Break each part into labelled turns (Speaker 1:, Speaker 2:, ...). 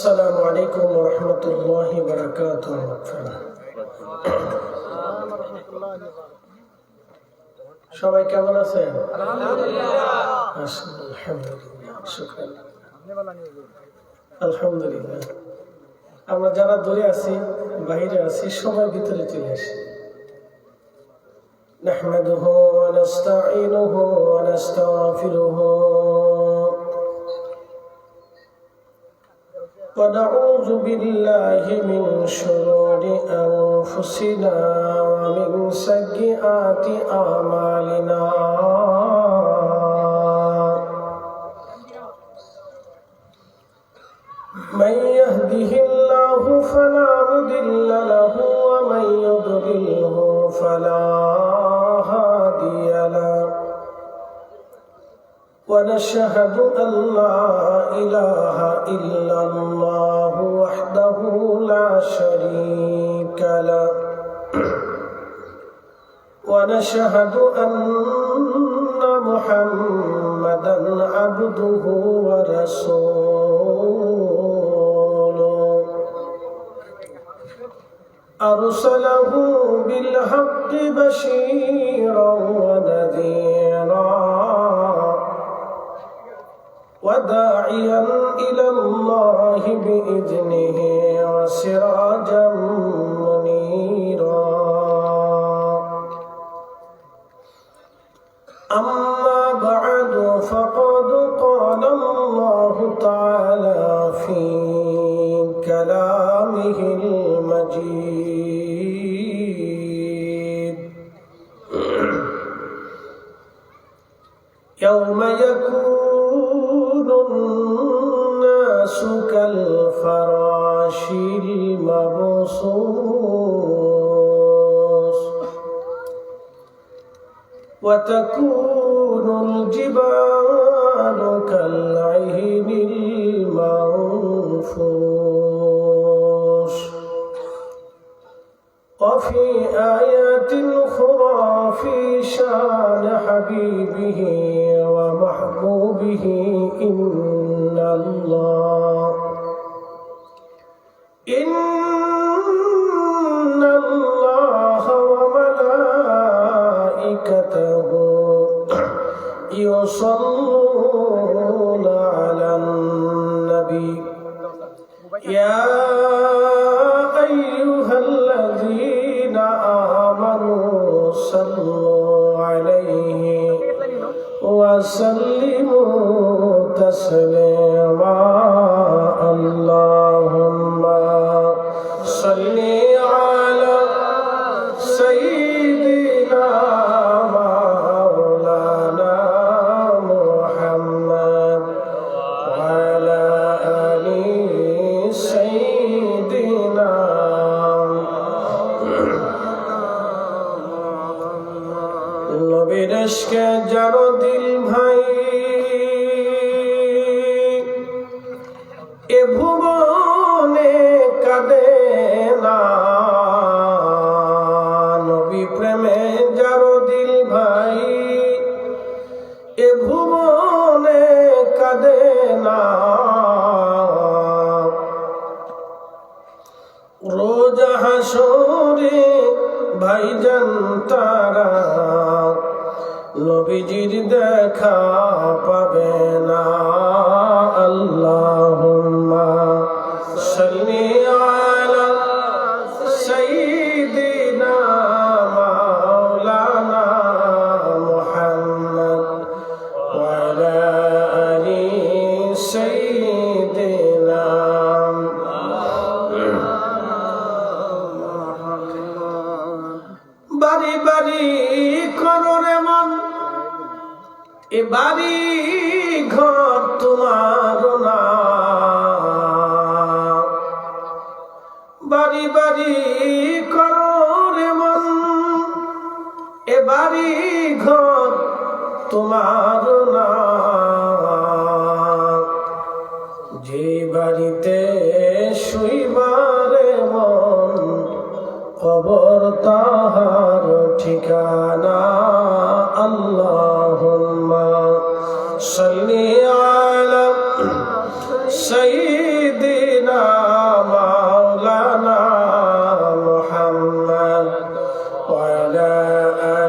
Speaker 1: السلام عليكم ورحمة الله وبركاته. সবাই কেমন আছেন? আলহামদুলিল্লাহ। আমরা যারা দূরে আছি, বাইরে আছি, সবাই ভিতরে চলে আসি। নাহমাদুহু ওয়া নাস্তাঈনুহু ওয়া নাস্তাগফিরুহু ونعوذ بالله من شرور أنفسنا ومن سيئات أعمالنا من يهده الله فلا مضل له ومن يضلله فلا هادي له ونشهد أن لا إله إلا الله وحده لا شريك له ونشهد أن محمدا عبده ورسوله أرسله بالحق بشيرا ونذيرا وداعيا إلى الله بإذنه وسراجا منيرا أما بعد فقد قال الله تعالى في كلامه المجيد يوم يكون الناس كالفراش المبثوث وتكون الجبال كالعهن المنفوش وفي آيات أخرى في شان حبيبه ومحبوبه إن الله وملائكته يصلون على النبي يا أيها الذين آمنوا صلوا عليه وسلموا تسليما اللهم صل على سيدنا مولانا محمد وعلى آل سيدنا নবীর ইশকে যার দিল ভাই এ ভুবনে কাঁদে না নবী প্রেমে যার দিল ভাই এ ভুবনে কাঁদে না রোজ হাসরে ভাইজান তারা নবীজির দেখা পাবে না আল্লাহুম্মা সাল্লি আলা সাইয়্যিদিনা মাওলানা মুহাম্মদ ওয়া আলা আলি সাইয়্যিদিনা বাড়ি বাড়ি কররে মন এ বাড়ি ঘর তোমার না বাড়ি বাড়ি কররে মন এ বাড়ি ঘর তোমার না যে বাড়িতে শুইবারে মন কবর তাহার ঠিকানা আল্লাহুম্মা সাল্লি আলা সাইয়্যিদিনা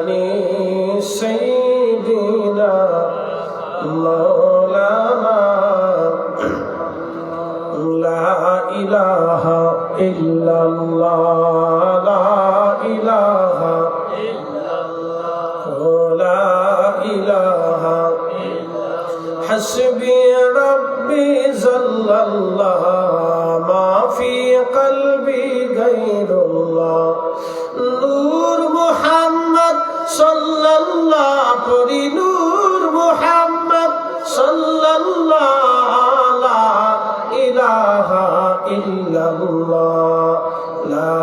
Speaker 1: التجاني سيدنا مولانا لا إله إلا الله لا إله إلا الله لا إله حسبي ربي جل الله ما في قلبي غير الله نور محمد صلى الله پڑھی نور محمد صلى الله لا إله إلا الله لا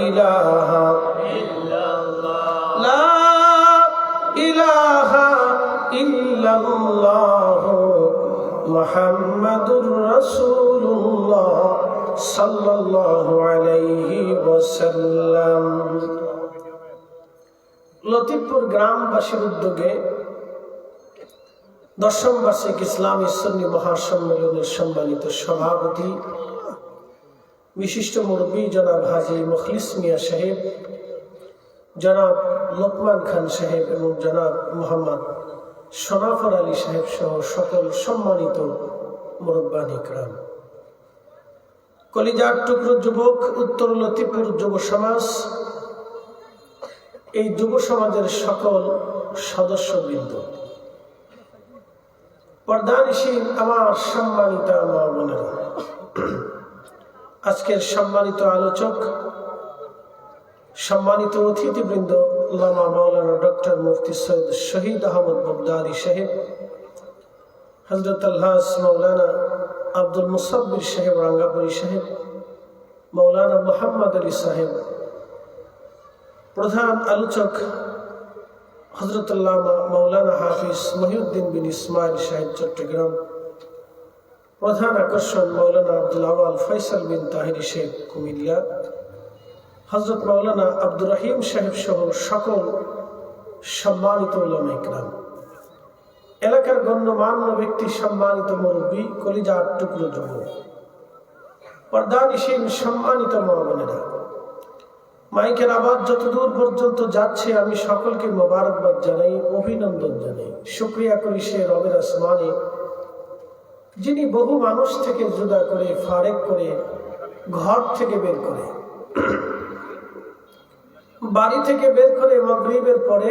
Speaker 1: إله إلا الله لا إله إلا الله محمد رسول الله صلى الله عليه وسلم লতিফপুর গ্রামবাসীর উদ্যোগে দশম বার্ষিক ইসলামী সুন্নি মহাসম্মেলনের সম্মানিত সভাপতি বিশিষ্ট মুরব্বী জনাব হাজী মুখলিস মিয়া সাহেব, জনাব লোকমান খান সাহেব এবং জনাব মোহাম্মদ শরাফর আলী সাহেব সহ সকল সম্মানিত মুরব্বান ইকরাম, কলিজার টুকরো যুবক, উত্তর লতিফপুর যুব সমাজ, এই যুব সমাজের সকল সদস্যবৃন্দ, পর্দানিশীন আমার সম্মানিত মা বোনেরা, আজকের সম্মানিত আলোচক, সম্মানিত অতিথিবৃন্দ, আল্লামা মাওলানা ডক্টর মুফতি সৈয়দ শহীদ আহমদ বগদাদি সাহেব, হযরত আল্লাহ মাওলানা আব্দুল মুসাব্বির সাহেব রাঙ্গাপুরি সাহেব, মাওলানা মুহাম্মদ আলী সাহেব, প্রধান আলোচক হযরত আল্লামা মাওলানা হাফিজ মহিউদ্দিন বিন ইসমাইল সাহেব চট্টগ্রাম, প্রধান আকর্ষণ মাওলানা আব্দুল আওয়াল ফয়সাল বিন তাহিরি সাহেব কুমিল্লা, হযরত মাওলানা আব্দুর রহিম সাহেব সহ সকল সম্মানিত উলামা ইকরাম, এলাকার গণ্যমান্য ব্যক্তি, সম্মানিত মুরব্বী, কলিজার টুকরো যুবক, পর্দানিশীন সম্মানিত মা বোনেরা, মাইকের আওয়াজ যতদূর পর্যন্ত যাচ্ছে আমি সকলকে মোবারকবাদ জানাই, অভিনন্দন জানাই, শুকরিয়া করি সে রবের আসমানে যিনি বহু মানুষ থেকে জুদা করে, ফারেক করে, ঘর থেকে বের করে, বাড়ি থেকে বের করে মাগরিবের পরে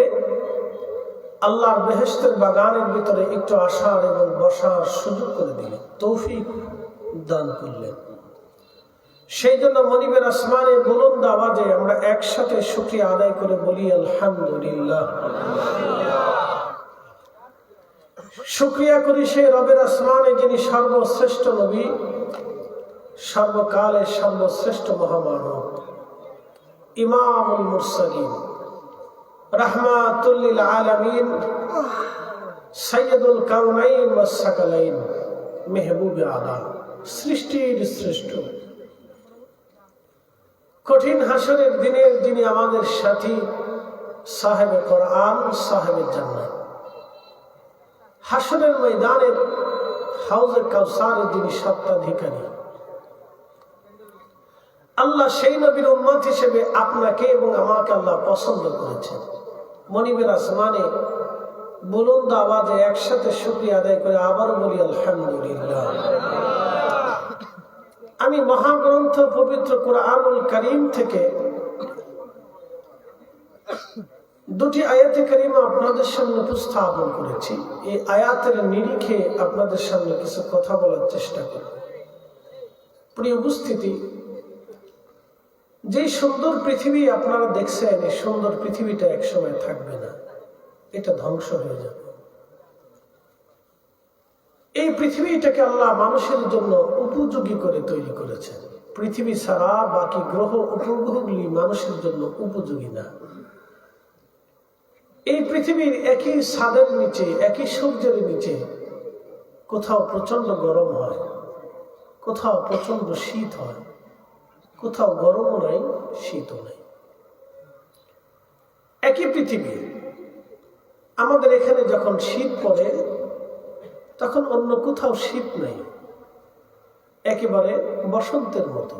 Speaker 1: আল্লাহর বেহেশতের বাগানের ভিতরে একটু আসার এবং বসার সুযোগ করে দিলেন, তৌফিক দান করলেন। সেই জন্য মনিবের আসমানে বুলন্দ আওয়াজে আমরা একসাথে শুকরিয়া আদায় করে বলি আলহামদুলিল্লাহ। শুকরিয়া করি সে রবের আসমানে যিনি সর্বশ্রেষ্ঠ নবী, সর্বকালের সর্বশ্রেষ্ঠ মহামানব, ইমামুল মুরসালিন, রাহমাতুল লিল আলামিন, সাইয়্যিদুল কাউনাইন ওয়াস সাকালাইন, মেহবুবে আলাম, সৃষ্টির শ্রেষ্ঠ, কঠিন হাসরের দিনের যিনি আমাদের সাথী, সাহেবে কোরআন, সাহেবে জান্নাত, হাসরের ময়দানের হাউজে কাউসারের যিনি সত্ত্বাধিকারী, আল্লাহ সেই নবীর উম্মত হিসেবে আপনাকে এবং আমাকে আল্লাহ পছন্দ করেছেন। মনিবের আসমানে বুলন্দ আওয়াজে একসাথে শুকরিয়া আদায় করে আবারও বলি আলহামদুলিল্লাহ। আমি মহাগ্রন্থ পবিত্র কুরআনুল কারীম থেকে দুটি আয়াতে কারিমা আপনাদের সামনে উপস্থাপন করেছি। এই আয়াতের নিরিখে আপনাদের সামনে কিছু কথা বলার চেষ্টা করব। প্রিয় উপস্থিতি, যে সুন্দর পৃথিবী আপনারা দেখছেন, এই সুন্দর পৃথিবীটা একসময় থাকবে না, এটা ধ্বংস হয়ে যাবে। এই পৃথিবীটাকে আল্লাহ মানুষের জন্য উপযোগী করে তৈরি করেছেন। পৃথিবী ছাড়া বাকি গ্রহ উপগ্রহগুলি মানুষের জন্য উপযোগী না। এই পৃথিবীর একই ছাদের নিচে, একই সূর্যের নিচে কোথাও প্রচন্ড গরম হয়, কোথাও প্রচন্ড শীত হয়, কোথাও গরমও নাই, শীতও নাই। একই পৃথিবী, আমাদের এখানে যখন শীত পড়ে তখন অন্য কোথাও শীত নাই, একেবারে বসন্তের মতো।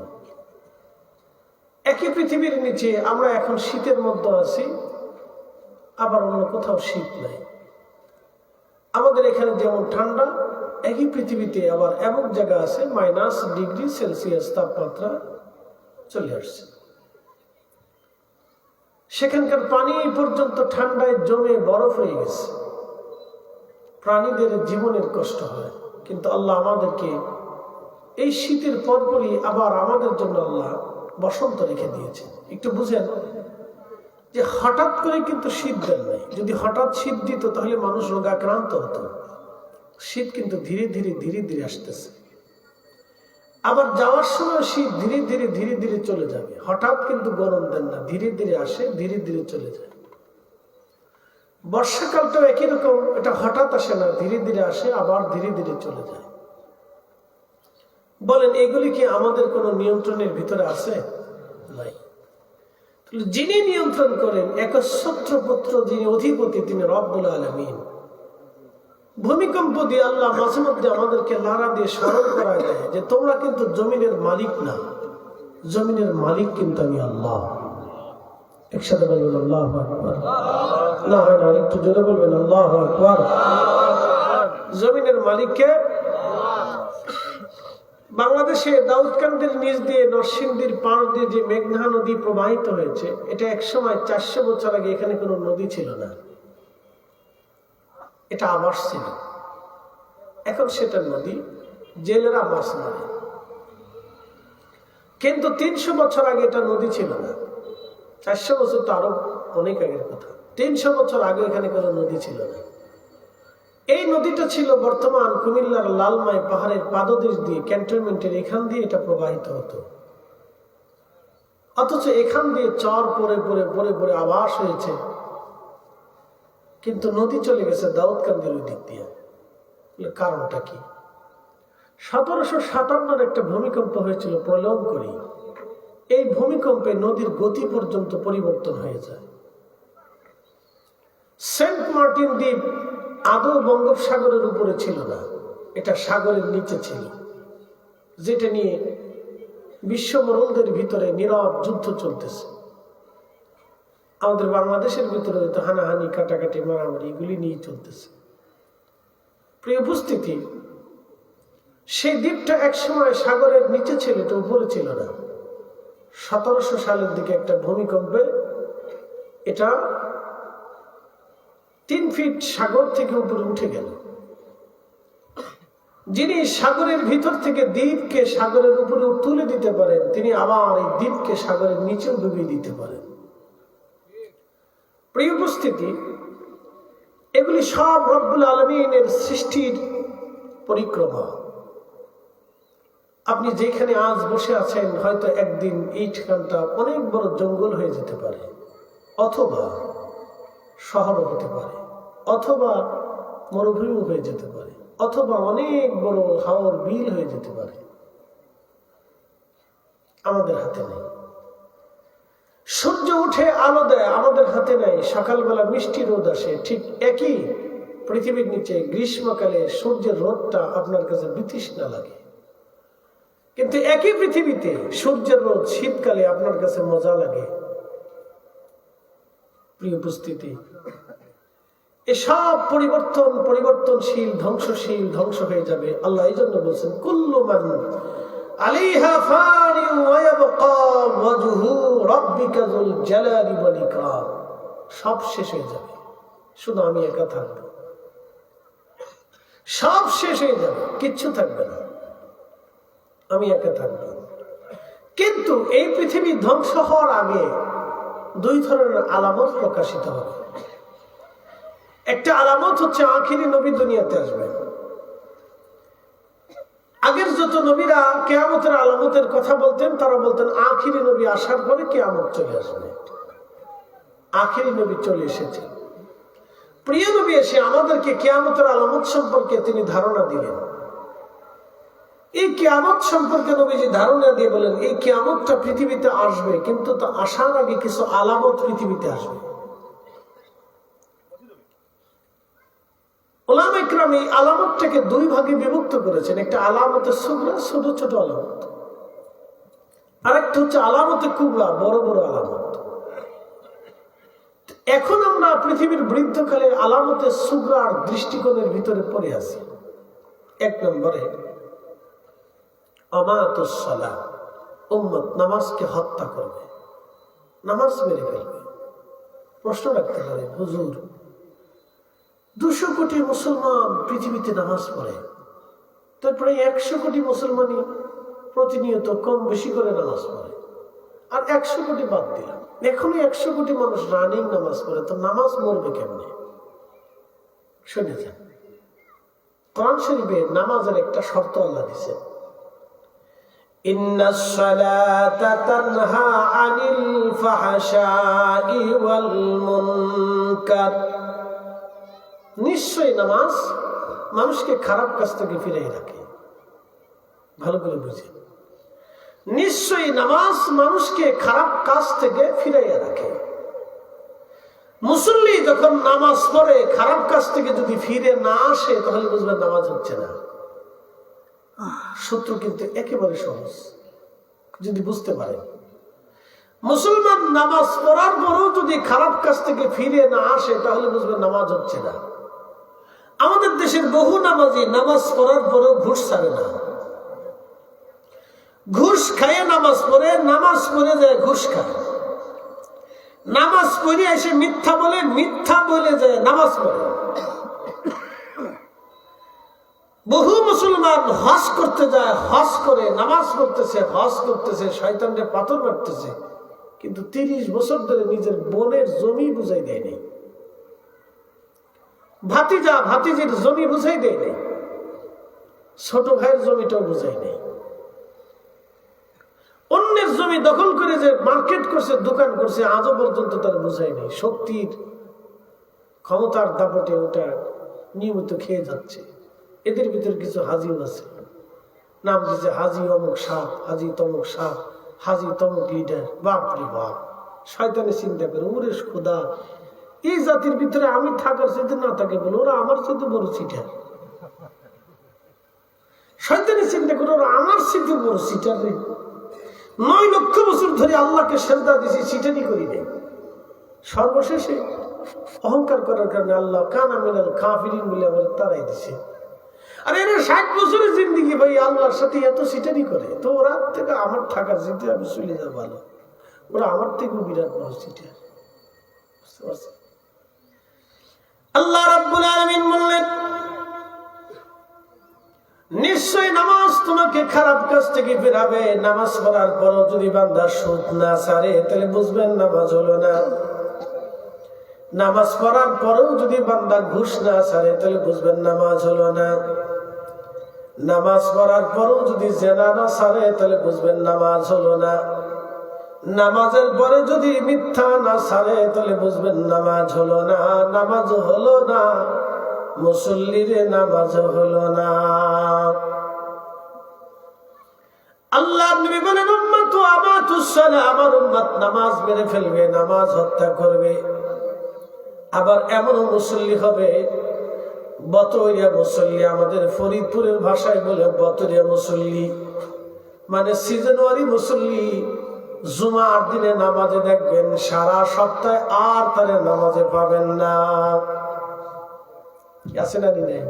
Speaker 1: একই পৃথিবীর নিচে আমরা এখন শীতের মধ্যে আছি, আবার অন্য কোথাও শীত নাই। আমাদের এখানে যেমন ঠান্ডা, একই পৃথিবীতে আবার এমন জায়গা আছে -ডিগ্রি সেলসিয়াস তাপমাত্রা চলে আসছে। সেখানকার পানি পর্যন্ত ঠান্ডায় জমে বরফ হয়ে গেছে। প্রাণীদের জীবনের কষ্ট হয়, কিন্তু আল্লাহ আমাদেরকে এই শীতের পরপরই আবার আমাদের জন্য আল্লাহ বসন্ত রেখে দিয়েছে। একটু বুঝেন যে হঠাৎ করে কিন্তু শীত দেন নাই। যদি হঠাৎ শীত দিত তাহলে মানুষ রোগাক্রান্ত হতো। শীত কিন্তু ধীরে ধীরে ধীরে ধীরে আসতেছে। আবার যাওয়ার সময় শীত ধীরে ধীরে ধীরে ধীরে চলে যাবে। হঠাৎ কিন্তু গরম দেন না, ধীরে ধীরে আসে, ধীরে ধীরে চলে যায়। বর্ষাকালটাও একই রকম, এটা হঠাৎ আসে না, ধীরে ধীরে আসে, আবার ধীরে ধীরে চলে যায়। বলেন এগুলি কি আমাদের কোনো নিয়ন্ত্রণের ভিতরে আছে? নাই। যিনি নিয়ন্ত্রণ করেন, একচ্ছত্র পুত্র যিনি অধিপতি, তিনি রব্বুল আলামিন। ভূমিকম্প দিয়ে আল্লাহ মাঝে মধ্যে আমাদেরকে লাড়া দিয়ে স্মরণ করায় দেয় যে তোমরা কিন্তু জমিনের মালিক না, জমিনের মালিক কিন্তু আমি আল্লাহ। একসাথে বলবেন আল্লাহু আকবার। না হয় না, একটু জোরে বলবেন আল্লাহু আকবার। জমিনের মালিককে। বাংলাদেশে দাউদকান্দির নিচ দিয়ে নরসিংদীর পাশ দিয়ে যে মেঘনা নদী প্রবাহিত হয়েছে, এটা একসময় 400 বছর আগে এখানে কোনো নদী ছিল না, এটা আবাস ছিল। এখন সেটা নদী, জেলেরা মাছ মারে। কিন্তু 300 বছর আগে এটা নদী ছিল না। 400 বছর তো আরো অনেক আগের কথা। 300 বছর আগে এখানে কোনো নদী ছিল না। এই নদীটা ছিল বর্তমান কুমিল্লার লালমাই পাহাড়ের পাদদেশ দিয়ে, ক্যান্টনমেন্টের এখান দিয়ে এটা প্রবাহিত হতো। অথচ এখান দিয়ে চর পরে পরে পরে পরে আবাস হয়েছে, কিন্তু নদী চলে গেছে দাউদকান্দির ওই দিক দিয়ে। কারণটা কি? 1757 একটা ভূমিকম্প হয়েছিল প্রলয়ঙ্করী। এই ভূমিকম্পে নদীর গতি পর্যন্ত পরিবর্তন হয়ে যায়। সেন্ট মার্টিন দ্বীপ আদৌ বঙ্গোপসাগরের উপরে ছিল না, এটা সাগরের নিচে ছিল, যেটা নিয়ে বিশ্বমরলদের ভিতরে নীরব যুদ্ধ চলতেছে। আমাদের বাংলাদেশের ভিতরে তো হানাহানি, কাটাকাটি, মারামারি এগুলি নিয়ে চলতেছে। প্রিয় উপস্থিতি, সেই দ্বীপটা একসময় সাগরের নিচে ছিল, এটা উপরে ছিল না। 1700 সালের দিকে একটা ভূমিকম্পে এটা 3 ফিট সাগর থেকে উপরে উঠে গেল। যিনি সাগরের ভিতর থেকে দ্বীপকে সাগরের উপরে তুলে দিতে পারেন, তিনি আবার এই দ্বীপকে সাগরের নিচেও ডুবিয়ে দিতে পারেন। প্রিয় উপস্থিতি, এগুলি সব রব্বুল আলামিনের সৃষ্টির পরিক্রমা। আপনি যেখানে আজ বসে আছেন, হয়তো একদিন এই ঠিকানটা অনেক বড় জঙ্গল হয়ে যেতে পারে, অথবা শহরও হতে পারে, অথবা মরুভূমি হয়ে যেতে পারে, অথবা অনেক বড় হাওর বিল হয়ে যেতে পারে। আমাদের হাতে নেই। সূর্য উঠে আলো দেয়, আমাদের হাতে নেই। সকালবেলা মিষ্টি রোদ আসে, ঠিক একই পৃথিবীর নিচে গ্রীষ্মকালে সূর্যের রোদটা আপনার কাছে বিতৃষ্ণা লাগে, কিন্তু একই পৃথিবীতে সূর্যের রোদ শীতকালে আপনার কাছে মজা লাগে। প্রিয় উপস্থিতি, এসব পরিবর্তনশীল, ধ্বংসশীল, ধ্বংস হয়ে যাবে। আল্লাহ এই জন্য বলছেন কুল্লু মান আলাইহা ফানিউ ওয়া ইয়াবকা ওয়াজহু রাব্বিকা যুল জালালি ওয়াল ইকরাম। সব শেষ হয়ে যাবে, শুধু আমি একা থাকব। সব শেষ হয়ে যাবে, কিচ্ছু থাকবে না, আমি একা থাকব। কিন্তু এই পৃথিবী ধ্বংস হওয়ার আগে 2 ধরনের আলামত প্রকাশিত হবে। একটা আলামত হচ্ছে আখিরি নবী দুনিয়াতে আসবেন। আগের যত নবীরা কিয়ামতের আলামতের কথা বলতেন, তারা বলতেন আখিরি নবী আসার পরে কিয়ামত চলে আসবে। আখিরি নবী চলে এসেছে। প্রিয় নবী এসে আমাদেরকে কিয়ামতের আলামত সম্পর্কে তিনি ধারণা দিলেন। এই কিয়ামত সম্পর্কে নবীজি ধারণা দিয়ে বলেন, এই কিয়ামতটা পৃথিবীতে আসবে, কিন্তু তা আসার আগে কিছু আলামত পৃথিবীতে আসবে। উলামা ইকরাম এই আলামতটাকে 2 ভাগে বিভক্ত করেছেন। একটা আলামতে সুগরা, ছোট ছোট আলামত, আরেকটা হচ্ছে আলামতে কুবরা, বড় বড় আলামত। এখন আমরা পৃথিবীর বৃদ্ধকালে আলামতে সুগরার দৃষ্টিকোণের ভিতরে পড়ে আছি। 1 নম্বরে আমাতুস সালাহ, উম্মত নামাজকে হত্যা করবে, নামাজ মেরে ফেলবে। প্রশ্ন রাখতে পারে, হুজুর 200 কোটি মুসলমান পৃথিবীতে নামাজ পড়ে, তারপরে 100 কোটি মুসলমানই প্রতিনিয়ত কম বেশি করে নামাজ পড়ে, আর 100 কোটি বাদ দিলাম, এখনো 100 কোটি মানুষ রানিং নামাজ পড়ে, তো নামাজ মরবে কেমনে? শুনে যান, কোরআন শরীফে নামাজের একটা শর্ত আল্লাহ দিয়েছেন, ইন্নাস সালাতা তানহা আনিল ফাহশাই ওয়াল মুনকার। নিশ্চয়ই নামাজ মানুষকে খারাপ কাজ থেকে ফিরিয়ে রাখে। ভালো করে বুঝেন, নিশ্চয়ই নামাজ মানুষকে খারাপ কাজ থেকে ফিরাইয়া রাখে। মুসল্লি যখন নামাজ পড়ে খারাপ কাজ থেকে যদি ফিরে না আসে, তাহলে বুঝবেন নামাজ হচ্ছে না। সূত্র কিন্তু একেবারে সহজ, যদি বুঝতে পারেন। মুসলমান নামাজ পড়ার পরেও যদি খারাপ কাজ থেকে ফিরে না আসে, তাহলে বুঝবেন নামাজ হচ্ছে না। আমাদের দেশের বহু নামাজি নামাজ পড়ার পরেও ঘুষ ছাড়ে না, ঘুষ খায় নামাজ পড়ে, নামাজ পড়ে যায় ঘুষ খায়, নামাজ পড়ে এসে মিথ্যা বলে, মিথ্যা বলে যায় নামাজ পড়ে। বহু মুসলমান হজ করতে যায়, হজ করে নামাজ পড়তেছে, হজ করতেছে, শয়তানকে পাথর মারতেছে, কিন্তু 30 বছর ধরে নিজের বোনের জমি বুঝাই দেয়নি, ভাতিজা ভাতিজির জমি বুঝাই দেয়নি, ছোট ভাইয়ের জমিটাও বুঝাই নেই, অন্যের জমি দখল করে যে মার্কেট করছে, দোকান করছে, আজও পর্যন্ত তার বুঝাই নেই। শক্তির ক্ষমতার দাপটে ওটা নিয়মিত খেয়ে যাচ্ছে। এদের ভিতরে কিছু হাজিও আছে, নাম দিচ্ছে হাজি অমুক সাপ, হাজি তমুক সাপ, হাজি তমুক লিডার। বাপরে বাপ, শয়তানে চিন্তা করে, ওরে খোদা, এই জাতির ভিতরে আমি থাকার চাইতে না থাকে বলে ওরা আমার চাইতে বড় চিটার। শয়তানে চিন্তা করে, ওরা আমার চাইতে বড় চিটার রে। 9 লক্ষ বছর ধরে আল্লাহকে সেজদা দিয়েছি, চিটারি করি নেই। সর্বশেষে অহংকার করার কারণে আল্লাহ কানা মিনাল কাফিরিন বলে আমার তারাই দিছে। আর এরা 60 বছরের জিন্দিগি ভাই আল্লাহর সাথে এত চিটারি করে, তো ওরা থেকে আমার থাকার চিন্তা আমি চলে যাবো ভালো, ওরা আমার থেকেও বিরাট বড় চিটার। বুঝতে পারছেন? আল্লাহ রাব্বুল আলামিন বললেন, নিশ্চয় নামাজ তোমাকে খারাপ কাজ থেকে ফেরাবে। নামাজ পড়ার পরও যদি বান্দা সুদ না ছাড়ে, তাহলে বুঝবেন নামাজ হলো না। নামাজ পড়ার পরেও যদি বান্দা ঘুষ না ছাড়ে, তাহলে বুঝবেন নামাজ হলো না। নামাজ পড়ার পরেও যদি জেনা না ছাড়ে, তাহলে বুঝবেন নামাজ হলো না। নামাজের পরে যদি মিথ্যা না ছাড়ে, তাহলে বুঝবেন নামাজ হলো না। নামাজ হলো না, মুসল্লির নামাজ হলো না। আল্লাহ নবী বলেন, উম্মত আমাতুস সালাহ, আমার উম্মত নামাজ মেরে ফেলবে, নামাজ হত্যা করবে। আবার এমনও মুসল্লি হবে, বতরিয়া মুসল্লি, আমাদের ফরিদপুরের ভাষায় বলে বতরিয়া মুসল্লি, মানে সিজনওয়ারি মুসল্লি। জুমার দিনে নামাজে দেখবেন, সারা সপ্তাহে আর তারে নামাজে পাবেন না। আছে না নেই?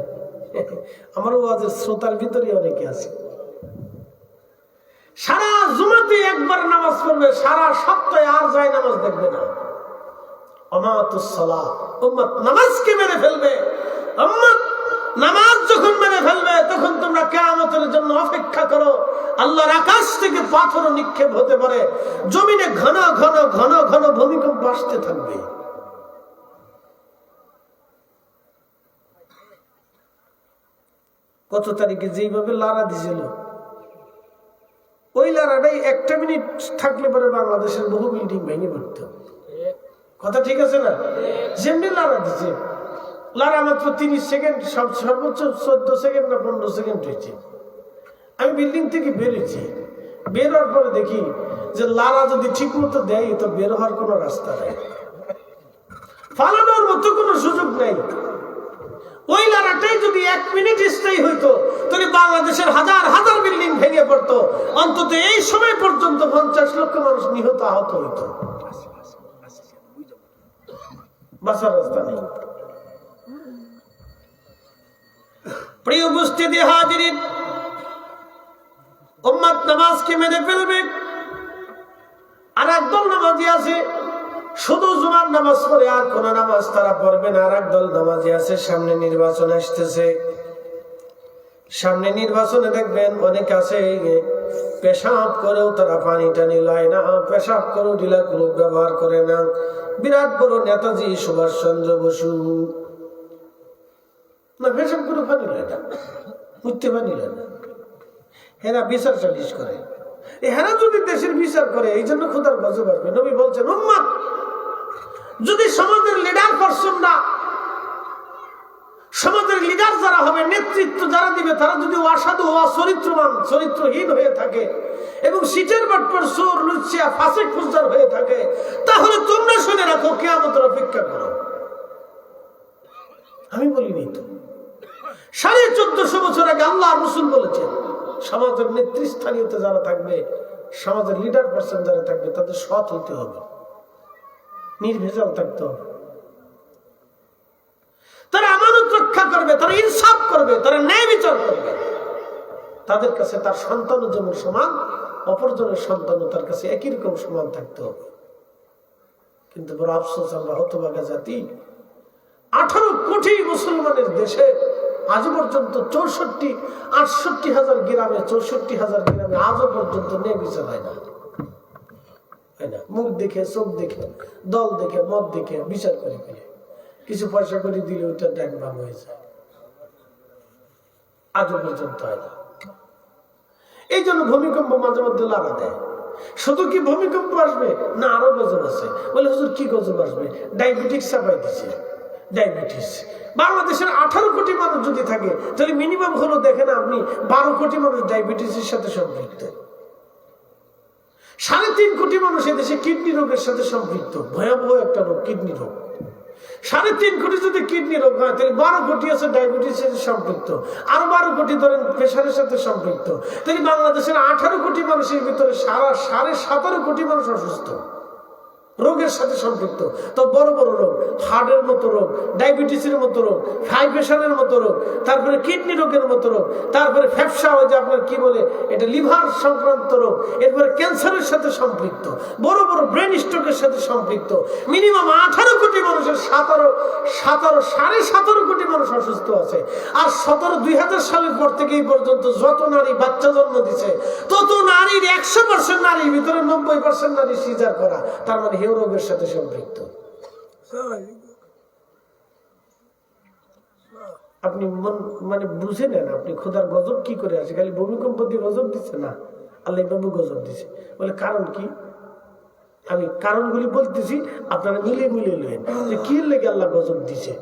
Speaker 1: আমার ওয়াজের শ্রোতার ভিতরে অনেকে আছে, সারা জুমাতে একবার নামাজ পড়বে, সারা সপ্তাহে আর যায় নামাজ দেখবে না। আমাতুস সালাহ, উম্মত নামাজকে মেরে ফেলবে। উম্মত নামাজ যখন মেরে ফেলবে, তখন তোমরা কিয়ামতের জন্য অপেক্ষা করো। আল্লাহর আকাশ থেকে পাথর নিক্ষেপ হতে পারে, জমিনে ঘন ঘন ঘন ঘন ভূমিকম্প আসতে থাকবে। কত তারিখে যেইভাবে লারা দিছিল, ওই লারাটাই 1 মিনিট থাকলে পরে বাংলাদেশের বহু বিল্ডিং ভেঙে পড়ত। কথা ঠিক আছে না? যেমনি লারা দিছে, লারা মাত্র 30 সেকেন্ড, সর্বোচ্চ 14 সেকেন্ড না 15 সেকেন্ড হয়েছে। আমি বিল্ডিং থেকে বেরোচ্ছি, বের হওয়ার পরে দেখি যে লারা যদি ঠিক মতো দেয়, তো বের হওয়ার কোনো রাস্তা নেই, পালানোর মতো কোনো সুযোগ নেই। ওই লারাটাই যদি 1 মিনিট স্থায়ী হইতো, তাহলে বাংলাদেশের হাজার হাজার বিল্ডিং ভেঙে পড়তো। অন্তত এই সময় পর্যন্ত 50 লক্ষ মানুষ নিহত আহত হইতো। বাঁচার রাস্তা নেই। প্রিয় উপস্থিতি হাজিরিন, উম্মত নামাজকে মেনে ফেলবে। আর একদল নামাজি আছে শুধু জুমার নামাজ পড়ে, আর কোন নামাজ তারা পড়বে না। আর একদল নামাজি আছে, সামনে নির্বাচন আসতেছে, সামনে নির্বাচনে দেখবেন অনেক আছে পেশাব করেও তারা পানি টানি লয় না, পেশাব করেও ঢিলা গ্রুপ ব্যবহার করে না। বিরাট বড় নেতাজি সুভাষ চন্দ্র বসু না, পেশাব করে পানি লয় না, উঠতে পানি লয় না, হেরা বিচার সালিশ করে। হেরা যদি দেশের বিচার করে, এই জন্য খোদার গজব আসবে। নবী বলছেন, উম্মত যদি সমাজের লিডার পারসনরা, সমাজের লিডার যারা হবে, নেতৃত্ব যারা দিবে, তারা যদি অসাধু অচরিত্রবান চরিত্রহীন হয়ে থাকে এবং সিটের বাটপার চোর লুচ্চিয়া ফাসিক ফুজ্জার হয়ে থাকে, তাহলে তোমরা শুনে রাখো, কিয়ামতের অপেক্ষা করো। আমি বলিনি তো, 1450 বছর আগে আল্লাহ রাসূল বলেছেন, সমাজের নেতৃস্থানীয়তে যারা থাকবে, সমাজের লিডার পারসন যারা থাকবে, তাদের সৎ হইতে হবে, নির্ভেজাল থাকতে হবে। তারা আমানত রক্ষা করবে, তারা ইনসাফ করবে, তারা ন্যায় বিচার করবে। তাদের কাছে তার সন্তানও যেমন সমান, অপরজনের সন্তানও তার কাছে একই রকম সমান থাকতে হবে। কিন্তু বড় আফসোস, আমরা হতভাগা জাতি, 18 কোটি মুসলমানের দেশে আজ পর্যন্ত 68,000 গ্রামে 64,000 গ্রামে আজও পর্যন্ত ন্যায় বিচার হয় না। মুখ দেখে, চোখ দেখে, দল দেখে, মত দেখে বিচার করে ফেলে, কিছু পয়সা করে দিলে ওইটা ট্যাগ ভাগ হয়ে যায়, আজও পর্যন্ত হয় না। এই জন্য ভূমিকম্প মাঝে মধ্যে লাগা দেয়। শুধু কি ভূমিকম্প আসবে না, আরো গজব আছে। বলে হুজুর কি গজব আসবে? ডায়াবেটিস চাপাই দিচ্ছে, ডায়াবেটিস। বাংলাদেশের 18 কোটি মানুষ যদি থাকে, তাহলে মিনিমাম হলো দেখেন আপনি 12 কোটি মানুষ ডায়াবেটিসের সাথে সম্পৃক্ত, 3.5 কোটি মানুষ এদেশে কিডনি রোগের সাথে সম্পৃক্ত, ভয়াবহ একটা রোগ কিডনি রোগ। 3.5 কোটি যদি কিডনি রোগ হয়, তাহলে 12 কোটি আছে ডায়াবেটিসের সাথে সম্পৃক্ত, আরো 12 কোটি ধরেন প্রেশারের সাথে সম্পৃক্ত। তাহলে বাংলাদেশের 18 কোটি মানুষের ভিতরে 17.5 কোটি মানুষ অসুস্থ, রোগের সাথে সম্পৃক্ত। তো বড় বড় রোগ, হার্টের মতো রোগ, ডায়াবেটিসের মতো রোগ, হাই প্রেশারের মতো রোগ, তারপরে কিডনি রোগের মতো রোগ, তারপরে ফ্যাপসা, ওই যে আপনার কি বলে এটা, লিভার সংক্রান্ত রোগ, এরপরে ক্যান্সারের সাথে সম্পৃক্ত, বড় বড় ব্রেন স্ট্রোকের সাথে সম্পৃক্ত। মিনিমাম 18 কোটি মানুষের 17.5 কোটি মানুষ অসুস্থ আছে। আর 2000 সালের পর থেকে এই পর্যন্ত যত নারী বাচ্চা জন্ম দিছে, তত নারীর 100% নারীর ভিতরে 90% নারী সিজার করা, তার মানে রোগের সাথে সম্পৃক্ত। আপনি মানে বুঝে নেন, আপনি খোদার গজব কি করে আছে। খালি ভূমিকম্প দিয়ে গজব দিচ্ছে না, আল্লাহ বাবু গজব দিচ্ছে। বলে কারণ কি? আমি কারণগুলি বলতেছি, আপনারা মিলে মিলে নেন যে কি লেগে আল্লাহ গজব দিচ্ছে,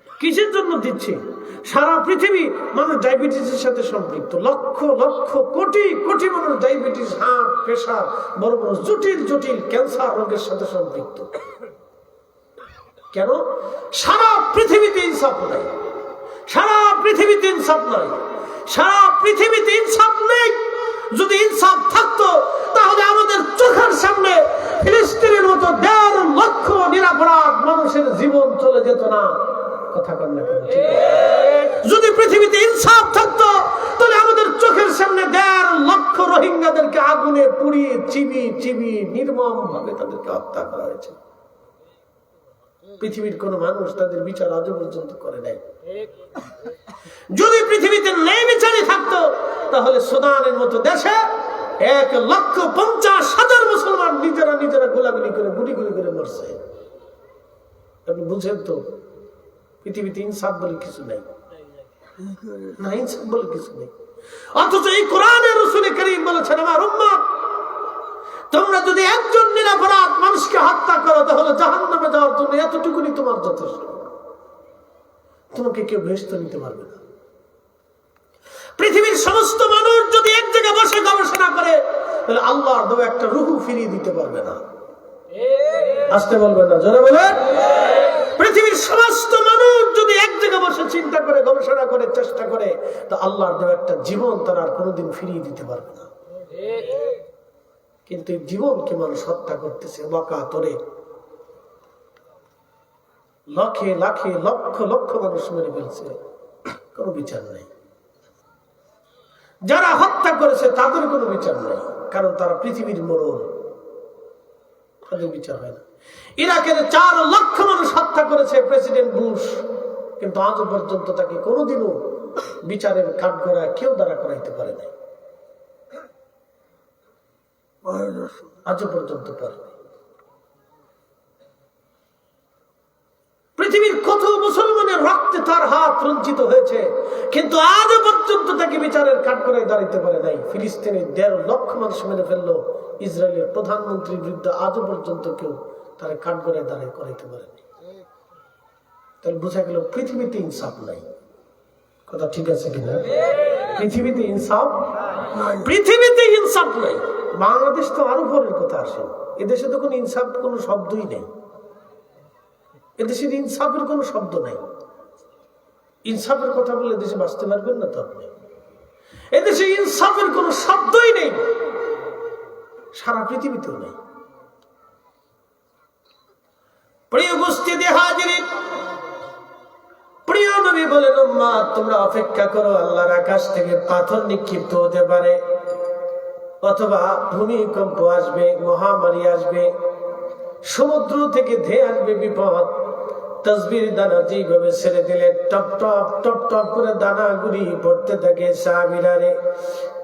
Speaker 1: কিসের জন্য দিচ্ছে। সারা পৃথিবী মানুষ ডায়াবেটিসের সাথে সম্পৃক্ত, লক্ষ লক্ষ কোটি কোটি মানুষ ডায়াবেটিস, হার্ট, প্রেশার, বড় বড় জটিল জটিল ক্যান্সার রোগের সাথে সম্পৃক্ত। কেন? সারা পৃথিবীতে ইনসাফ নাই, সারা পৃথিবীতে ইনসাফ নাই, সারা পৃথিবীতে ইনসাফ নেই। যদি ইনসাফ থাকতো, তাহলে আমাদের চোখের সামনে ফিলিস্তিনের মতো 1.5 লক্ষ নিরপরাধ মানুষের জীবন চলে যেত না। কথা কন না কেন? যদি পৃথিবীতে ইনসাফ থাকতো, তাহলে আমাদের চোখের সামনে 1.5 লক্ষ রোহিঙ্গাদেরকে আগুনে পুড়িয়ে চিবি নির্মম ভাবে তাদেরকে হত্যা করা হয়েছে। পৃথিবীর কোন মানুষ তাদের বিচার আজও পর্যন্ত করে নাই। যদি পৃথিবীতে ন্যায় বিচারই থাকতো, তাহলে সুদানের মতো দেশে 1,50,000 মুসলমান নিজেরা গোলাগুলি করে গুলি করে মরছে। আপনি বুঝেন তো, পৃথিবীতে ইনসাফ বলে কিছু নাই, না ইনসাফ বলে কিছু নেই। অথচ এই কোরআনে রাসূল কারীম বলেছেন, আমার উম্মত, তোমরা যদি একজন নিরপরাধ মানুষকে হত্যা করো, তাহলে জাহান্নামে যাওয়ার জন্য এতটুকুনি তোমার যথেষ্ট। তোমাকে কেউ বেহেশত নিতে পারবে না। পৃথিবীর সমস্ত মানুষ যদি এক জায়গায় বসে গবেষণা করে, তাহলে আল্লাহর দেওয়া একটা রূহ ফিরিয়ে দিতে পারবে না। আসতে বলবেন না, জোরে বলেন। পৃথিবীর সমস্ত মানুষ যদি এক জায়গায় বসে চিন্তা করে, গবেষণা করে, চেষ্টা করে, তো আল্লাহর দেওয়া একটা জীবন তারা আর কোনোদিন ফিরিয়ে দিতে পারবে না। কিন্তু এই জীবনকে মানুষ হত্যা করতেছে, ওয়াকাতরে লাখে লাখে লক্ষ লক্ষ মানুষ মেরে ফেলছে, কোনো বিচার নেই। যারা হত্যা করেছে তাদের কোনো বিচার নেই, কারণ তারা পৃথিবীর মরণ, তাদের বিচার হয় না। ইরাকের 4 লক্ষ মানুষ হত্যা করেছে প্রেসিডেন্ট বুশ, কিন্তু আজও পর্যন্ত তাকে কোনোদিনও বিচারের কাঠগড়ায় কেউ দ্বারা করাইতে পারে নাই, আজও পর্যন্ত পারে। পৃথিবীর কত মুসলমানের রক্তে তার হাত রঞ্জিত হয়েছে, কিন্তু আজও পর্যন্ত তাকে বিচারের কাঠগড়ায় দাঁড়াইতে পারে নাই। ফিলিস্তিনের 1.5 লক্ষ মানুষ মেরে ফেললো ইসরায়েলের প্রধানমন্ত্রীর বিরুদ্ধে, আজও পর্যন্ত কেউ তার কাঠগড়ায় দাঁড়ায় করাইতে পারেনি। তাহলে বোঝা গেল পৃথিবীতে ইনসাফ নাই। কথা ঠিক আছে কিনা? পৃথিবীতে ইনসাফ, পৃথিবীতে ইনসাফ নাই। বাংলাদেশ তো আরো পরের কথা আসে, এদেশে তো কোনো ইনসাফ কোনো শব্দই নেই, এদেশের ইনসাফের কোনো শব্দ নাই। ইনসাফের কথা বলে দেশে বাঁচতে পারবেন না তো আপনি। এদেশে ইনসাফের কোনো শব্দই নেই, সারা পৃথিবীতেও নেই। প্রিয় উপস্থিতি হাজিরিন, প্রিয় নবী বলেন, উম্মাত তোমরা অপেক্ষা করো, আল্লাহর আকাশ থেকে পাথর নিক্ষিপ্ত হতে পারে, অথবা ভূমিকম্প আসবে, মহামারী আসবে, সমুদ্র থেকে ধেয়ে আসবে বিপদ। তাসবির দানা যেভাবে ছেড়ে দিলে টপ টপ টপ টপ করে দানাগুলি পড়তে থাকে, সাহাবীরা রে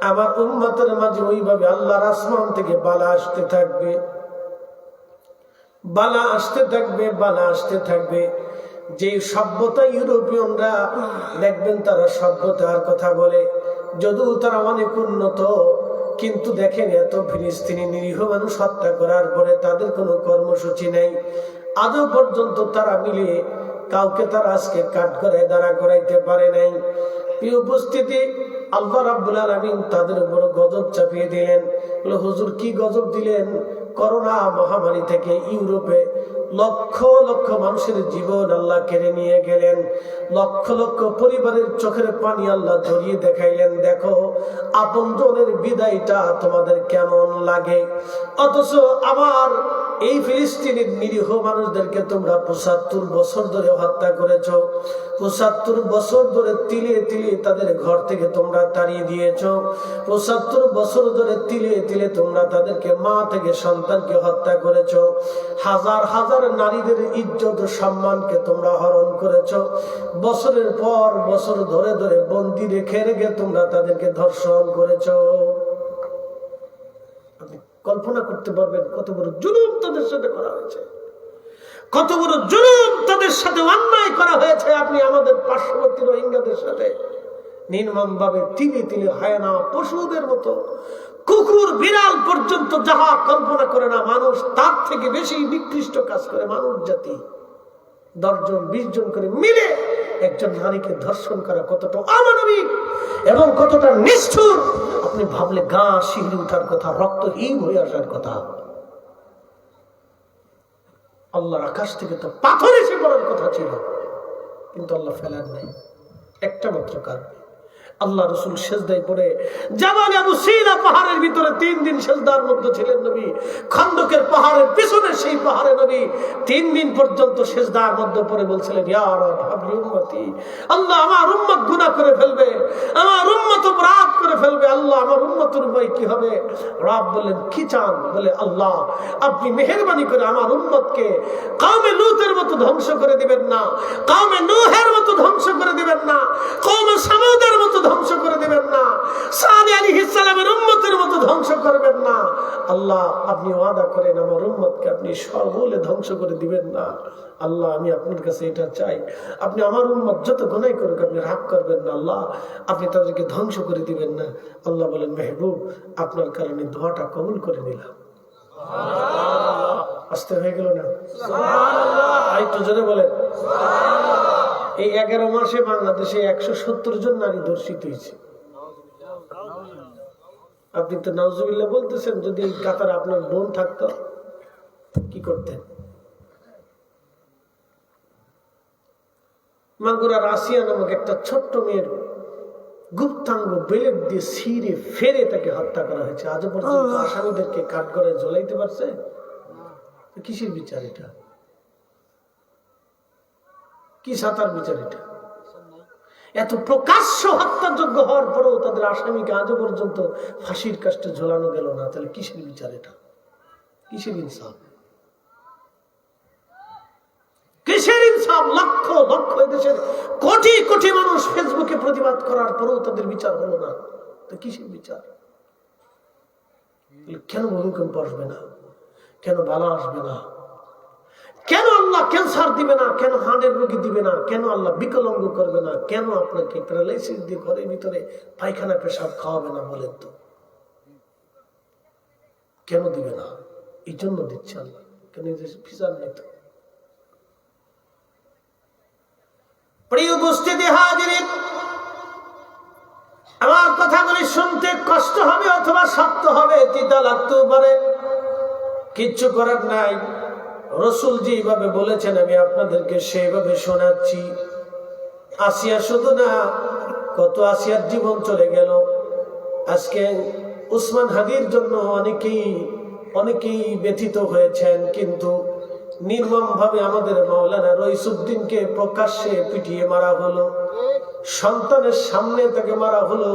Speaker 1: আমার উম্মতের মাঝে ওইভাবে আল্লাহর আসমান থেকে বালা আসতে থাকবে, বালা আসতে থাকবে, বালা আসতে থাকবে। যে সভ্যতা ইউরোপিয়ানরা দেখবেন তারা সভ্যতার কথা বলে, যদিও তারা অনেক উন্নত, কিন্তু দেখেন এত ফিলিস্তিনি নিরীহ মানুষ হত্যা করার পরে তাদের কোনো কর্মসূচি নেই। আজও পর্যন্ত তারা মিলে কাউকে তারা আজকে কাঠগড়ায় দাঁড়া করাইতে পারে নাই। এই উপস্থিতি আল্লাহ রাব্বুল আলামিন তাদের উপর গজব চাপিয়ে দিলেন। হুজুর কি গজব দিলেন? করোনা মহামারী থেকে ইউরোপে লক্ষ লক্ষ মানুষের জীবন আল্লাহ কেড়ে নিয়ে গেলেন, লক্ষ লক্ষ পরিবারের চোখের পানি আল্লাহ ধরিয়ে দেখাইলেন, দেখো আপনজনের বিদায়টা তোমাদের কেমন লাগে। অথচ আমার এই ফিলিস্তিনের নিরীহ মানুষদেরকে তোমরা 75 বছর ধরে হত্যা করেছ, 75 বছর ধরে তিলে তিলে তাদের ঘর থেকে তোমরা তাড়িয়ে দিয়েছ, 75 বছর ধরে তিলে তিলে তোমরা তাদেরকে মা থেকে সন্তানকে হত্যা করেছ, হাজার হাজার নারীদের ইজ্জত সম্মানকে তোমরা হরণ করেছ, বছরের পর বছর ধরে ধরে বন্দী রেখে রেখে তোমরা তাদেরকে ধর্ষণ করেছ। আপনি কল্পনা করতে পারবেন কত বড় জুলুম তাদের সাথে করা হয়েছে, কত বড় জুলুম তাদের সাথে অন্যায় করা হয়েছে। আপনি আমাদের পার্শ্ববর্তী রোহিঙ্গাদের সাথে নির্মম ভাবে তিলে তিলে হায়না পশুদের মতো, কুকুর বিড়াল পর্যন্ত যাহা কল্পনা করে না মানুষ, তার থেকে বেশি নিকৃষ্ট কাজ করে মানুষ জাতি। 10 জন 20 জন করে মিলে একজন নারীকে ধর্ষণ করা কতটা অমানবিক এবং কতটা নিষ্ঠুর আপনি ভাবলে গা শিহরে ওঠার কথা, রক্তহীন হয়ে আসার কথা। আল্লাহর আকাশ থেকে তো পাথর এসে পড়ার কথা ছিল, কিন্তু আল্লাহ ফেলার নাই একটা মাত্র কারণ। আল্লাহ রাসূল সিজদায় পড়ে জাবাল আবু সিনা পাহাড়ের ভিতরে 3 দিন সিজদার মধ্যে ছিলেন নবী। খন্দকের পাহাড়ের পিছনে সেই পাহাড়ে নবী 3 দিন পর্যন্ত সিজদার মধ্যে পড়ে বলছিলেন, ইয়া রব হাবলি উম্মতি, আল্লাহ আমার উম্মত গুনাহ করে ফেলবে, আমার উম্মত অপরাধ করে ফেলবে, আল্লাহ আমার উম্মতের উপায় কি হবে? রব বললেন কি চান? বলে আল্লাহ আপনি মেহেরবানি করে আমার উম্মতকে কওমে লূতের মতো ধ্বংস করে দিবেন না, কওমে নূহের মতো ধ্বংস করে দিবেন না, কওমে সামুদের মতো ধ্বংস করে দিবেন না, সালেহ আলাইহিস সালামের উম্মতের মতো ধ্বংস করবেন না। আল্লাহ আপনি ওয়াদা করেন আমার উম্মতকে আপনি সর্বলে ধ্বংস করে দিবেন না। আল্লাহ আমি আপনার কাছে এটা চাই, আপনি আমার উম্মত যত গুনাহ করুক আপনি রাগ করবেন না, আল্লাহ আপনি তাদেরকে ধ্বংস করে দিবেন না। আল্লাহ বলেন মেহবুব আপনার কারণে দোয়াটা কবুল করে নিলাম। আসতে হয়ে গেল না? সুবহানাল্লাহ। একটু জোরে বলেন সুবহানাল্লাহ। এই 11 মাসে বাংলাদেশে 170 জন নারী ধর্ষিত হয়েছে। আপনি তো নাউজুবিল্লাহ বলতেছেন, যদি এই কাতারে আপনার বোন থাকতো কি করতেন? মাগুরার আসিয়া নামক একটা ছোট্ট মেয়ের গুপ্তাঙ্গ বেলেট দিয়ে ছিঁড়ে ফেরে তাকে হত্যা করা হয়েছে। আজও পর্যন্ত আসামিদেরকে কাঠগড়ায় ঝোলাইতে পারছে? কিসের বিচার এটা? কি সাঁতার বিচার এটা? এত প্রকাশ্য হত্যাযোগ্য হওয়ার পরেও তাদের আসামিকে আজও পর্যন্ত ফাঁসির কাস্টে ঝোলানো গেল না। তাহলে কিসের বিচার এটা? কিসের ইনসাফ? কিসের ইনসাফ? লক্ষ লক্ষ এদেশের কোটি কোটি মানুষ ফেসবুকে প্রতিবাদ করার পরেও তাদের বিচার হলো না। তো কিসের বিচার? কেন ভূমিকম্প আসবে না? কেন বালা আসবে না? কেন আল্লাহ ক্যান্সার দিবে না? কেন হার্টের রোগী দিবে না? কেন আল্লাহ বিকলাঙ্গ করবে না? কেন আপনাকে প্যারালাইসিস দিয়ে ঘরের ভিতরে পায়খানা পেশাব খাওয়াবে না? বলেন তো কেন দিবে না? এই জন্য দিচ্ছে আল্লাহ। কেন ফিজার নেই তো? প্রিয় উপস্থিতি হাজিরিন, আমার কথাগুলি শুনতে কষ্ট হবে অথবা শক্ত হবে, তিতা লাগতেও পারে, কিচ্ছু করার নাই। রাসূল যেভাবে বলেছেন আমি আপনাদেরকে সেইভাবে শোনাচ্ছি। আসিয়া শুধু না, কত আসিয়ার জীবন চলে গেল। আজকে উসমান হাদির জন্য অনেকেই ব্যথিত হয়েছেন, কিন্তু নির্মম ভাবে আমাদের মাওলানা রইসুদ্দিনকে প্রকাশ্যে পিটিয়ে মারা হলো। সন্তানের সামনে তাকে মারা হলো,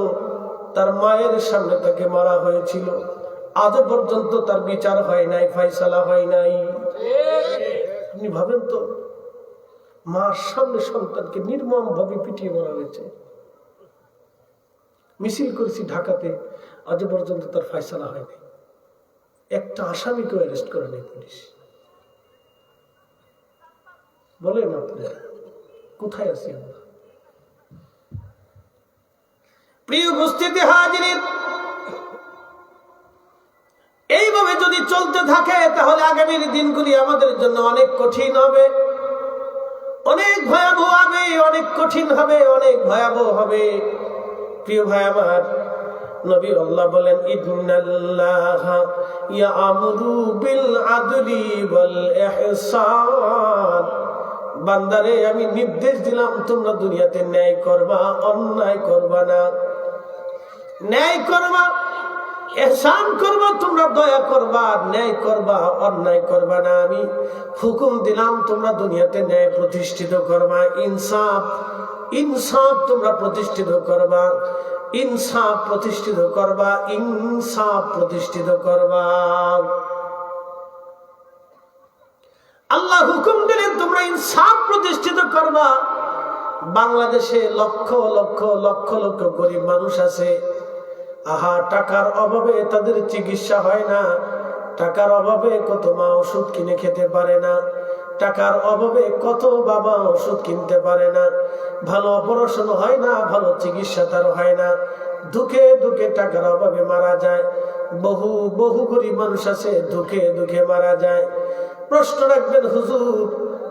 Speaker 1: তার মায়ের সামনে তাকে মারা হয়েছিল। আজও পর্যন্ত তার বিচার হয় নাই, ফয়সালা হয় নাই। আপনি ভাবেন তো, মার সামনে সন্তানকে নির্মম ভাবে পিটিয়ে মারা হয়েছে। মিছিল করেছি ঢাকাতে, আজও পর্যন্ত তার ফয়সালা হয়নি। একটা আসামিকেও অ্যারেস্ট করে নেই পুলিশ। বলেন আপনারা কোথায় আছি আমরা? প্রিয় উপস্থিতি হাজিরিন, এইভাবে যদি চলতে থাকে তাহলে আগামীর দিনগুলি আমাদের জন্য অনেক কঠিন হবে, অনেক ভয়াবহ হবে, অনেক কঠিন হবে, অনেক ভয়াবহ হবে। প্রিয় ভাই আমার, নবী আল্লাহ বলেন, ইন্নাল্লাহা ইয়া'মুরু বিল আদলি ওয়াল ইহসান। বান্দারে আমি নির্দেশ দিলাম তোমরা দুনিয়াতে ন্যায় করবা, অন্যায় করবা না। ন্যায় করবা, ইহসান করবা, তোমরা দয়া করবা, ন্যায় করবা, অন্যায় করবা না। আমি হুকুম দিলাম তোমরা দুনিয়াতে ন্যায় প্রতিষ্ঠিত করবা, ইনসাফ তোমরা প্রতিষ্ঠিত করবা, ইনসাফ প্রতিষ্ঠিত করবা, ইনসাফ প্রতিষ্ঠিত করবা। আল্লাহ হুকুম দিলেন তোমরা ইনসাফ প্রতিষ্ঠিত করবা। বাংলাদেশে লক্ষ লক্ষ লক্ষ লক্ষ গরিব মানুষ আছে, আহা টাকার অভাবে তাদের চিকিৎসা হয় না, টাকার অভাবে কত মা ওষুধ কিনে খেতে পারে না, টাকার অভাবে কত বাবা ওষুধ কিনতে পারে না, ভালো অপারেশন হয় না, ভালো চিকিৎসা তার হয় না, দুঃখে দুঃখে টাকার অভাবে মারা যায়। বহু বহু গরিব মানুষ আছে দুঃখে দুঃখে মারা যায়। প্রশ্ন রাখবেন হুজুর,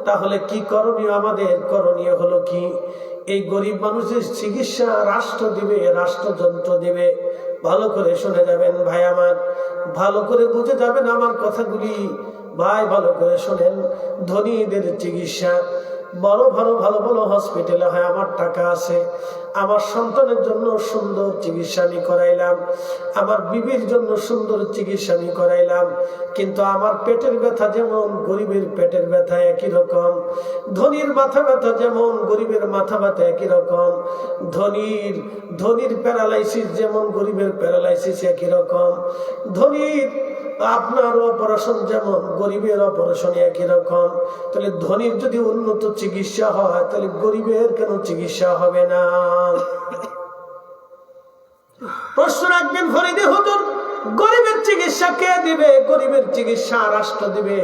Speaker 1: তাহলে কি করণীয়? আমাদের করণীয় হলো কি? এই গরিব মানুষের চিকিৎসা রাষ্ট্র দিবে, রাষ্ট্রযন্ত্র দিবে। ভালো করে শুনে যাবেন ভাই আমার, ভালো করে বুঝে যাবেন আমার কথাগুলি ভাই, ভালো করে শোনেন। ধনীদের চিকিৎসা বড় ভালো ভালো ভালো হসপিটালে হয়। আমার টাকা আছে, আমার সন্তানের জন্য সুন্দর চিকিৎসা আমি করাইলাম, আমার বিবির জন্য সুন্দর চিকিৎসা আমি করাইলাম, কিন্তু আমার পেটের ব্যথা যেমন গরিবের পেটের ব্যথা একই রকম, ধনীর মাথা ব্যথা যেমন গরিবের মাথা ব্যথা একই রকম, ধনীর প্যারালাইসিস যেমন গরিবের প্যারালাইসিস একই রকম, ধনীর আপনার অপারেশন যেমন গরিবের অপারেশন একই রকম। তাহলে ধনীর যদি উন্নত চিকিৎসা হয় তাহলে গরিবের কেন চিকিৎসা হবে না? প্রশ্ন রাখবেন ফরিদে হুজুর, গরিবের চিকিৎসা কে দিবে? গরিবের চিকিৎসা রাষ্ট্র দিবে।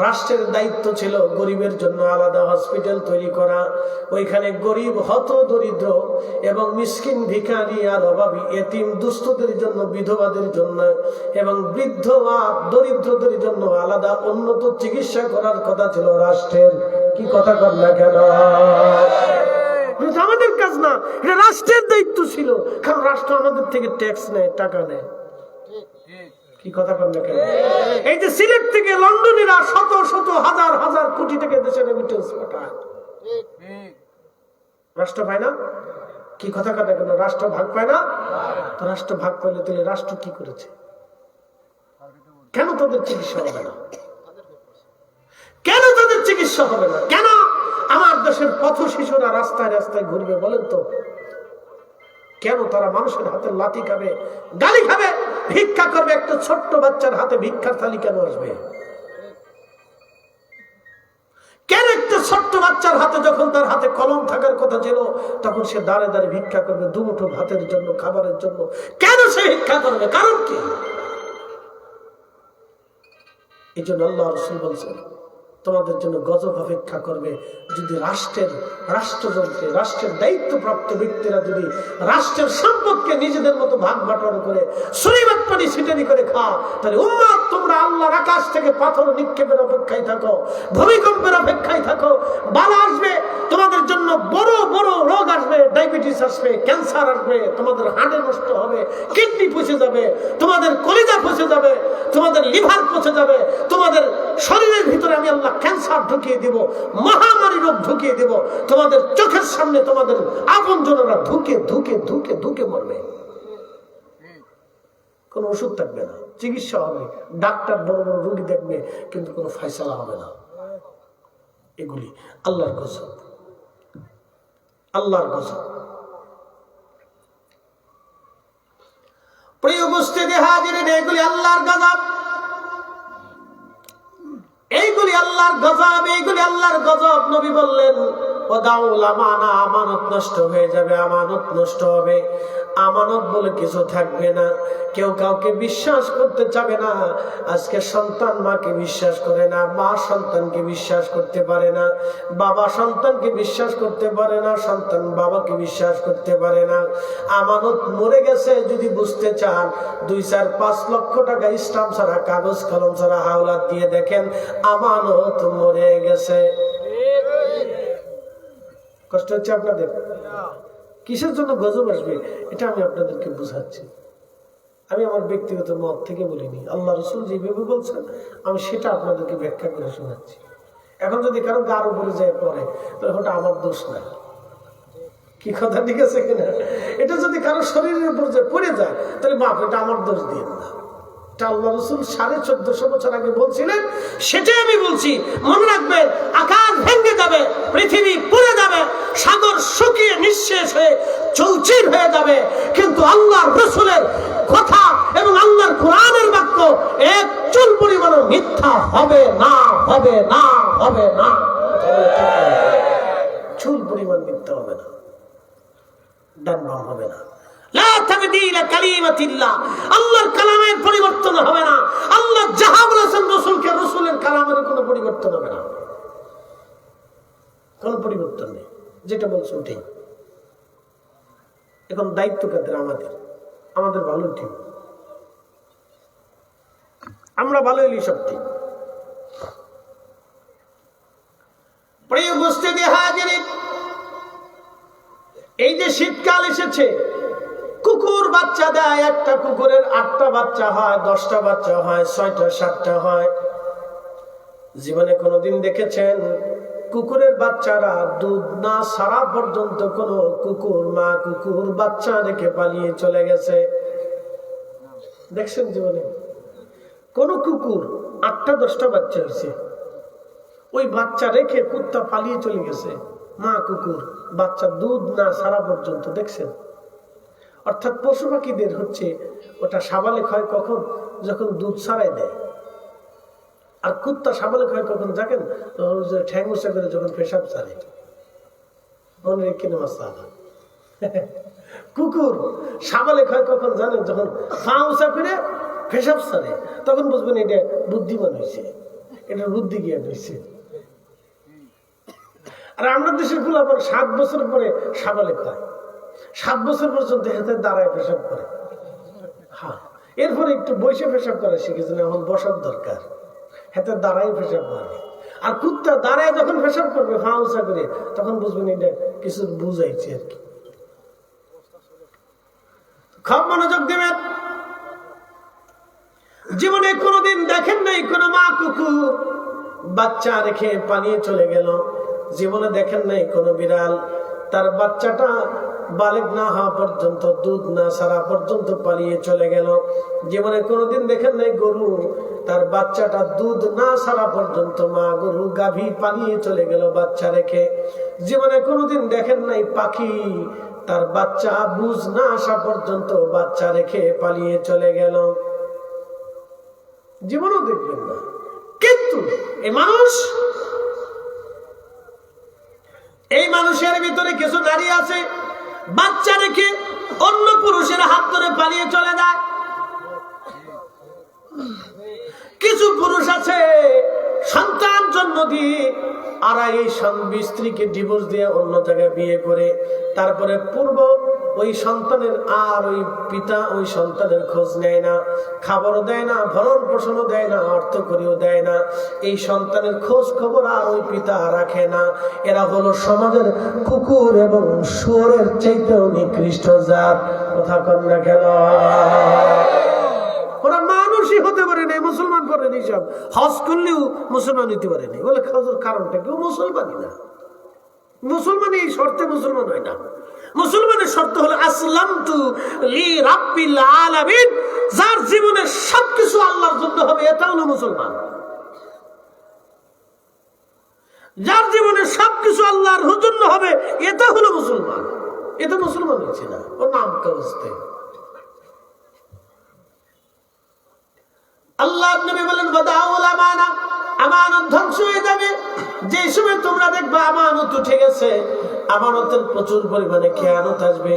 Speaker 1: রাষ্ট্রের দায়িত্ব ছিল গরিবের জন্য আলাদা হসপিটাল তৈরি করা। ওইখানে গরিব, হত দরিদ্র এবং মিসকিন, ভিখারি আর অভাবী, এতিম, দুস্থদের জন্য, বিধবাদের জন্য এবং বৃদ্ধ আর দরিদ্রদের জন্য আলাদা উন্নত চিকিৎসা করার কথা ছিল রাষ্ট্রের। কি কথা কর না কেন? আমাদের কাজ না, এটা রাষ্ট্রের দায়িত্ব ছিল, কারণ রাষ্ট্র আমাদের থেকে ট্যাক্স নেয়, টাকা নেয়। কি কথা কন না কেন? এই যে সিলেট থেকে লন্ডনেরা শত শত হাজার হাজার কোটি টাকা দেশে রেমিটেন্স পাঠায়, রাষ্ট্র পায় না? কি কথা কন না কেন? রাষ্ট্র ভাগ পায় না? তো রাষ্ট্র ভাগ পাইলে তাহলে রাষ্ট্র কি করেছে? কেন তাদের চিকিৎসা হবে না? কেন তাদের চিকিৎসা হবে না? কেন আমার দেশের শিশুরা রাস্তায় রাস্তায় ঘুরবে বলেন তো? কেন তারা মানুষের হাতে লাথি খাবে, গালি খাবে, ভিক্ষা করবে? একটা ছোট্ট বাচ্চার হাতে ভিক্ষার থালি কেন আসবে? কেন একটা ছোট্ট বাচ্চার হাতে, যখন তার হাতে কলম থাকার কথা ছিল, তখন সে দাঁড়ে দাঁড়ে ভিক্ষা করবে দুমুঠো ভাতের জন্য, খাবারের জন্য? কেন সে ভিক্ষা করবে? কারণ কি? এই জন্য আল্লাহ রাসূল বলছেন, তোমাদের জন্য গজব অপেক্ষা করবে যদি রাষ্ট্রযন্ত্রে রাষ্ট্রের দায়িত্বপ্রাপ্ত ব্যক্তিরা যদি রাষ্ট্রের সম্পদকে নিজেদের মতো ভাগ বাটোয়ারা করে শরীয়ত পানি ছিটানি করে খাও, তাহলে উম্মত তোমরা আল্লাহর আকাশ থেকে পাথর নিক্ষেপের অপেক্ষায় থাকো, ভূমিকম্পের অপেক্ষায় থাকো। বালা আসবে, তোমাদের জন্য বড় বড় রোগ আসবে, ডায়াবেটিস আসবে, ক্যান্সার আসবে, তোমাদের হাড়ে নষ্ট হবে, কিডনি পচে যাবে, তোমাদের কলিজা পচে যাবে, তোমাদের লিভার পচে যাবে, তোমাদের শরীরের ভিতরে আমি আল্লাহ ক্যান্সার ঢুকিয়ে দেব, মহামারী রোগ ঢুকিয়ে দেব, তোমাদের চোখের সামনে তোমাদের আপনজনেরা ধুকে ধুকে ধুকে ধুকে মরবে। কোনো ওষুধ থাকবে না, চিকিৎসা হবে, ডাক্তার বড় বড় রোগী দেখবে, কিন্তু কোনো ফয়সালা হবে না। এগুলি আল্লাহর গজব, আল্লাহর গজব। প্রিয় উপস্থিতি হাজিরিন, এগুলি আল্লাহর গজব, এইগুলি আল্লাহর গজব, এইগুলি আল্লাহর গজব। নবী বললেন, ওয়াদাউল আমানা, আমানত নষ্ট হয়ে যাবে, আমানত নষ্ট হবে, আমানত বলে কিছু থাকবে না, কেউ কাউকে বিশ্বাস করতে চাবে না। আজকে সন্তান মাকে বিশ্বাস করে না, মা সন্তানকে বিশ্বাস করতে পারে না, বাবা সন্তানকে বিশ্বাস করতে পারে না, সন্তান বাবাকে বিশ্বাস করতে পারে না। আমানত মরে গেছে যদি বুঝতে চান, 2-4-5 লক্ষ টাকা স্টাম্প ছাড়া, কাগজ কলম ছাড়া হাওলাত দিয়ে দেখেন, আমানত মরে গেছে। কষ্ট হচ্ছে আপনাদের? কিসের জন্য গজব আসবে এটা আমি আপনাদেরকে বুঝাচ্ছি। আমি আমার ব্যক্তিগত মত থেকে বলিনি, আল্লাহ রাসূল যেভাবে বলছেন আমি সেটা আপনাদেরকে ব্যাখ্যা করে শোনাচ্ছি। এখন যদি কারো গার উপরে যায় পড়ে, তাহলে ওটা আমার দোষ না। কি কথা ঠিক আছে কিনা? এটা যদি কারো শরীরের উপর যে পড়ে যায়, তাহলে বাপ এটা আমার দোষ দিয়ে না। আল্লাহ রাসূল 1450 বছর আগে বলছিলেন, সেটাই আমি বলছি। মনে রাখবেন, আকাশ ভেঙে যাবে, পৃথিবী পুড়ে যাবে, সাগর শুকিয়ে নিঃশেষ হয়ে চৌচির হয়ে যাবে, কিন্তু আল্লাহর রাসূলের কথা এবং আল্লাহর কোরআনের বাক্য এক চুল পরিমাণ মিথ্যা হবে না, হবে না, হবে না। চুল পরিমাণ মিথ্যা হবে না, ডান বাম হবে না। আল্লাহর কালামের পরিবর্তন হবে না। আল্লাহ যাহা বলেছেন রাসূলকে, রাসূলের কালামের কোনো পরিবর্তন হবে না, কোনো পরিবর্তন নেই। যেটা বলছে ওটাই। এখন দায়িত্ব কাদের? আমাদের ভালো ঠিক, আমরা ভালো হইলি সব ঠিক। প্রিয় উপস্থিতি হাজিরিন, এই যে শীতকাল এসেছে, কুকুর বাচ্চা দেয়, একটা কুকুরের 8টা বাচ্চা হয়, 10টা বাচ্চা হয়, 6টা 7টা হয়। জীবনে কোনোদিন দেখেছেন কুকুরের বাচ্চারা দুধ না ছাড়া পর্যন্ত কোনো মা কুকুর বাচ্চা রেখে পালিয়ে চলে গেছে? দেখছেন জীবনে? কোন কুকুর 8টা 10টা বাচ্চা হয়েছে, ওই বাচ্চা রেখে কুত্তা পালিয়ে চলে গেছে, মা কুকুর বাচ্চা দুধ না ছাড়া পর্যন্ত? দেখছেন? অর্থাৎ পশু পাখিদের হচ্ছে ওটা সাবালেক হয় কখন? যখন দুধ ছাড়াই দেয়। আর কুত্তা সাবালেক হয় কখন জানেন? ঠ্যাং উঁচা করে যখন পেশাব ছাড়ে। মনে রেখে মাসা। কুকুর সাবালেক হয় কখন জানেন? যখন পা উঁচা করে পেশাব ছাড়ে, তখন বুঝবেন এটা বুদ্ধিমান হয়েছে, এটা বুদ্ধি জ্ঞান হয়েছে। আর আমরা দেশের ফুলাপন 7 বছর পরে সাবালেক হয়, 7 বছর পর্যন্ত হাতে দাঁড়ায় পেশাব করে। হ্যাঁ, এরপরে একটু বসে পেশাব করা শিখেছেন, এখন বসার দরকার, হাতে দাঁড়ায় পেশাব করে। আর কুত্তা দাঁড়ায় যখন পেশাব করবে পা উঁচা করে, তখন বুঝবেন এটা কিছু বুঝাইছে আর কি। খুব মনোযোগ দেবেন। জীবনে কোনোদিন দেখেন নাই কোন মা কুকুর বাচ্চা রেখে পালিয়ে চলে গেল? জীবনে দেখেন নাই কোন বিড়াল তার বাচ্চাটা বালেগ না হওয়া পর্যন্ত, দুধ না ছাড়া পর্যন্ত পালিয়ে চলে গেল। জীবনে কোনোদিন দেখেন নাই গরু তার বাচ্চাটা দুধ না ছাড়া পর্যন্ত, মা গরু গাভী পালিয়ে চলে গেল বাচ্চা রেখে। জীবনে কোনোদিন দেখেন নাই পাখি তার বাচ্চা বুঝ না আসা পর্যন্ত বাচ্চা রেখে পালিয়ে চলে গেল। জীবনও দেখবেন না। কিন্তু এই মানুষের ভিতরে কিছু নারী আছে বাচ্চা রেখে অন্য পুরুষের হাত ধরে পালিয়ে চলে যায়। কিছু পুরুষ আছে সন্তান জন্ম দিয়ে আর এই স্ত্রীকে ডিভোর্স দিয়ে অন্য জায়গায় বিয়ে করে, তারপরে পূর্ব ওই সন্তানের আর ওই পিতা ওই সন্তানের খোঁজ নেয় না, খাবারও দেয় না, ভরণ পোষণও দেয় না, অর্থ করিও দেয় না। এই সন্তানের খোঁজ খবর আর ওই পিতা রাখে না। এরা হলো সমাজের কুকুর এবং শুয়োরের চাইতেও নিকৃষ্ট জাত। কথা কন না কেন? ওরা মানুষই হতে পারে না, মুসলমান করেনি, সব হজ করলেও মুসলমান হইতে পারেনি। বলে কারণটা কেউ মুসলমানই না। মুসলমান এই শর্তে মুসলমান হয় না। মুসলমানের শর্ত হলো আসলামতু লি রাব্বিল আলামিন। যার জীবনে সবকিছু আল্লাহর জন্য হবে এটা হলো মুসলমান। যার জীবনে সবকিছু আল্লাহর জন্য হবে এটা হলো মুসলমান। এটা মুসলমান হচ্ছে না, ওর নামটা বুঝতে। আল্লাহ নবী বলেন বাদাউল আমানা, আমানত ধ্বংস হয়ে যাবে যে সময় তোমরা দেখবা আমানত উঠে গেছে, আমানতের প্রচুর পরিমাণে খেয়ানত আসবে,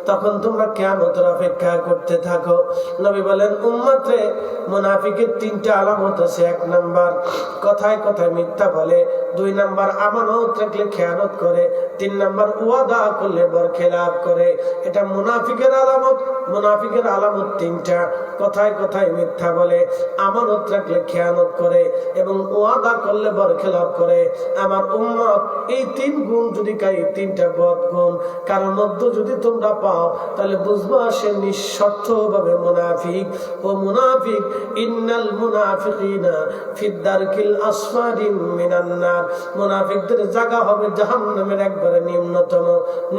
Speaker 1: তখন তোমরা কিয়ামতের অপেক্ষা করতে থাকো। নবী বলেন উম্মতে মুনাফিকের তিনটা আলামত আছে। 1 নাম্বার কথায় কথায় মিথ্যা বলে, 2 নাম্বার আমানত রাখলে খেয়ানত করে, 3 নাম্বার ওয়াদা করলে বরখেলাপ করে। এটা মুনাফিকের আলামত। মুনাফিকের আলামত 3টা, কথায় কথায় মিথ্যা বলে, আমানত রাখলে খেয়ানত করে এবং ওয়াদা করলে বরখেলাপ করে। আমার উম্মত এই 3 গুণ যদি কাই, 3টা বদ গুণ কারোর মধ্যে যদি তোমরা পাও, তাহলে বুঝবা সে নিঃস্বার্থ ভাবে মুনাফিক। ও মুনাফিক, ইন্নাল মুনাফিকিনা ফিদ দারকিল আসফালি মিনান নার। মুনাফিকদের জায়গা হবে জাহান্নামের একবারে নিম্নতম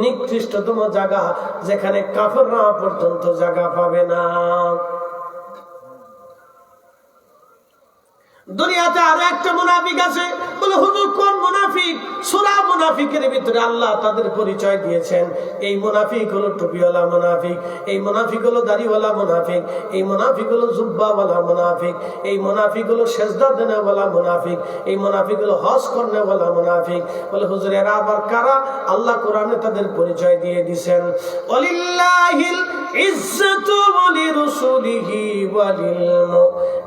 Speaker 1: নিকৃষ্টতম জায়গা, যেখানে কাফেররা পর্যন্ত জায়গা পাবে না। দুনিয়াতে আরো একটা মুনাফিক আছে। বলে হুজুর কোন মুনাফিক? সূরা মুনাফিকের ভিতরে আল্লাহ তাদের পরিচয় দিয়েছেন। এই মুনাফিক হলো টুপিওয়ালা মুনাফিক, এই মুনাফিক হলো দাড়িওয়ালা মুনাফিক, এই মুনাফিক হলো জুব্বাওয়ালা মুনাফিক, এই মুনাফিক হলো সেজদা দেনেওয়ালা মুনাফিক, এই মুনাফিক হলো হজ করনেওয়ালা মুনাফিক। বলে হুজুর এরা আবার কারা? আল্লাহ কোরআনে তাদের পরিচয় দিয়ে দিয়েছেন। ওয়ালিল্লাহিল ইজ্জাতু ওয়ালিরাসূলিহি ওয়ালিল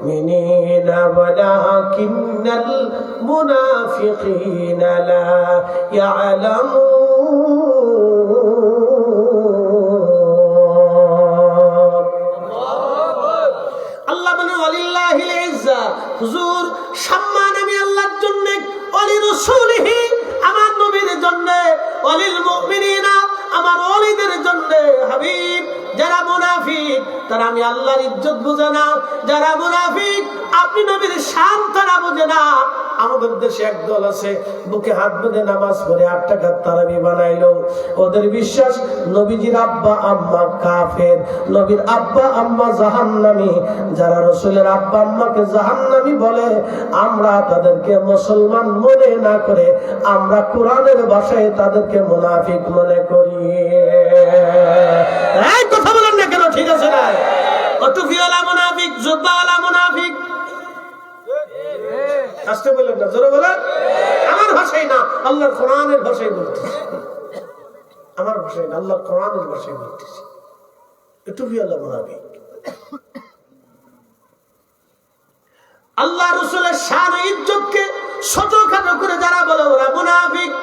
Speaker 1: মুমিনিনা ওয়ালাকিন্নাল মুনাফিকিনা লা ইয়ালামুন। আল্লাহ বলেন ওয়ালিল্লাহিল ইজ্জা, হুজুর সম্মান আমি আল্লাহর জন্য, ওয়ালিরাসূলিহি আমার নবীর জন্য, ওয়ালিল মুমিনিনা আমার ওলিদের জন্য। হাবিব, যারা মুনাফিক তারা আমি আল্লাহর ইজ্জত বুঝে না, যারা মুনাফিক আপনি নবীর শান তারা বুঝে না। আমাদের দেশে একদল আছে বুকে হাত বেঁধে নামাজ পড়ে 8 টাকার তারাবি বানাইলো। ওদের বিশ্বাস নবীজির আব্বা আম্মা কাফের, নবীর আব্বা আম্মা জাহান্নামী। যারা রাসূলের আব্বা আম্মাকে জাহান্নামী বলে, আমরা তাদেরকে মুসলমান মনে না করে আমরা কোরআনের ভাষায় তাদেরকে মুনাফিক মনে করি। এই কথা বলেন না কেন? ঠিক আছে না? টুপিওয়ালা মুনাফিক, জুব্বাওয়ালা মুনাফিক। আসতে বলেন না, জোরে বলেন। আমার ভাষায় না, আল্লাহর কোরআনের ভাষায় বলতেছি। আমার ভাষায় না, আল্লাহর কোরআনের ভাষায় বলতেছি। টুপিওয়ালা মুনাফিক। আল্লাহ রাসূলের শান ও ইজ্জতকে ছোটখাটো করে যারা বলে ওরা মুনাফিক।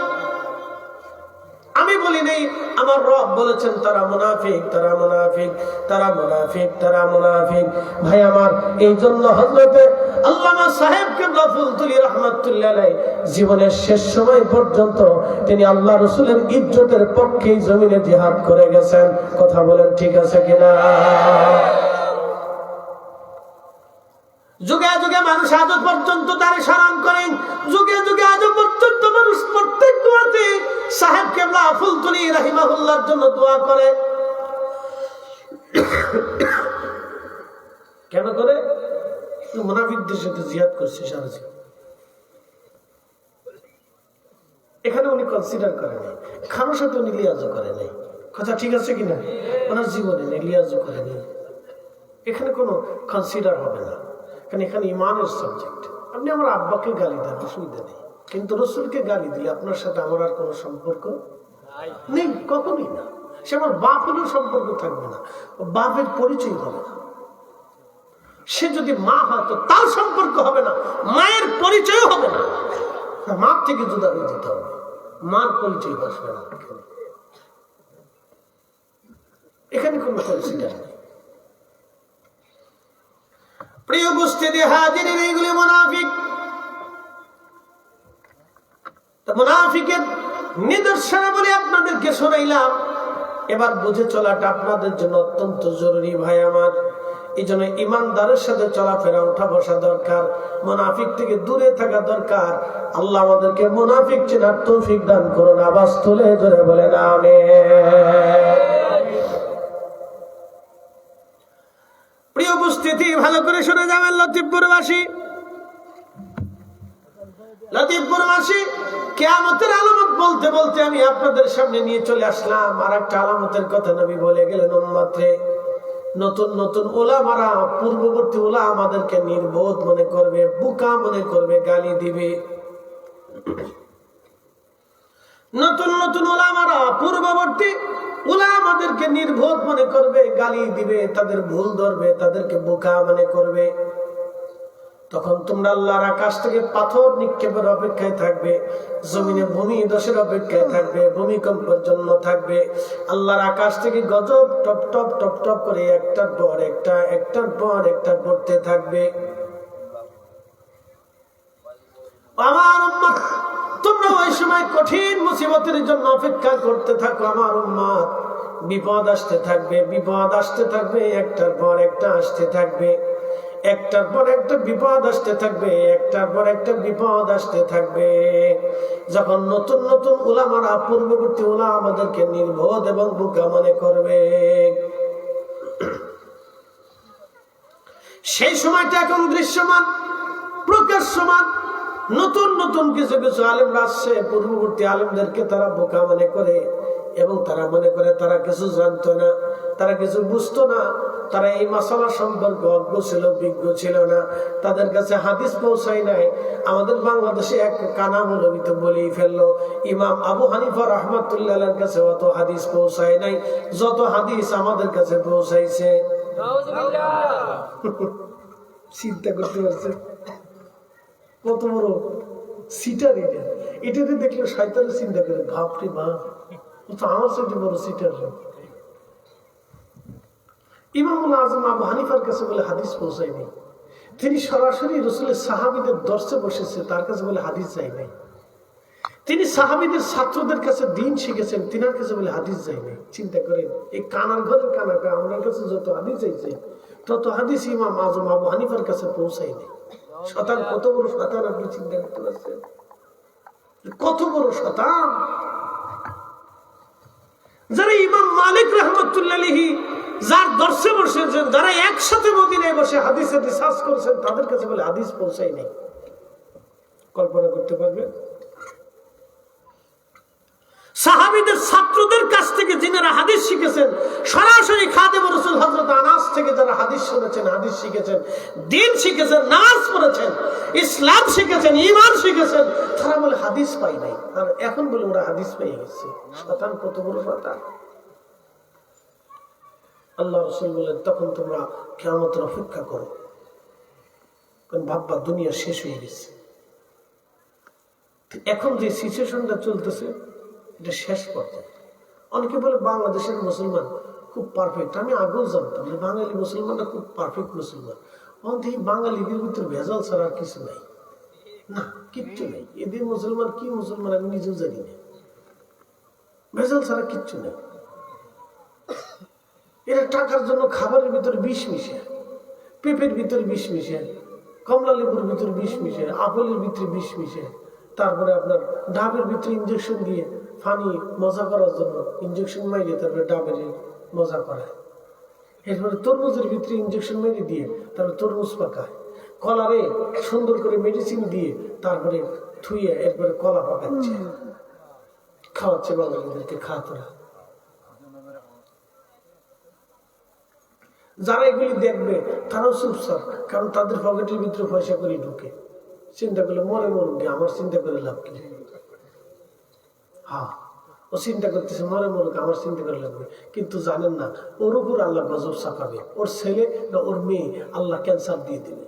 Speaker 1: আমি বলি নেই, আমার রব বলেছেন তারা মুনাফিক, তারা মুনাফিক, তারা মুনাফিক, তারা মুনাফিক। ভাই আমার, এই জন্য হযরতে আল্লামা সাহেব কিবলা ফুলতুলি রাহমাতুল্লাহ আলাইহি জীবনের শেষ সময় পর্যন্ত তিনি আল্লাহ রাসূলের ইজ্জতের পক্ষে জমিনে জিহাদ করে গেছেন। কথা বলেন ঠিক আছে কিনা? যুগে যুগে মানুষ আজ পর্যন্ত তার স্মরণ করেন, যুগে যুগে আজ পর্যন্ত মানুষ প্রত্যেক দোয়াতে সাহেব কেবলা ফুলতুলি রাহিমাহুল্লাহর জন্য দোয়া করে। কেন করে? মুনাফিকদের সাথে জিহাদ করছে সারা জীবন। এখানে উনি কনসিডার করে নাই, কারোর সাথে উনি লিয়াজও করে নাই। কথা ঠিক আছে কিনা? ওনার জীবনে নেই, লিয়াজও করে নাই। এখানে কোনো কনসিডার হবে না, কারণ এখানে ইমানের সাবজেক্ট। আপনি আমার আব্বাকে গালি দেন, অসুবিধা নেই, কিন্তু রসুলকে গালি দিলে আপনার সাথে আমার আর কোনো সম্পর্ক নেই, কখনোই না। সে আমার বাপ হলেও সম্পর্ক থাকবে না, বাপের পরিচয় হবে না। সে যদি মা হয় তো তার সম্পর্ক হবে না, মায়ের পরিচয় হবে না। মার থেকে জুদা হয়ে যেতে হবে, মার পরিচয় বসবে না। এখানে কোনো কনসিডার নেই। প্রিয় উপস্থিতি হাজিরিন, এইগুলি মুনাফিক। মুনাফিকের নিদর্শন বলে আপনাদেরকে শোনাইলাম। এবার বুঝে চলাটা আপনাদের জন্য অত্যন্ত জরুরি ভাই আমার। এই জন্য ইমানদারের সাথে চলাফেরা, উঠা বসা দরকার, মুনাফিক থেকে দূরে থাকা দরকার। আল্লাহ আমাদেরকে মুনাফিক চেনার তৌফিক দান করুন। আওয়াজ তুলে ধরে বলেন আমিন। প্রিয় উপস্থিতি, ভালো করে শুনে যাবেন। লতিফপুরবাসী কিয়ামতের আলামত বলতে বলতে আমি আপনাদের সামনে নিয়ে চলে আসলাম। আর একটা আলামতের কথা নবী বলে গেলেন, উম্মতে নতুন নতুন ওলামারা, পূর্ববর্তী ওলামা আমাদেরকে নির্বোধ মনে করবে, বোকা মনে করবে, গালি দিবে। নতুন নতুন ওলামারা, পূর্ববর্তী ওলামা আমাদেরকে নির্বোধ মনে করবে, গালি দিবে, তাদের ভুল ধরবে, তাদেরকে বোকা মনে করবে। তখন তোমরা আল্লাহর আকাশ থেকে পাথর নিক্ষেপের অপেক্ষায় থাকবে, জমিনে ভূমি ধসের অপেক্ষায় থাকবে, ভূমিকম্পের জন্য থাকবে। আল্লাহর আকাশ থেকে গজব টপ টপ টপ টপ করে একটার পর একটা, একটার পর একটা পড়তে থাকবে। আমার উম্মত, তোমরা ওই সময় কঠিন মুসিবতের জন্য অপেক্ষা করতে থাকো। আমার উম্মত, বিপদ আসতে থাকবে, বিপদ আসতে থাকবে, একটার পর একটা আসতে থাকবে, একটার পর একটা বিপদ আসতে থাকবে, একটার পর একটা বিপদ আসতে থাকবে। যখন নতুন নতুন উলামারা, পূর্ববর্তী উলামা আমাদেরকে নির্বোধ এবং বোকা মনে করবে, সেই সময়টা এখন দৃশ্যমান, প্রকাশ্যমান। নতুন নতুন কিছু কিছু আলেমরা আসছে, পূর্ববর্তী আলেমদেরকে তারা বোকা মনে করে এবং তারা মনে করে তারা কিছু জানতো না, তারা কিছু বুঝতো না, তারা এই মাসালা সম্পর্কে অজ্ঞ ছিল, বিজ্ঞ ছিল না, তাদের কাছে হাদিস পৌঁছায় নাই। আমাদের বাংলাদেশে এক কানা মৌলবী তো বলেই ফেললো, ইমাম আবু হানিফা রাহমাতুল্লাহ আলাইহির কাছে অত হাদিস পৌঁছায় নাই যত হাদিস আমাদের কাছে পৌঁছাইছে। চিন্তা করতে পারছে কত বড় সিটার এটা। এটাতে দেখলে শয়তানের চিন্তা করে, বাপরে বাপ, ও তো আমার সাথে বড় সিটার। ইমামুল আজম আবু হানিফার কাছে বলে হাদিস পৌঁছায়নি। তিনি সরাসরি রসুলের সাহাবীদের দর্শে বসেছে, তার কাছে বলে হাদিস যায় নাই। তিনি সাহাবীদের ছাত্রদের কাছে দিন শিখেছেন, তিনার কাছে বলে হাদিস যায় নাই। চিন্তা করেন, এই কানার ঘরের কানাকা আমার কাছে যত হাদিস চাইছে তত হাদিস ইমাম আজম আবু হানিফার কাছে পৌঁছায়নি। শতান, কত বড় শতান আপনি চিন্তা করতে পারছেন? কত বড় শতান! যারা ইমাম মালিক রাহমাতুল্লাহ আলাইহি যার দর্শে বসেছেন, যারা একসাথে মদিনায় বসে হাদিসে রিসার্চ করেছেন, তাদের কাছে বলে হাদিস পৌঁছায় নাই। কল্পনা করতে পারবেন? সাহাবীদের ছাত্রদের কাছ থেকে যিনারা হাদিস শিখেছেন, সরাসরি খাদেম রাসূল হযরত আনাস থেকে যারা হাদিস শুনেছেন, হাদিস শিখেছেন, দ্বীন শিখেছেন, নামাজ পড়েছেন, ইসলাম শিখেছেন, ঈমান শিখেছেন, তারা বলে হাদিস পাই নাই। আর এখন বলে ওরা হাদিস পেয়ে গেছে। শয়তান কত বড় শয়তান! আল্লাহ রাসূল বলেন, তখন তোমরা কিয়ামতের অপেক্ষা করো, কারণ ভাববা দুনিয়া শেষ হয়ে গেছে। এখন যে সিচুয়েশনটা চলতেছে এটা শেষ পর্যায়ে। অনেকে বলে বাংলাদেশের মুসলমান খুব পারফেক্ট। আমি আগেও জানতাম যে বাঙালি মুসলমানরা খুব পারফেক্ট মুসলমান। অন্তত এই বাঙালিদের ভিতরে ভেজাল ছাড়া আর কিছু নাই, না কিচ্ছু নেই। এদের মুসলমান কি মুসলমান আমি নিজেও জানি না, ভেজাল ছাড়া কিচ্ছু নেই। এরা টাকার জন্য খাবারের ভিতরে বিষ মিশে, পেঁপের ভিতরে বিষ মিশে, কমলা লেবুর ভিতরে বিষ মিশে, আপেলের ভিতরে বিষ মিশে, তারপরে আপনার ডাবের ভিতরে ইঞ্জেকশন দিয়ে পানি মজা করার জন্য ইঞ্জেকশন মাইরে তারপরে ডাবের মজা করায়। এরপরে তরমুজের ভিতরে ইঞ্জেকশন মেরে দিয়ে তারপরে তরমুজ পাকায়। কলারে সুন্দর করে মেডিসিন দিয়ে তারপরে থুয়ে এরপরে কলা পাকাচ্ছে, খাওয়াচ্ছে বাঙালিদেরকে। খাতরা যারা এগুলি দেখবে তারাও চুপচাপ, কারণ তাদের পকেটের ভিতরে পয়সা করে ঢুকে। চিন্তা করলে মরে মরুকে, আমার চিন্তা করে লাভ কি? হ্যাঁ, ও চিন্তা করতেছে মরে মরুক, আমার চিন্তা করে লাগবে। কিন্তু জানেন না ওর উপর আল্লাহ গজব চাপাবে, ওর ছেলে না ওর মেয়ে আল্লাহ ক্যান্সার দিয়ে দিবে।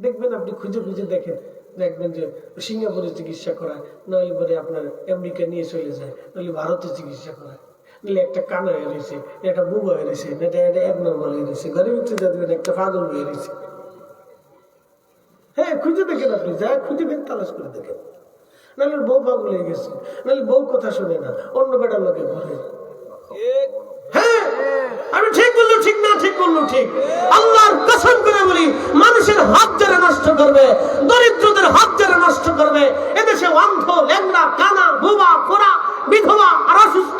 Speaker 1: দেখবেন আপনি খুঁজে খুঁজে দেখেন, দেখবেন যে সিঙ্গাপুরে চিকিৎসা করায়, নইলে পরে আপনার আমেরিকা নিয়ে চলে যায়, নইলে ভারতে চিকিৎসা করায়, নইলে একটা কানা হয়ে রয়েছে, একটা বুবা হয়ে রয়েছে, এটা অ্যাবনর্মাল হয়ে রয়েছে, ঘরের ভিতরে যাবেন একটা পাগল হয়ে রয়েছে। হ্যাঁ, খুঁজে দেখেন, আপনি যা খুঁজে দেখেন, তালাশ করে দেখেন। নাহলে বউ পাগল হয়ে গেছে, নাহলে বউ কথা শুনে না, অন্য বেটার লোকে ঘরে। হ্যাঁ, আমি ঠিক বললো ঠিক না ঠিক বললো ঠিক। আল্লাহর কসম করে বলি, মানুষের হাত যারা নষ্ট করবে, দরিদ্রদের হাত যারা নষ্ট করবে, এদেশে অন্ধ, ল্যাংড়া, কানা, বুবা, খোড়া, বিধবা আর অসুস্থ,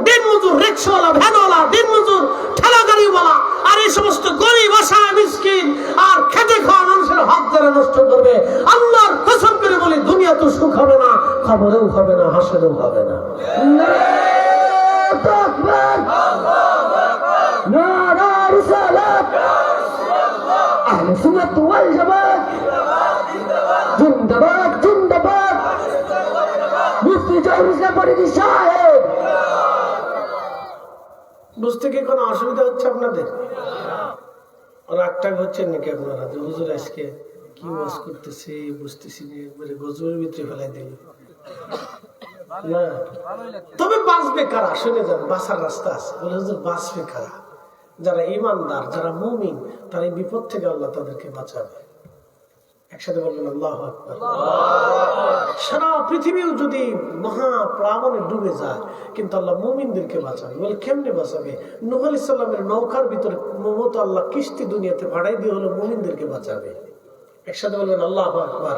Speaker 1: দিনমজুর, রিক্সাওয়ালা, ভ্যানওয়ালা, দিনমজুর, ঠেলা গাড়িওয়ালা আর এই সমস্ত গরিব অসহায় মিসকিন আর খেটে খাওয়া মানুষের হাত যারা নষ্ট করবে, আল্লাহর কসম করে বলি, দুনিয়া তো সুখ হবে না, খবরেও হবে না, হাসরেও হবে না। বুঝতে কি কোনো অসুবিধা হচ্ছে আপনাদের? রাগটা হচ্ছেন নাকি আপনারা? হুজুর আজকে কি ওয়াজ করতেছে বুঝতেছি না, একবারে গজবের ভিতরে ফেলাই দিল না। তবে বাঁচবে কারা? শুনে যান, বাঁচার রাস্তা আছে। বলে হুজুর বাঁচবে কারা? যারা ইমানদার, যারা মুমিন, তার এই বিপদ থেকে আল্লাহ তাদেরকে বাঁচাবে। একসাথে বলবেন আল্লাহু আকবার। সারা পৃথিবীও যদি মহাপ্লাবনে ডুবে যায়, কিন্তু আল্লাহ মুমিনদেরকে বাঁচাবে। বলে কেমনে বাঁচাবে? নূহ আলাইহিস সালামের নৌকার ভিতরে মমতা আল্লাহ কিস্তি দুনিয়াতে ভাড়াই দিয়ে হলো মুমিনদেরকে বাঁচাবে। একসাথে বলবেন আল্লাহু আকবার।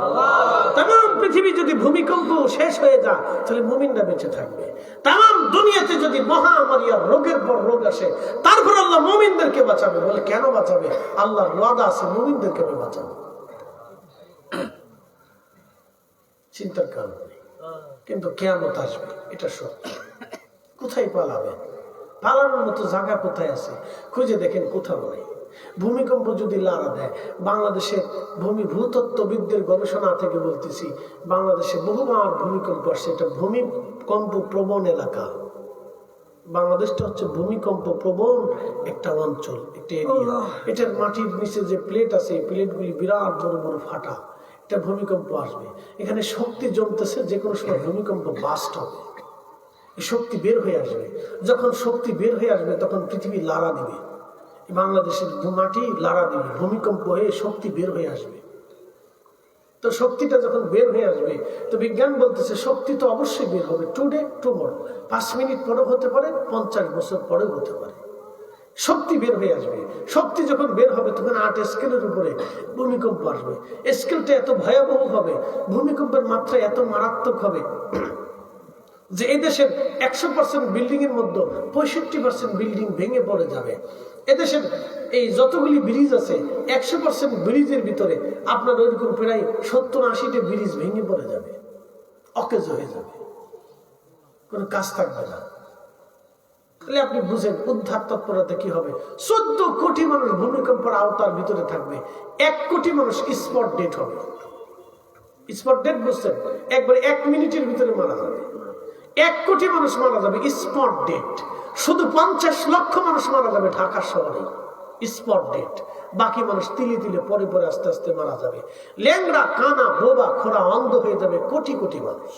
Speaker 1: তাম পৃথিবী যদি ভূমিকম্প শেষ হয়ে যায়, তাহলে মুমিনরা বেঁচে থাকবে। তাম দুনিয়াতে যদি মহামারী আর রোগের পর রোগ আসে, তারপর আল্লাহ মুমিনদেরকে বাঁচাবে। বলে কেন বাঁচাবে? আল্লাহর ওয়াদা আছে, মুমিনদেরকে আমি বাঁচাবো। চিন্তার কারণ নেই, কিন্তু কিয়ামত আসবে, এটা সত্য। কোথায় পালাবেন? পালানোর মতো জায়গা কোথায় আছে? খুঁজে দেখেন, কোথাও নেই। ভূমিকম্প যদি লাড়া দেয়, বাংলাদেশে ভূতত্ত্ববিদদের গবেষণা থেকে বলতেছি, বাংলাদেশে বহুবার ভূমিকম্প আসছে। এটা ভূমিকম্প প্রবণ এলাকা। বাংলাদেশটা হচ্ছে ভূমিকম্প প্রবণ একটা অঞ্চল, একটা এরিয়া। এটার মাটির নিচে যে প্লেট আছে, এই প্লেটগুলি বিরাট বড় বড় ফাটা। এটা ভূমিকম্প আসবে, এখানে শক্তি জমতেছে, যে কোনো সময় ভূমিকম্প বাস্ট হবে, এই শক্তি বের হয়ে আসবে। যখন শক্তি বের হয়ে আসবে, তখন পৃথিবী লাড়া দিবে, বাংলাদেশের মাটি লাড়া দিবে, ভূমিকম্প হয়ে শক্তি বের হয়ে আসবে। তো শক্তিটা যখন বের হয়ে আসবে, তো বিজ্ঞান বলতেছে শক্তি তো অবশ্যই বের হবে, টুডে টুমরো, 5 মিনিট পরেও হতে পারে, 50 বছর পরেও হতে পারে। শক্তি বের হয়ে আসবে। শক্তি যখন বের হবে, তখন 8 স্কেলের উপরে ভূমিকম্প আসবে। স্কেলটা এত ভয়াবহ হবে, ভূমিকম্পের মাত্রা এত মারাত্মক হবে যে এদেশের 100% বিল্ডিং এর মধ্যে 65% বিল্ডিং ভেঙে পড়ে যাবে। এদেশের এই যতগুলি ব্রিজ আছে, 100% ব্রিজের ভিতরে আপনার ওইরকম প্রায় 70-80টা ব্রিজ ভেঙে পড়ে যাবে, অকেজ হয়ে যাবে, কোনো কাজ থাকবে না। তাহলে আপনি বুঝেন উদ্ধার তৎপরতা কি হবে। 14 কোটি মানুষ ভূমিকম্পের আওতার ভিতরে থাকবে, 1 কোটি মানুষ স্পট ডেড হবে। স্পট ডেড বুঝছেন? একবার 1 মিনিটের ভিতরে মারা যাবে। 1 কোটি মানুষ মারা যাবে স্পট ডেড। শুধু 50 লক্ষ মানুষ মারা যাবে ঢাকা শহরে, স্পট ডেড। বাকি মানুষ তিলে তিলে পরে পরে আস্তে আস্তে মারা যাবে। ল্যাংড়া, কানা, বোবা, খোড়া, অন্ধ হয়ে যাবে কোটি কোটি মানুষ।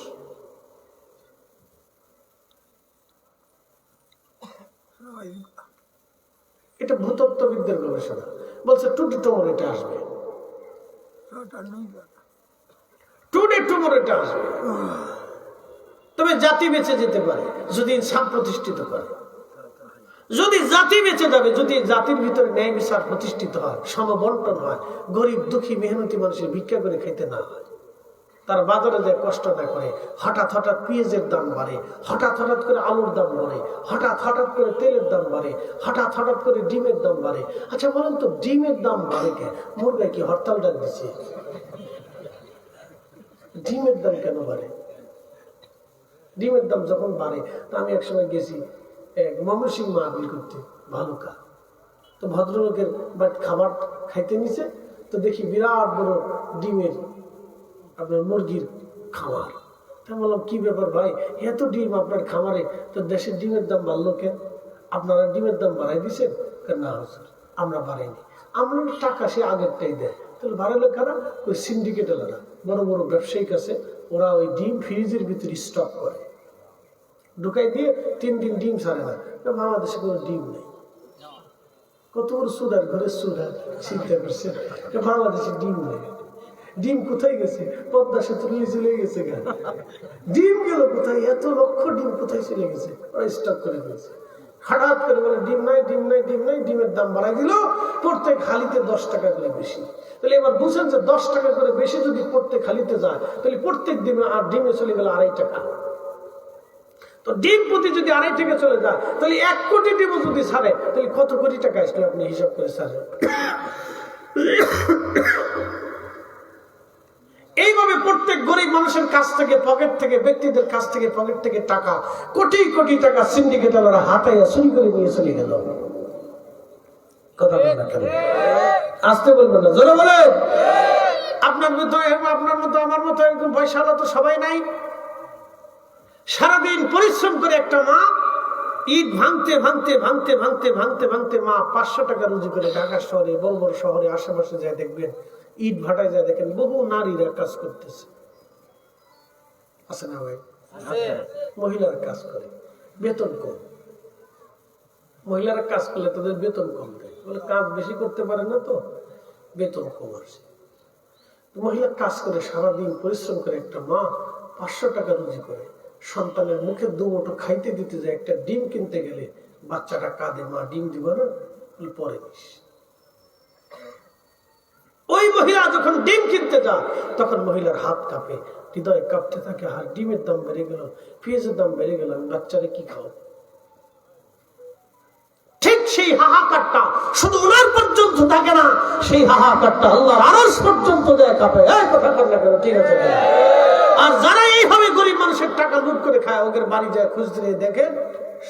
Speaker 1: এটা ভূতত্ত্ববিদদের গবেষণা বলছে, টুডে টুমোর এটা আসবে, টুডে টুমোর এটা আসবে। তবে জাতি বেঁচে যেতে পারে যদি ইনসান প্রতিষ্ঠিত করে। যদি জাতি বেঁচে যাবে, যদি জাতির ভিতরে ন্যায় বিচার প্রতিষ্ঠিত হয়, সমবন্টন হয়, গরিব দুঃখী মেহনতি মানুষের ভিক্ষা করে খেতে না হয়, তার বাজারে যায় কষ্ট না করে, হঠাৎ হঠাৎ পেঁয়াজের দাম বাড়ে, হঠাৎ হঠাৎ করে আলুর দাম বাড়ে, হঠাৎ হঠাৎ করে তেলের দাম বাড়ে, হঠাৎ হঠাৎ করে ডিমের দাম বাড়ে। আচ্ছা বলেন তো, ডিমের দাম বাড়ে কে? মুরগায় কি হরতাল ডাক দিচ্ছে? ডিমের দাম কেন বাড়ে? ডিমের দাম যখন বাড়ে, তা আমি একসময় গেছি ময়মনসিংহ মাহফিল করতে, ভালুকা। তো ভদ্রলোকের বাট খাবার খাইতে নিছে, তো দেখি বিরাট বড় ডিমের আপনার মুরগির খামার। তা বললাম কি ব্যাপার ভাই, এত ডিম আপনার খামারে, তো দেশের ডিমের দাম বাড়লো কেন? আপনারা ডিমের দাম বাড়াই দিচ্ছেন? না হুজুর, আমরা বাড়াইনি, আমরা টাকা সে আগেরটাই দেয়। তাহলে বাড়ালো কারা? ওই সিন্ডিকেটেরা, বড় বড় ব্যবসায়িক আছে, ওরা ওই ডিম ফ্রিজের ভিতরে স্টক করে, ঢুকাই দিয়ে 3 দিন ডিম ছাড়ে না। বাংলাদেশে কোনো ডিম নেই। কত বড় সুদার ঘরে সুদার চিন্তা করছে, বাংলাদেশে ডিম নেই। ডিম কোথায় গেছে? পদ্মা সেতুর নিচে চলে গেছে। ডিম গেল কোথায়? এত লক্ষ ডিম কোথায় চলে গেছে? ওরা স্টক করে দিয়েছে। হঠাৎ করে বলে ডিম নাই, ডিম নাই, ডিম নাই, ডিমের দাম বাড়াই দিল প্রত্যেক হালিতে 10 টাকা করে বেশি। তাহলে এবার বুঝেন যে 10 টাকা করে বেশি যদি প্রত্যেক হালিতে যায়, তাহলে প্রত্যেক দিনে আর ডিমে চলে গেল 2.5 টাকা। তো ডিম প্রতি যদি 2.5 টাকা চলে যায়, তাহলে 1 কোটি ডিমও যদি ছাড়ে, তাহলে কত কোটি টাকা আসলে আপনি হিসাব করে ছাড়েন। এইভাবে প্রত্যেক গরিব মানুষের কাছ থেকে, পকেট থেকে, ব্যক্তিদের কাছ থেকে, পকেট থেকে টাকা, কোটি কোটি টাকা সিন্ডিকেটরা হাতাইয়া চুরি করে নিয়ে চলে গেল। কথা বলেন না কেন? আসতে বলবেন না, জোরে বলেন। আপনার মতো, আপনার মতো, আমার মতো একদম পয়সাওয়ালা তো সবাই নাই। সারাদিন পরিশ্রম করে একটা মা ইট ভাঙতে ভাঙতে ভাঙতে ভাঙতে ভাঙতে ভাঙতে মা 500 টাকা রুজি করে ঢাকা শহরে, বড় বড় শহরে আশেপাশে যায় দেখবেন, ইট ভাটায় যায় দেখেন বহু নারীরা কাজ করতেছে, আছে না ভাই? মহিলারা কাজ করে, বেতন কম। মহিলারা কাজ করলে তাদের বেতন কম দেয়, বলে কাজ বেশি করতে পারে না, তো বেতন কম আসে। মহিলা কাজ করে সারাদিন পরিশ্রম করে একটা মা 500 টাকা রুজি করে, সন্তানের মুখে 2 মুঠো খাইতে দিতে যায়, একটা ডিম কিনতে গেলে বাচ্চাটা কাঁদে, মা ডিম দিব না, পরে দিস। ওই মহিলা যখন ডিম কিনতে যায়, তখন মহিলার হাত কাঁপে, হৃদয় কাঁপতে থাকে, আর ডিমের দাম বেড়ে গেল, পেঁয়াজের দাম বেড়ে গেল, আমি বাচ্চারা কি খাও? ঠিক সেই হাহাকারটা শুধু ওনার পর্যন্ত থাকে না, সেই হাহাকারটা আল্লাহর আরশ পর্যন্ত যায়, কাঁপে। এই কথা বল না কেন? ঠিক আছে। আর যারা এইভাবে গরিব মানুষের টাকা লুট করে খায়, ওদের বাড়ি যায় খুঁজ দিয়ে দেখেন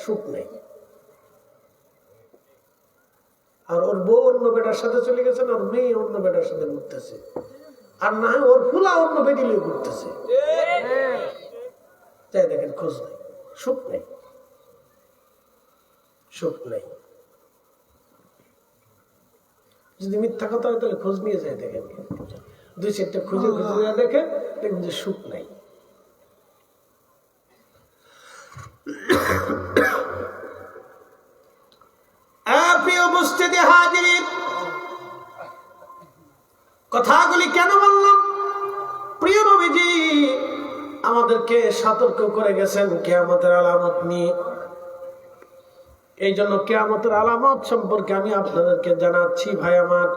Speaker 1: সুখ নেই। আর ওর বউ অন্য বেটার সাথে চলে গেছে, ওর মেয়ে অন্য বেটার সাথে ঘুরতেছে, আর না হয় ওর ফুলা অন্য বেটি নিয়ে ঘুরতেছে, তাই দেখেন খোঁজ নেই, সুখ নেই, সুখ নেই। যদি মিথ্যা কথা হয় তাহলে খোঁজ নিয়ে যায় দেখেন, 2-4টা খুঁজে খুঁজে দেখে দেখবেন যে সুখ নাই। কথাগুলি কেন বললাম? প্রিয় নবীজি আমাদেরকে সতর্ক করে গেছেন কিয়ামতের আলামত নিয়ে। এই জন্য কিয়ামতের আলামত সম্পর্কে আমি আপনাদেরকে জানাচ্ছি। ভাই আমার,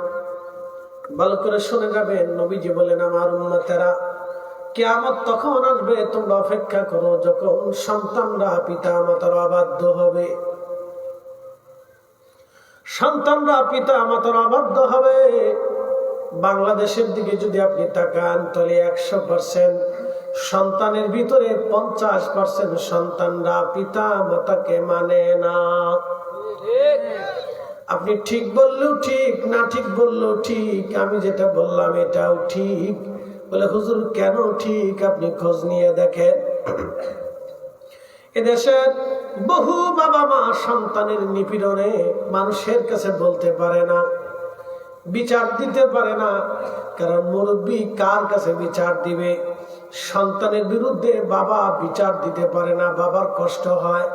Speaker 1: ভালো করে শুনে যাবেন। নবীজি বলেন, আমার উম্মতেরা, কিয়ামত তখন আসবে, তোমরা অপেক্ষা করো, যখন সন্তানরা পিতা মাতার অবাধ্য হবে। সন্তানরা পিতা মাতার অবাধ্য হবে। বাংলাদেশের দিকে যদি আপনি তাকান, তাহলে 100% সন্তানের ভিতরে 50% সন্তানরা পিতা মাতাকে মানে না। আপনি ঠিক বললেও ঠিক, না ঠিক বললেও ঠিক, আমি যেটা বললাম এটাও ঠিক। বলে হুজুর কেন ঠিক? আপনি খোঁজ নিয়ে দেখেন, এদেশের বহু বাবা মা সন্তানের নিপীড়নে মানুষের কাছে বলতে পারে না, বিচার দিতে পারে না। কারণ মুরব্বী কার কাছে বিচার দিবে? সন্তানের বিরুদ্ধে বাবা বিচার দিতে পারে না, বাবার কষ্ট হয়।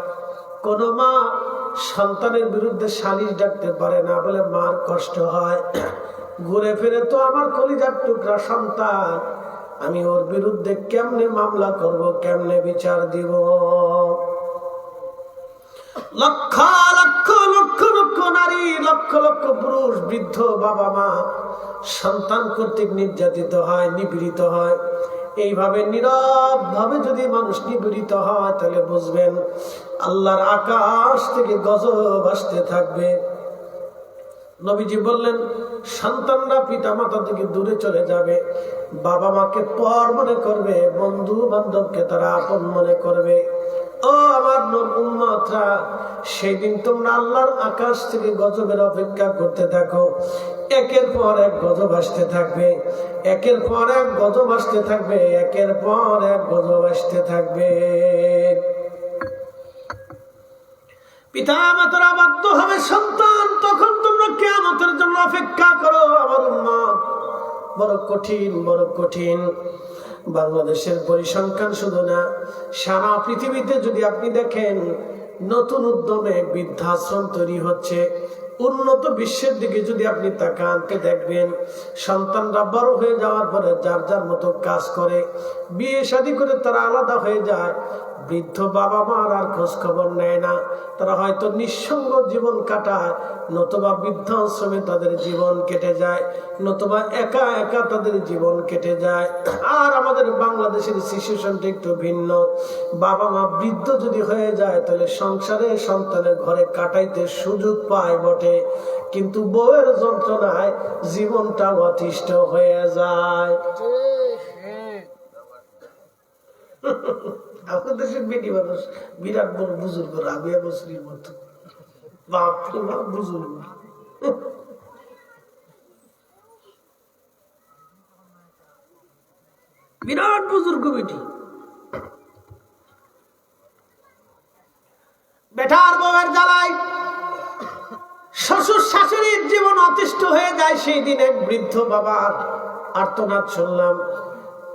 Speaker 1: কোন মা সন্তানের বিরুদ্ধে সালিশ ডাকতে পারে না, বলে মার কষ্ট হয়। ঘুরে ফিরে তো আমার কলিজার টুকরা সন্তান, আমি ওর বিরুদ্ধে কেমনে মামলা করব, কেমনে বিচার দিব? লক্ষ লক্ষ লক্ষ লক্ষ নারী, লক্ষ লক্ষ পুরুষ, বৃদ্ধ বাবা মা সন্তান কর্তৃক নির্যাতিত হয়, নিপীড়িত হয়। এইভাবে নীরব ভাবে যদি মানুষ নিপীড়িত হয়, তাহলে বুঝবেন আল্লাহর আকাশ থেকে গজব আসতে থাকবে। নবীজি বললেন, সন্তানরা পিতা মাতা থেকে দূরে চলে যাবে, বাবা মাকে পর মনে করবে, বন্ধু বান্ধবকে তারা আপন মনে করবে। ও আমার উম্মতরা, সেই দিন তোমরা আল্লাহর আকাশ থেকে গজবের অপেক্ষা করতে থাকো। একের পর এক গজব আসতে থাকবে, একের পর এক গজব আসতে থাকবে, একের পর এক গজব আসতে থাকবে। পিতা মাতারা বাধ্য হবে সন্তান, তখন তোমরা কিয়ামতের জন্য অপেক্ষা করো। আমার উম্মত, বড় কঠিন, বড় কঠিন। বাংলাদেশের পরিসংখ্যান শুধু না, সারা পৃথিবীতে যদি আপনি দেখেন, নতুন উদ্যমে বৃদ্ধাশ্রম তৈরি হচ্ছে। উন্নত বিশ্বের দিকে যদি আপনি তাকান, দেখবেন সন্তানরা বড় হয়ে যাওয়ার পরে যার যার মতো কাজ করে, বিয়ে শাদী করে তারা আলাদা হয়ে যায়। বৃদ্ধ বাবা মার আর খোঁজ খবর নেয় না। তারা হয়তো নিঃসঙ্গ জীবন কাটায়, নতুবা বৃদ্ধাশ্রমে তাদের জীবন কেটে যায়, নতুবা একা একা তাদের জীবন কেটে যায়। আর আমাদের বাংলাদেশের সিচুয়েশনটা একটু ভিন্ন। বাবা মা বৃদ্ধ যদি হয়ে যায়, তাহলে সংসারে সন্তানের ঘরে কাটাইতে সুযোগ পায় বটে, কিন্তু বউয়ের যন্ত্রণায় জীবনটা অতিষ্ঠ হয়ে যায়। আমাদের দেশের বেটি মানুষ বিরাট বড় বুজুর্গ, রাবিয়া বসরির মতো, বাপরে বাপ বুজুর্গ। বিরাট বুজুর্গ বেটি। বেটার বউয়ের জ্বালায় শ্বশুর শাশুড়ির জীবন অতিষ্ঠ হয়ে যায়। সেই দিন এক বৃদ্ধ বাবার আর্তনাদ শুনলাম।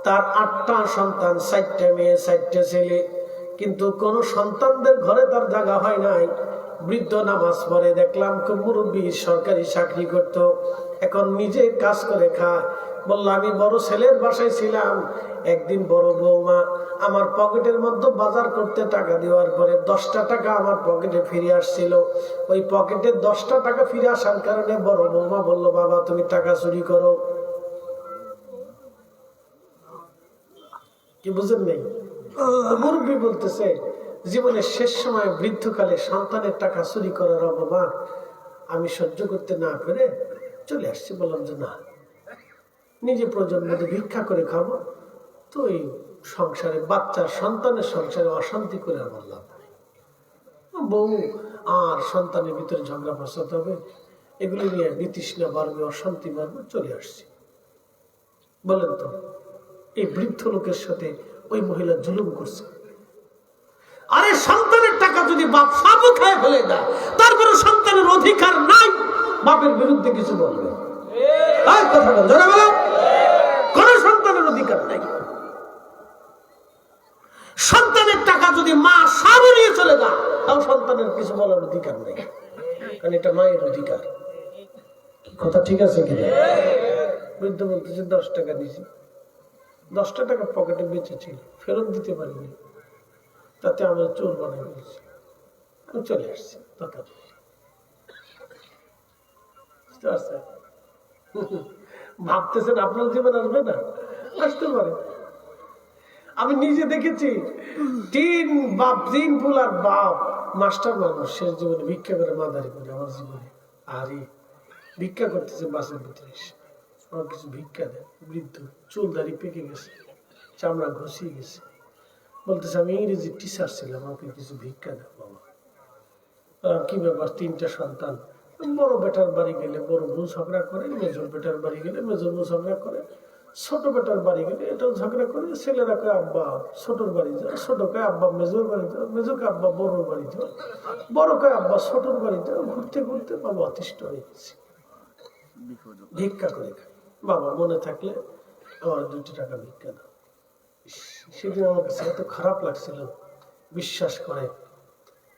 Speaker 1: তার 8টা সন্তান, 4টা মেয়ে, 4টা ছেলে, কিন্তু কোন সন্তানদের ঘরে তার জায়গা হয় নাই। বৃদ্ধ নামাজ পড়ে, দেখলাম খুব মুরব্বী, সরকারি চাকরি করত, এখন নিজে কাজ করে খায়। বললো, আমি বড় ছেলের বাসায় ছিলাম, একদিন বড় বৌমা আমার পকেটের মধ্যে বাজার করতে টাকা দেওয়ার পরে 10টা টাকা আমার পকেটে ফিরে আসছিল। ওই পকেটে 10টা টাকা ফিরে আসার কারণে বড় বৌমা বলল, বাবা তুমি টাকা চুরি করো। কি বুঝেন নেই? মুরব্বী বলতেছে, জীবনের শেষ সময় বৃদ্ধকালে সন্তানের টাকা চুরি করার অপমান আমি সহ্য করতে না পেরে চলে আসছি। বললাম যে না, নিজে প্রয়োজন মধ্যে ভিক্ষা করে খাবো, তো এই সংসারে বাচ্চার সন্তানের সংসারে অশান্তি করে আমার লাভ নেই। বউ আর সন্তানের ভিতরে ঝগড়া ফসাতে হবে, এগুলি নিয়ে বিতৃষ্ণা বাড়বে, অশান্তি বাড়বে, চলে আসছি। বলেন তো, এই বৃদ্ধ লোকের সাথে ওই মহিলা জুলুম করছে। আরে সন্তানের টাকা যদি বাপ সাবু খেয়ে ফেলে দেয়, তারপরে সন্তানের অধিকার নাই বাপের বিরুদ্ধে কিছু বলবে? কোন সন্তানের অধিকার নাই। সন্তানের টাকা যদি মা সাবু নিয়ে চলে যায়, তাও সন্তানের কিছু বলার অধিকার নেই, কারণ এটা মায়ের অধিকার। কথা ঠিক আছে কিনা? বৃদ্ধ বলতেছে 10 টাকা দিয়েছি, 10টা টাকা পকেটে বেঁচেছিল, ফেরত দিতে পারিনি, তাতে আমরা চোর বানাই ফেলেছি, আমি চলে আসছি। ভাবতেছেন আপনার জীবন আসবে না? আসতে পারে। আমি নিজে দেখেছি, 3 ফুলার বাপ মাস্টার মানুষ, শেষ জীবনে ভিক্ষা করে মাদারি করে। আমার জীবনে আরে ভিক্ষা করতেছে বাসের ভিতরে, আমার কিছু ভিক্ষা দেয়। বৃদ্ধ, চুল দাড়ি পেকে গেছে, চামড়া ঘষিয়ে গেছে, বলতেছে আমি ইংরেজি টিচার ছিলাম, আমাকে কিছু ভিক্ষা দেয় বাবা। কি ব্যাপার? 3টা সন্তান। বড় বেটার বাড়ি গেলে বড় বউ ঝগড়া করে, মেজর বেটার বাড়ি গেলে মেজর বউ ঝগড়া করে, ছোট বেটার বাড়ি গেলে এটাও ঝগড়া করে। ছেলেরা কয় আব্বা ছোটর বাড়ি যাও, ছোট কয় আব্বা মেজর বাড়ি যাও, মেজর কয় আব্বা বড়োর বাড়ি যাও, বড় কয় আব্বা ছোটর বাড়ি যাও। ঘুরতে ঘুরতে বাবা অতিষ্ঠ হয়ে গেছে, ভিক্ষা করে খায়। বাবা মনে থাকলে আমার 2 টাকা ভিক্ষা দাও। সেদিন আমার কাছে এত খারাপ লাগছিল, বিশ্বাস করে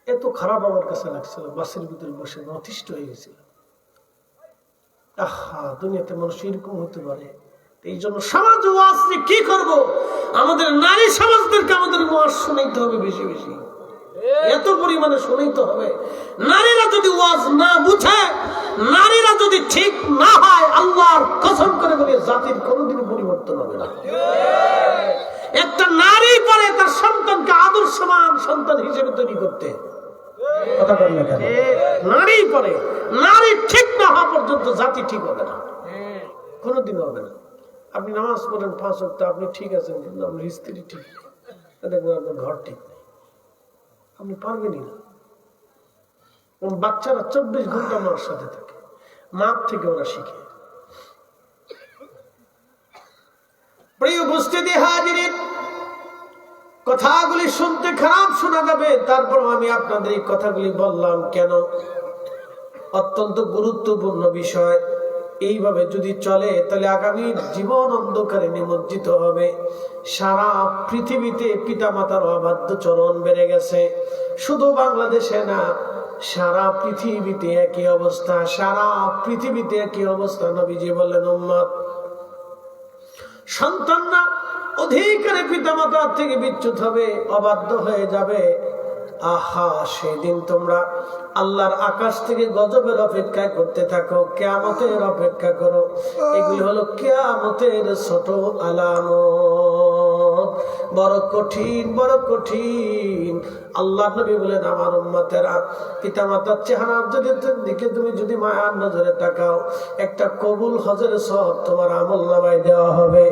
Speaker 1: এত খারাপ আমার কাছে লাগছিল, বাসের ভিতরে বসে অতিষ্ঠ হয়ে গেছিল। আহা, দুনিয়াতে মানুষ এরকম হতে পারে। এই জন্য সমাজ ওয়াজ কি করব, আমাদের নারী সমাজদেরকে আমাদের ওয়াজ শোনাইতে হবে বেশি বেশি। এত পরিমাণে শুনাইতে হবে। নারীরা যদি ওয়াজ না বুঝে, নারীরা যদি ঠিক না হয়, আল্লাহর কসম করে বলে জাতির কোনোদিন পরিবর্তন হবে না। একটা নারী পারে তার সন্তানকে আদর্শমান সন্তান হিসেবে তৈরি করতে। কথা বলেন না কেন? নারী পারে। নারী ঠিক না হওয়া পর্যন্ত জাতি ঠিক হবে না, কোনোদিন হবে না। আপনি নামাজ পড়েন 5 ওয়াক্ত, আপনি ঠিক আছেন, কিন্তু আপনার স্ত্রী ঠিক নেই, দেখবেন আপনার ঘর ঠিক নেই, আপনি পারবেনই না। বাচ্চারা 24 ঘন্টা মার সাথে থাকে, মার থেকে ওরা শিখে। প্রিয় উপস্থিতি হাজিরিন, কথাগুলি শুনতে খারাপ শোনা যাবে, তারপর আমি আপনাদের এই কথাগুলি বললাম কেন? অত্যন্ত গুরুত্বপূর্ণ বিষয়। এইভাবে যদি চলে তাহলে আগামী জীবন অন্ধকারে নিমজ্জিত হবে। সারা পৃথিবীতে পিতামাতার অবাধ্য চরণ বেড়ে গেছে। শুধু বাংলাদেশে না, সারা পৃথিবীতে একই অবস্থা। সারা পৃথিবীতে একই অবস্থা। নবীজি বললেন, উম্মত সন্তানরা অধিকারে পিতামাতার থেকে বিচ্যুত হবে, অবাধ্য হয়ে যাবে। আহা, সেদিন তোমরা আল্লাহর আকাশ থেকে গজবের অপেক্ষা করতে থাকো, কিয়ামতের অপেক্ষা করো। এগুলি হলো কিয়ামতের ছোট আলামত। বড় কঠিন, বড় কঠিন। আল্লাহ নবী বলেন, আমার উম্মতেরা পিতামাতার চেহারার দিকে তুমি যদি মায়ার নজরে তাকাও, একটা কবুল হজের সওয়াব তোমার আমলনামায় দেওয়া হবে।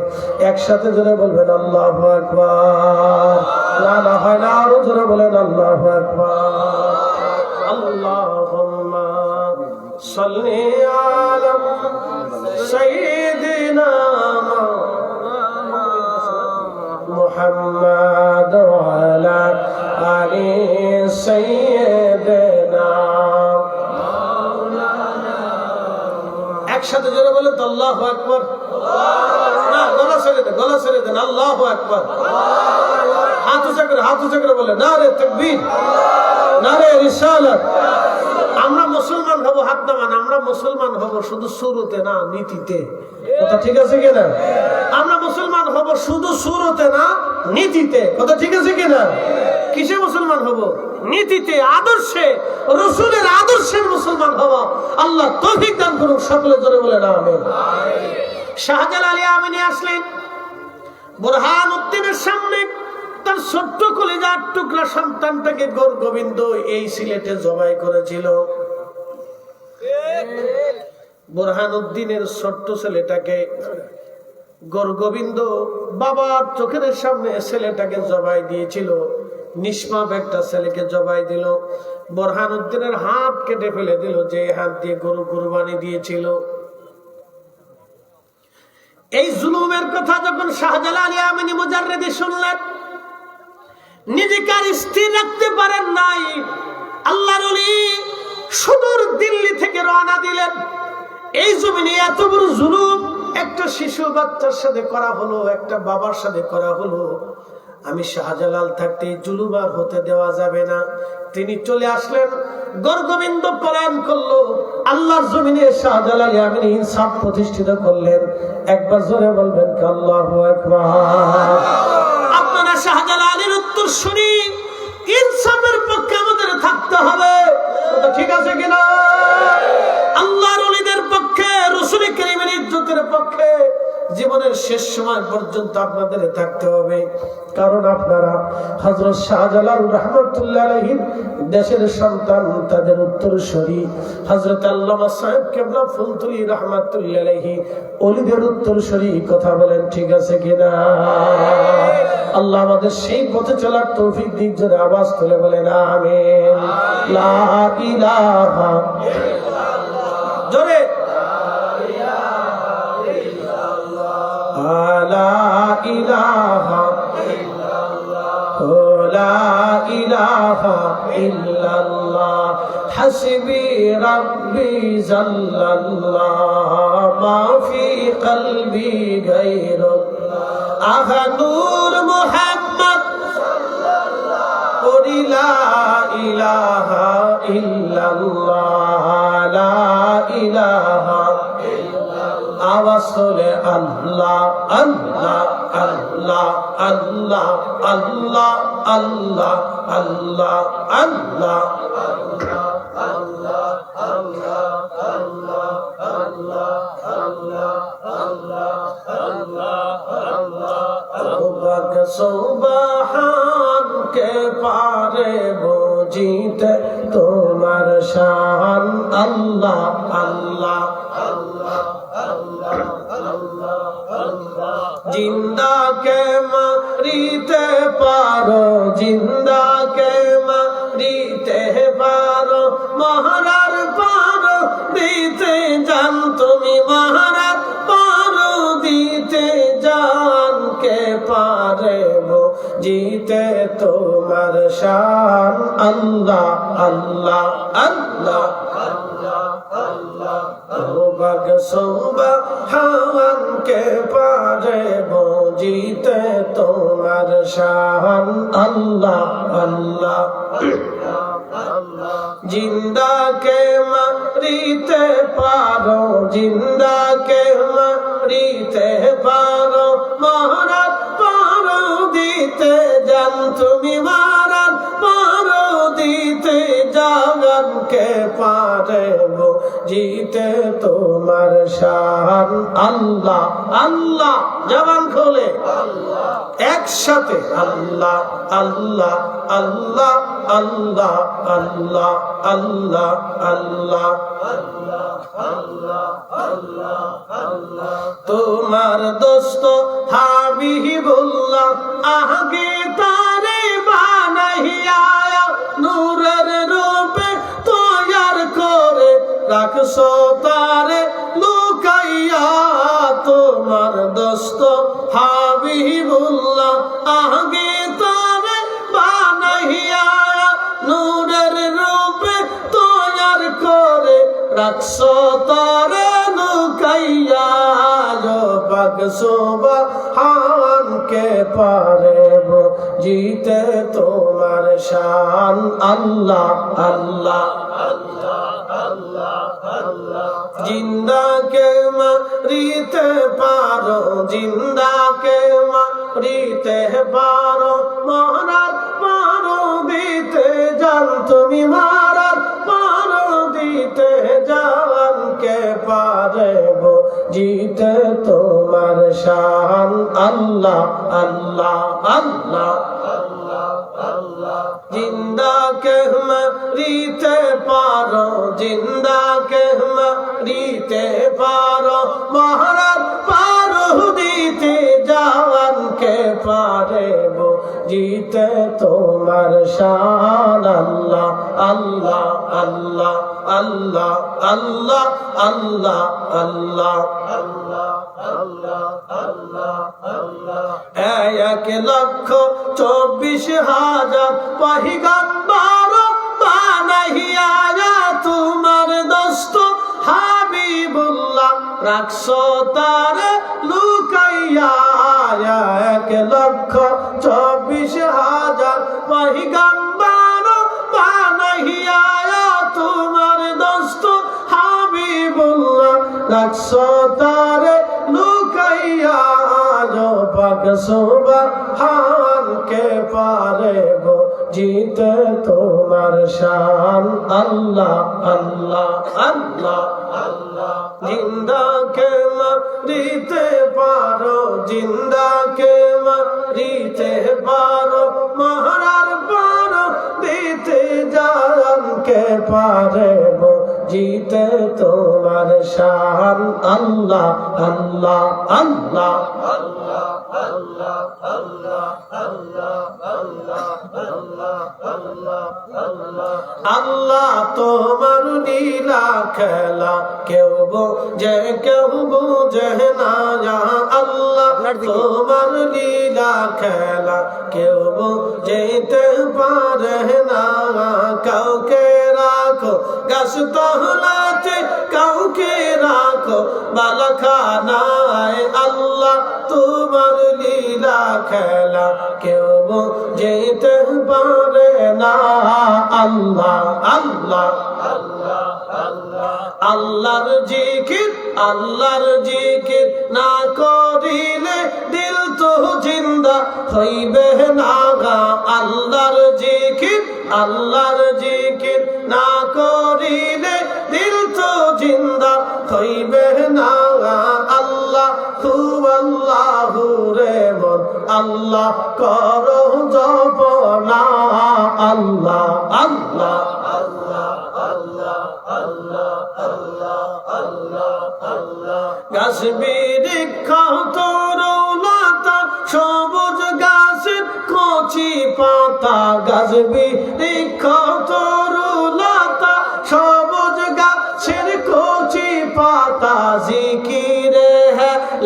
Speaker 1: একসাথে জোরে বলবেন আল্লাহু আকবার। না না হয় না, আরো জোরে বলেন আল্লাহু আকবার। আল্লাহুম্মা সাল্লি আলা সাইয়্যিদিনা মুহাম্মাদ ওয়া আলা আলি সাইয়্যিদিনা। একসাথে জোরে বলেন তো আল্লাহু আকবার। না, গলা ছেড়ে দেন, গলা ছেড়ে দেন। আল্লাহু আকবার। হাত উঁচা করে বলে নারে তাকবীর, নারে রিসালাত। আমরা মুসলমান হব, হাত নামান। আমরা মুসলমান হব শুধু শুরুতে না, নীতিতে। কথা ঠিক আছে কিনা? আমরা মুসলমান হব শুধু শুরুতে না, নীতিতে। কথা ঠিক আছে কিনা? কিসে মুসলমান হব? নীতিতে, আদর্শে, রাসূলের আদর্শের মুসলমান হব। আল্লাহ তৌফিক দান করুন। সকলে জোরে বলেন আমিন। শাহজালাল আমিনী আসলেন বুরহানুদ্দিনের সামনে। তার ছোট্ট কলিজার টুকরা সন্তানটাকে গৌর গোবিন্দ এই সিলেটে জবাই করেছিল। বুরহানুদ্দিনের ছোট্ট ছেলেটাকে গৌর গোবিন্দ বাবার চোখের সামনে ছেলেটাকে জবাই দিয়েছিল। নিষ্পাপ একটা ছেলেকে জবাই দিল। বুরহানুদ্দিনের হাত কেটে ফেলে দিল, যে হাত দিয়ে গরু কুরবানি দিয়েছিল। এই জুলুমের কথা যখন শাহজালাল আমিনী মুজাররিদি শুনলেন, নিজেকে আর স্থির রাখতে পারেন নাই। আল্লাহর ওলি সুদূর দিল্লি থেকে রওনা দিলেন। এই জমিনে এত বড় জুলুম একটা শিশু বাচ্চার সাথে করা হলো, একটা বাবার সাথে করা হলো। আমি শাহজালাল থাকতে জুলুম আর হতে দেওয়া যাবে না। তিনি চলে আসলেন, গৌর গোবিন্দ পলায়ন করলো। আল্লাহর জমিনে শাহজালাল আমিনী ইনসাফ প্রতিষ্ঠিত করলেন। একবার জোরে বলবেন আল্লাহু আকবার। আপনারা শাহজালালের উত্তরসূরি, ইনসাফের পক্ষে আমাদের থাকতে হবে। ঠিক আছে কিনা? আল্লাহর ওলিদের পক্ষে, রাসূল কারীমের ইজ্জতের পক্ষে জীবনের শেষ সময় পর্যন্ত আপনাদের থাকতে হবে। কারণ আপনারা হযরত শাহজালাল রাহমাতুল্লাহ আলাইহির দেশের সন্তান, তাদের উত্তরসূরি। হযরত আল্লামা সাহেব কেবলা ফুলতুলি রাহমাতুল্লাহ আলাইহি ওলিদের উত্তরসূরি। কথা বলেন ঠিক আছে কিনা? আল্লাহ আমাদের সেই পথে চলার তৌফিক দিক। জোরে আওয়াজ তুলে বলেন আমিন। লা ইলাহা ইল্লাল্লাহ। জোরে লা ইলাহা ইল্লাল্লাহ, লা ইলাহা ইল্লাল্লাহ। হাসবি রাব্বি জাল্লাল্লাহ, মা ফি কলবি গায়রুল্লাহ। আহা নূর মুহাম্মদ সাল্লাল্লাহু লা ইলাহা ইল্লাল্লাহ, লা ইলাহা ইল্লাল্লাহ। আওয়াজ আওয়াজ করে আল্লাহ আল্লাহ আল্লাহ আল্লাহ আল্লাহ আল্লাহ আল্লাহ আল্লাহ সুবহান কে পারে বুঝিতে তোমার শান আল্লাহ আল্লাহ আল্লাহ আল্লাহ আল্লাহ আল্লাহ জিন্দা কে মারিতে পারো জিন্দা কে মারিতে পারো মহারার পারো দিতে জান তুমি মহারার পারো দিতে জান কে পারে জিতে তোমার শান আল্লাহ আল্লাহ আল্লাহ আল্লাহ আল্লাহ বাগ সুবহান কে পারে জিতে তোমার শান আল্লাহ আল্লাহ জিন্দা কে মারিতে পারো জিন্দা কে মারিতে পারো মহারাজ পারো দিতে জান তুমি মহারাজ পারো দিতে জান কে পারে জিতে তোমার শান আল্লাহ আল্লাহ জবান খোলে আল্লাহ একসাথে আল্লাহ আল্লাহ আল্লাহ আল্লাহ আল্লাহ আল্লাহ আল্লাহ আল্লাহ আল্লাহ আল্লাহ তোমার দোস্ত হাবিবুল্লাহ আগে তারে বানাইয়া নূরের রূপে তৈয়ার করে রাখছো তারে লুকাইয়া তোমার দোস্ত হাবিবুল্লাহ আগে তারে বানাইয়া নূরের রূপে তৈয়ার করে রাখছো তারে লুকাইয়া পাক সুবহান কে পারে জিতে তোমার শান আল্লাহ আল্লাহ আল্লাহ আল্লাহ আল্লাহ জিন্দা কে মারিতে পারো জিন্দা কে মারিতে পারো মহারাজ পারো দিতে জান তুমি মহারাজ পারো দিতে জান কে পারে জিতে তোমার শান আল্লাহ আল্লাহ আল্লাহ আল্লাহ আল্লাহ জিন্দা কে মারিতে পারো জিন্দা কে মারিতে পারো মহারাজ পারো দিতে জান কে পারে জিতে তোমার শান আল্লাহ আল্লাহ আল্লাহ আল্লাহ আল্লাহ আল্লাহ আল্লাহ আল্লাহ আল্লাহ আল্লাহ আল্লাহ 1,24,000 পয়গম্বর বানাইয়া তোমার দোস্ত হাবিবুল্লাহ রাখছো তারে লুকাইয়া 1,24,000 পয়গম্বর বানাইয়া তোমার দোস্ত হাবিবুল্লাহ রাখছো তারে লুকাইয়া পাক সুবহান কে পারে জিতে তোমার শান আল্লাহ আল্লাহ আল্লাহ আল্লাহ জিন্দা কে মারিতে পারো জিন্দা কে মারিতে পারো মহারার পারো দিতে জান কে পারে জিতে তোমার শান আল্লাহ আল্লাহ আল্লাহ আল্লাহ আল্লাহ আল্লাহ আল্লাহ আল্লাহ আল্লাহ আল্লাহ আল্লাহ আল্লাহ তোমার লীলা খেলা কেউ বোঝে কেউ বুঝে না আল্লাহ তোমার লীলা খেলা কেউ বুঝতে পারে না কাউকে রাখো গাছ তহলাতে কাউকে রাখো বালাখানায় আল্লাহ তোমার লীলা খেলা কেউ যেতে পারে না আল্লাহ আল্লাহ আল্লাহ আল্লাহ আল্লাহর জিকির না করিলে দিল তো জিন্দা হইবে না। আল্লাহর জিকির আল্লাহর জিকির না করিলে দিল তো জিন্দা হইবে না। আল্লাহ আল্লাহু রে মন আল্লাহ করো জপনা। আল্লাহ আল্লাহ আল্লাহ আল্লাহ আল্লাহ আল্লাহ আল্লাহ আল্লাহ। গাছ বৃক্ষ তরুলতা সবুজ গাছের কচি পাতা, গাছ বৃক্ষ তরুলতা সবুজ গাছের কচি পাতা। জিকিরে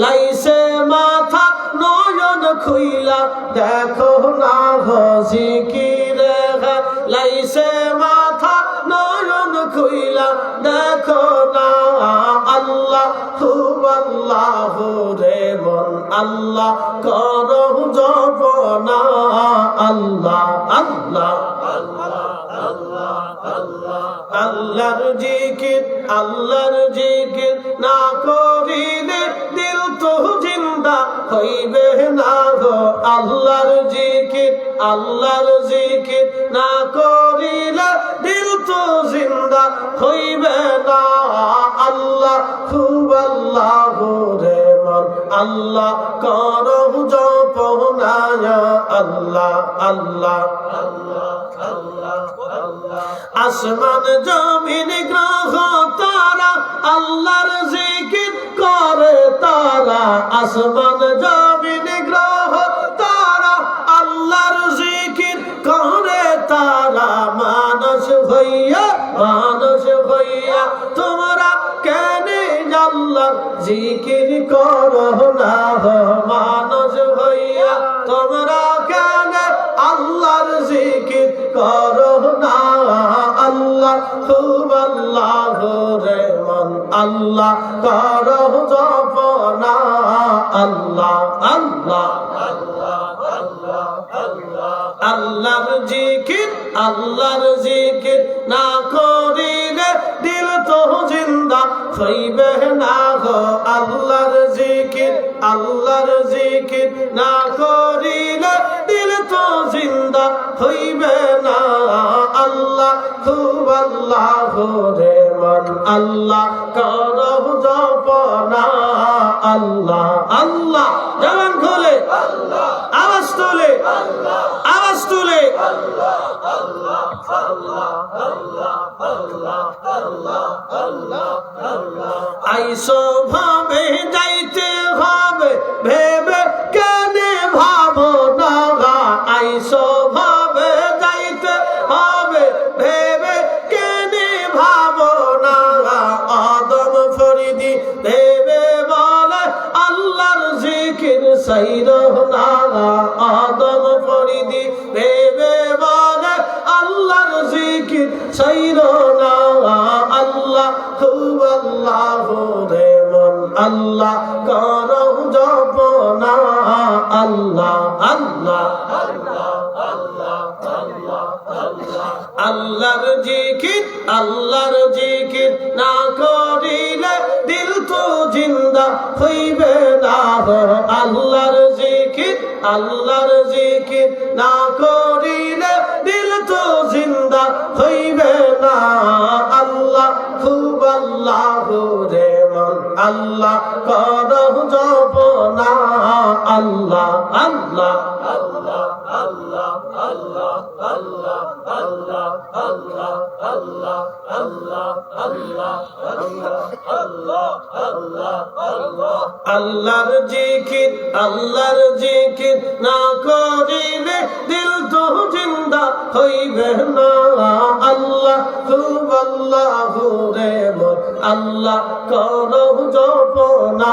Speaker 1: লাইছে মাথা নয়ন খুইলা দেখো না গো। জিকিরে লাইছে মাথা নয়ন খুইলা দেখো না। আল্লাহ আল্লাহু রে মন আল্লাহ করো জপনা। আল্লাহ আল্লাহ আল্লাহ আল্লাহ আল্লাহ। আল্লাহর জিকির আল্লাহর জিকির না করিলে দিল তো জিন্দা হইবে না গো। আল্লাহর জিকির আল্লাহর জিকির না করিলে দিল তো জিন্দা হইবে না। আল্লাহ আল্লাহু রে মন আল্লাহ করো জপনা। আল্লাহ আল্লাহ আল্লাহ আল্লাহ আল্লাহ। আসমান জমিন গ্রহ তারা আল্লাহর জিকির করে তারা। আসমান জমিন গ্রহ তারা আল্লাহর জিকির করে তারা। মানুষ হইয়া তোমরা কেন আল্লাহর জিকির করো না। মানুষ হইয়া তোমরা কেন আল্লাহর জিকির করো না। আল্লাহ আল্লাহু রে মন আল্লাহ করো জপনা। আল্লাহ আল্লাহ আল্লাহ আল্লাহ আল্লাহ। আল্লাহর জিকির আল্লাহর জিকির না করিলে দিল তো জিন্দা হইবে না গো। আল্লাহর জিকির আল্লাহর জিকির না করিলে দিল তো জিন্দা হইবে না। আল্লাহ আল্লাহু রে মন আল্লাহ করো জপনা। আল্লাহ আল্লাহ। জবান খুলে আওয়াজ তুলে আওয়াজ তুলে আল্লাহ আল্লাহ আল্লাহ আল্লাহ আল্লাহ আল্লাহ আল্লাহ আল্লাহ। আইসো ভাবে যাইতে হবে ভেবে কেন ভাবো না। আইসো ভাবে যাইতে হবে ভেবে কেন ভাবো না। আদম ফরিদি ভেবে বলে আল্লাহর জিকির সাইরো না। আদম ফরিদি ভেবে বলে আল্লাহর জিকির সাইরো না। আল্লাহ আল্লাহু রে মন আল্লাহ করো জপনা। আল্লাহ আল্লাহ আল্লাহ আল্লাহ আল্লাহ আল্লাহ। আল্লাহর জিকির আল্লাহর জিকির না করিলে দিল তো জিন্দা হইবে না। আল্লাহর জিকির আল্লাহর জিকির না করিলে দিল তো জিন্দা হইবে না। আল্লাহ আল্লাহু রে মন আল্লাহ করো জপনা। আল্লাহ আল্লাহ আল্লাহ আল্লাহ আল্লাহ আল্লাহ আল্লাহ আল্লাহ আল্লাহ আল্লাহ আল্লাহ আল্লাহ আল্লাহ আল্লাহ। আল্লাহর জিকির আল্লাহর জিকির না করিলে দিল তো জিন্দা হইবে না। আল্লাহ আল্লাহু রে মন আল্লাহ করো জপনা।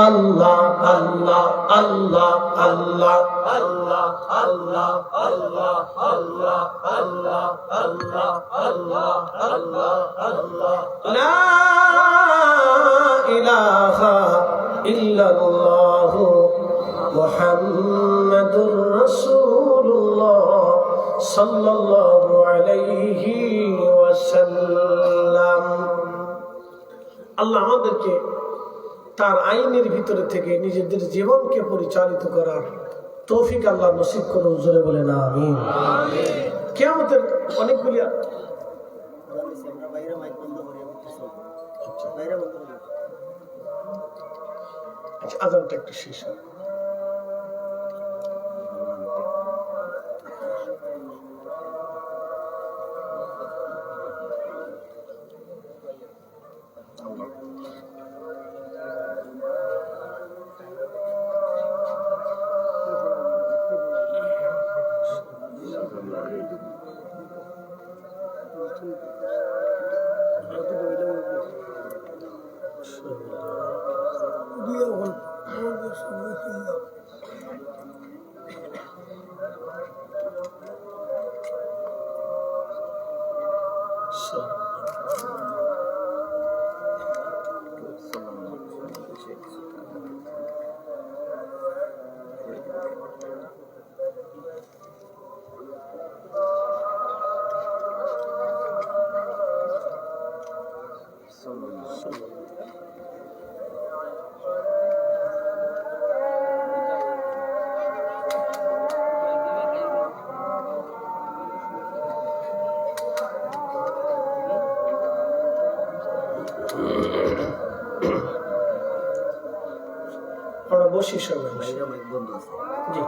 Speaker 1: আল্লাহ আল্লাহ আল্লাহ আল্লাহ আল্লাহ আল্লাহ আল্লাহ আল্লাহ আল্লাহ আল্লাহ আল্লাহ আল্লাহ আল্লাহ। লা ইলাহা ইল্লাল্লাহু মুহাম্মাদুর রাসূলুল্লাহ সাল্লাল্লাহু আলাইহি ওয়াসাল্লাম। আল্লাহ আমাদেরকে তার আইনের ভিতরে থেকে নিজেদের জীবনকে পরিচালিত করার তৌফিক আল্লাহ নসিব করুন। জোরে বলেন আমিন। কিয়ামতের অনেকগুলি আজানটা একটু শেষ হয়। আমরা বসি সবাই। জি,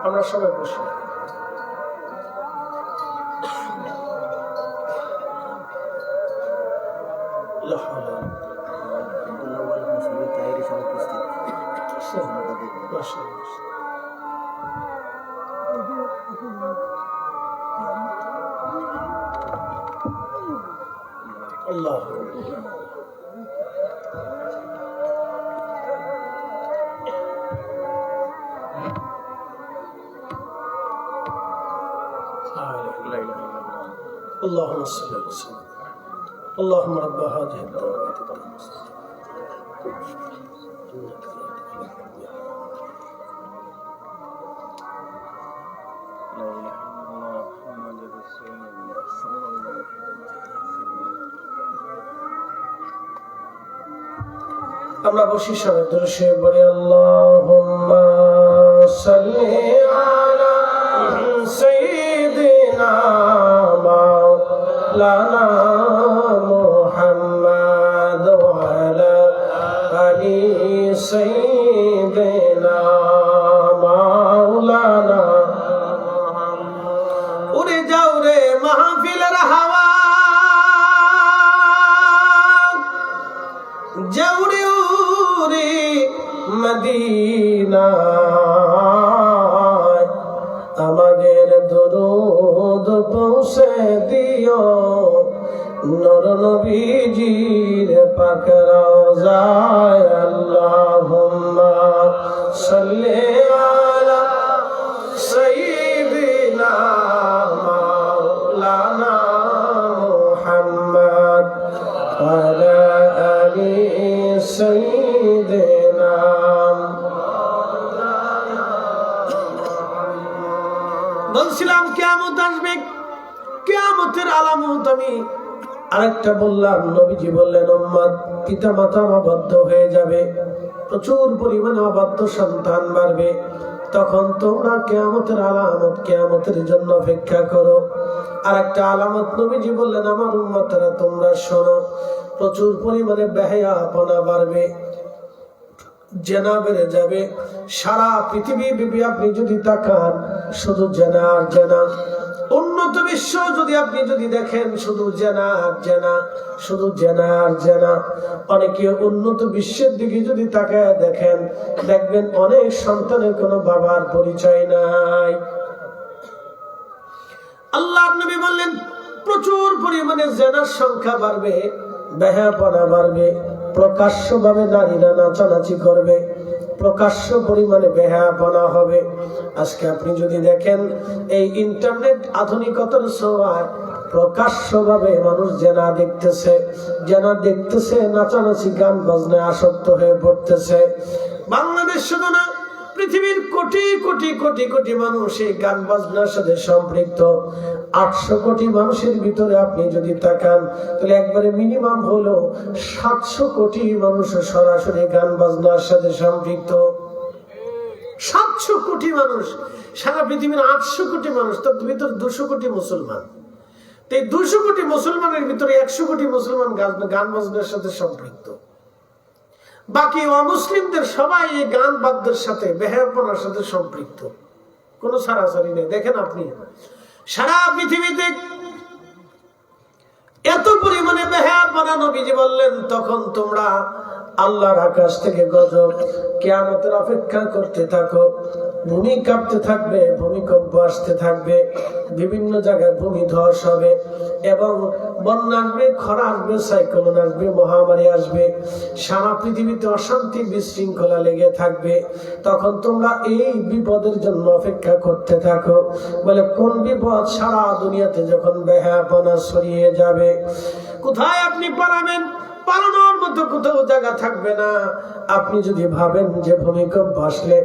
Speaker 1: আমরা সবাই বসি। আল্লাহ اللهم صل وسلم اللهم رب هذه الدعوة আমরা বসি সবাই দরুশে বলি আল্লাহুম্মা সাল্লি আলা সাইয়্যিদিনা মাওলানা মুহাম্মাদ ওয়া আলা আলি সাইয়্যিদিনা মাওলানা। উড়ে যাও রে মাহফিলের হাওয়া, যাওরে উড়ে মদিনা, আমাদের দরুদ পৌঁছে দিও নূর নবীজির পাক রওজায়। আল্লাহুম্মা সাল্লি আলা সাইয়্যিদিনা মাওলানা মুহাম্মদ ওয়া আলা আলি সাইয়্যিদিনা। বলছিলাম কিয়ামত আসবে, কিয়ামতের আলামত আমি আরেকটা বললাম। নবীজি বললেন উম্মত পিতা মাতা অবাধ্য হয়ে যাবে, প্রচুর পরিমাণে অবাধ্য সন্তান বাড়বে। তখন তোমরা কিয়ামতের আলামত, কিয়ামতের জন্য অপেক্ষা করো। আরেকটা আলামত নবীজি বললেন আমার উম্মতরা তোমরা শোনো, প্রচুর পরিমাণে বেহায়াপনা বাড়বে, জেনা বেড়ে যাবে। সারা পৃথিবী ব্যাপী আপনি যদি তাকান শুধু জেনা আর জেনা। উন্নত বিশ্ব আপনি যদি দেখেন শুধু জেনা আর জেনা, শুধু জেনা আর জেনা। অনেকে উন্নত বিশ্বের দিকে যদি তাকায় দেখেন, দেখবেন অনেক সন্তানের কোনো বাবার পরিচয় নাই। আল্লাহর নবী বললেন প্রচুর পরিমাণে জেনার সংখ্যা বাড়বে, বেহায়াপনা বাড়বে, প্রকাশ্যভাবে নারীরা নাচানাচি করবে, প্রকাশ্য পরিমাণে বেহায়াপনা হবে। আজকে আপনি যদি দেখেন এই ইন্টারনেট আধুনিকতার ছোঁয়ায় প্রকাশ্যভাবে মানুষ জেনা দেখতেছে, নাচানাচি গান বাজনায় আসক্ত হয়ে পড়তেছে। বাংলাদেশ শুধু না, পৃথিবীর কোটি কোটি কোটি কোটি মানুষ এই গান বাজনার সাথে সম্পৃক্ত। 800 কোটি মানুষের ভিতরে আপনি যদি তাকান তাহলে একবারে মিনিমাম হলো 700 কোটি মানুষ সরাসরি গান বাজনার সাথে সম্পৃক্ত। 700 কোটি মানুষ, সারা পৃথিবীর 800 কোটি মানুষ, তার ভিতরে 200 কোটি মুসলমান। এই 200 কোটি মুসলমানের ভিতরে 100 কোটি মুসলমান গান বাজনার সাথে সম্পৃক্ত। বাকি অমুসলিমদের সবাই এই গান বাদ্যের সাথে, বেহায়াপনার সাথে সম্পৃক্ত, কোনো সারাসারি নেই। দেখেন আপনি সারা পৃথিবীতে এত পরিমাণে বেহায়াপনা, নবীজি বললেন তখন তোমরা আল্লাহর আকাশ থেকে গজব, কিয়ামতের অপেক্ষা করতে থাকো। ভূমি কাঁপতে থাকবে, ভূমিকম্প আসতে থাকবে, বিভিন্ন জায়গায় ভূমি ধস হবে এবং বন্যা আসবে, খরা আসবে, সাইক্লোন আসবে, মহামারী আসবে, সারা পৃথিবীতে অশান্তি বিশৃঙ্খলা লেগে থাকবে। তখন তোমরা এই বিপদের জন্য অপেক্ষা করতে থাকো। বলে কোন বিপদ? সারা দুনিয়াতে যখন বেহায়াপনা ছড়িয়ে যাবে, কোথায় আপনি পালাবেন? পালানোর মতো কোথাও জায়গা থাকবে না। আপনি যদি ভাবেন যে ভূমিকম্প আসলে,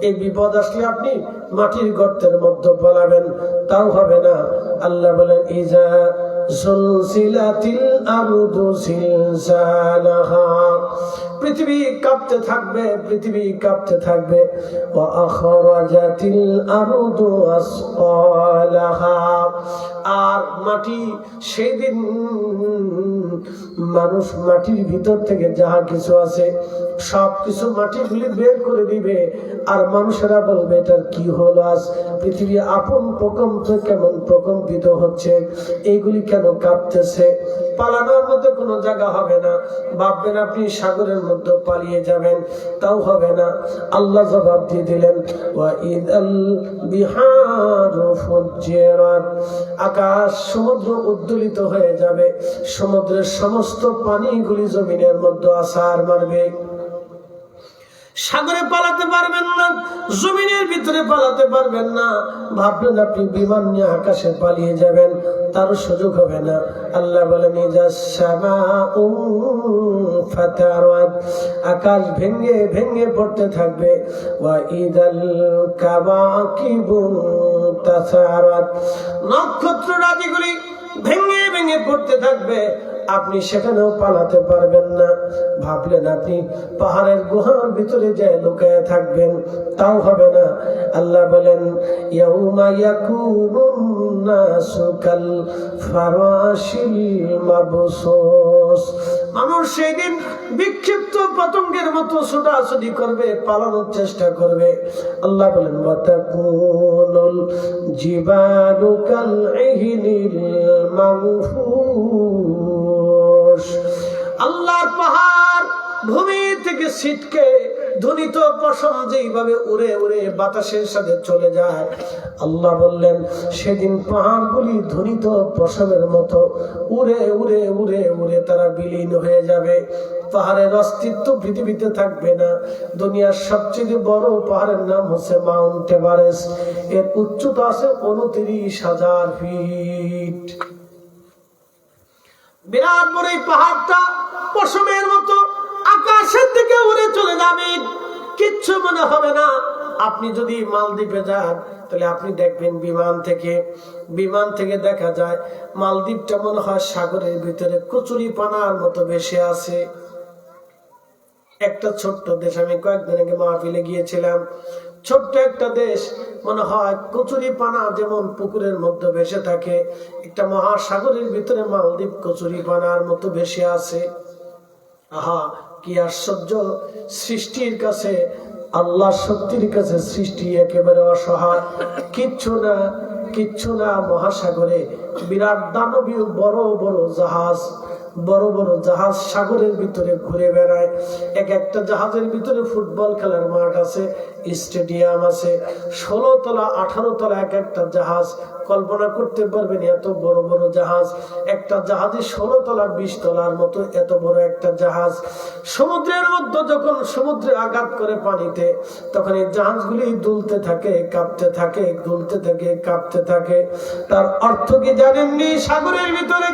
Speaker 1: এই বিপদ আসলে আপনি মাটির গর্তের মধ্যে পালাবেন, তাও হবে না। আল্লাহ বলেন ইজা সুলসিলাতিল আরদু সিলসালাহা, পৃথিবী কাঁপতে থাকবে, পৃথিবী কাঁপতে থাকবে। ওয়া আখরাজাতিল আরদু আসকালাহা, আর মাটি সেই দিন মানুষ মাটির ভিতর থেকে যাহা কিছু আছে সবকিছু মাটিগুলি বের করে দিবে। আর মানুষেরা বলবে এটার কি হলো? আজ পৃথিবী আপন প্রকম্প কেমন প্রকম্পিত হচ্ছে, এইগুলি কেন কাঁপতেছে? পালানোর মতো কোনো জায়গা হবে না। ভাববেন আপনি সাগরের মধ্যে পালিয়ে যাবেন, তাও হবে না। আল্লাহ জবাব দিয়ে দিলেন ওয়া ইদাল বিহারু ফুজ্জিরাত, আকাশ সমুদ্র উদ্দোলিত হয়ে যাবে, সমুদ্রের সমস্ত পানিগুলি জমিনের মধ্যে আছাড় মারবে। সাগরে পালাতে পারবেন না, জমিনের ভিতরে পালাতে পারবেন না। ভাবলেন আপনি বিমান নিয়ে আকাশে পালিয়ে যাবেন, তার সুযোগ হবে না। আল্লাহ বলেন আকাশ ভেঙে ভেঙে পড়তে থাকবে। ওয়া ইদাল কাওয়াকিবু তাসারাত, নক্ষত্র রাজিগুলি ভেঙে ভেঙে পড়তে থাকবে, আপনি সেখানেও পালাতে পারবেন না। ভাবলেন আপনি পাহাড়ের গুহার ভিতরে যায় লুকায় থাকবেন, তাও হবে না। আল্লাহ বলেন ইয়াউমা ইয়াকুনুন নাসু কাল ফারাশিল মাবসুস, মানুষ সেদিন বিক্ষিপ্ত পতঙ্গের মতো ছোটাছুটি করবে, পালানোর চেষ্টা করবে। আল্লাহ বলেন ওয়াতাকুনুল জিবালু কাল ইহনিল মানফুস, আল্লাহর পাহাড় ভূমি থেকে ছিটকে ধ্বনিত পশম যেইভাবে উড়ে উড়ে বাতাসের সাথে চলে যায়, আল্লাহ বললেন সেদিন পাহাড়গুলি ধ্বনিত পশমের মতো উড়ে উড়ে উড়ে উড়ে তারা বিলীন হয়ে যাবে। পাহাড়ের অস্তিত্ব পৃথিবীতে থাকবে না। দুনিয়ার সবচেয়ে বড় পাহাড়ের নাম হচ্ছে মাউন্ট এভারেস্ট। এর উচ্চতা আছে 29,000 ফিট। বিরাট বড় এই পাহাড়টা পশমের মতো আকাশের দিকে উড়ে চলে যাবে, কিচ্ছু মনে হবে না। আপনি যদি মালদ্বীপে যান তাহলে আপনি দেখবেন বিমান থেকে দেখা যায় মালদ্বীপটা মনে হয় সাগরের ভিতরে কচুরি পানার মতো ভেসে আছে। একটা ছোট্ট দেশ, আমি কয়েকদিন আগে মাহফিলে গিয়েছিলাম, ছোট্ট একটা দেশ, মনে হয় কচুরি পানা যেমন পুকুরের মধ্যে ভেসে থাকে, একটা মহাসাগরের ভিতরে মালদ্বীপ কচুরি পানার মতো ভেসে আছে। আহা, কি আশ্চর্য! সৃষ্টির কাছে, আল্লাহ শক্তির কাছে সৃষ্টি একেবারে অসহায়, কিচ্ছু না। মহাসাগরে বিরাট দানবীয় বড় বড় জাহাজ সাগরের ভিতরে ঘুরে বেড়ায়। একটা জাহাজের ভিতরে ফুটবল খেলার মাঠ আছে, স্টেডিয়াম আছে, 16 তলা 18 তলা একটা জাহাজ। কল্পনা করতে পারবেন এত বড় বড় জাহাজ, একটা জাহাজে 16 তলা 20 তলার মতো এত বড় একটা জাহাজ। সমুদ্রের মধ্যে যখন সমুদ্রে আঘাত করে পানিতে, তখন এই জাহাজগুলি দুলতে থাকে, কাঁপতে থাকে, দুলতে থাকে, কাঁপতে থাকে। তার অর্থ কি জানেননি? সাগরের ভিতরে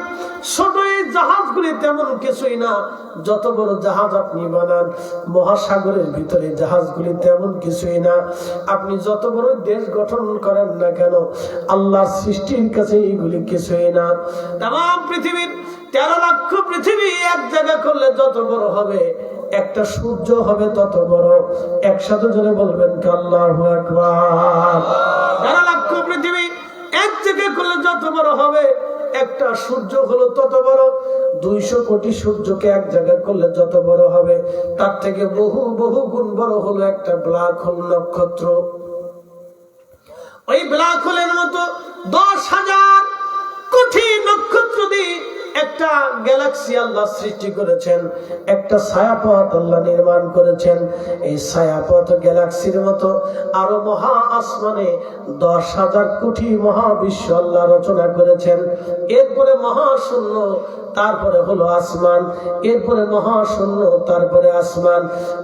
Speaker 1: ছোট এই জাহাজ জাহাজগুলি তেমন কিছুই না, যত বড় জাহাজ আপনি বানান, মহাসাগরের ভিতরে জাহাজগুলি তেমন কিছুই না। আপনি যত বড় দেশ গঠন করেন না কেন, আল্লাহর সৃষ্টির কাছে এইগুলি কিছুই না। তাম পৃথিবীর 13 লক্ষ পৃথিবী এক জায়গা করলে যত বড় হবে, একটা সূর্য হবে তত বড়। একসাথে জোরে বলবেন কি আল্লাহু আকবার। 13 লক্ষ পৃথিবী এক জায়গা করলে যত বড় হবে, একটা সূর্য হলো তত বড়। 200 কোটি সূর্যকে এক জায়গা করলে যত বড় হবে, তার থেকে বহু বহু গুণ বড় হলো একটা ব্ল্যাক হোল নক্ষত্র। ওই ব্ল্যাক হোলের মতো 10,000 কোটি নক্ষত্র দিয়ে একটা গ্যালাক্সি আল্লাহ সৃষ্টি করেছেন, একটা ছায়াপথ আল্লাহ নির্মাণ করেছেন। এই ছায়াপথ গ্যালাক্সির মতো আরো মহা আসমানে 10,000 কোটি মহাবিশ্ব আল্লাহ রচনা করেছেন। এরপরে মহাশূন্য, তারপরে হলো আসমান, এরপরে মহাশূন্য, তারপরে আসমান।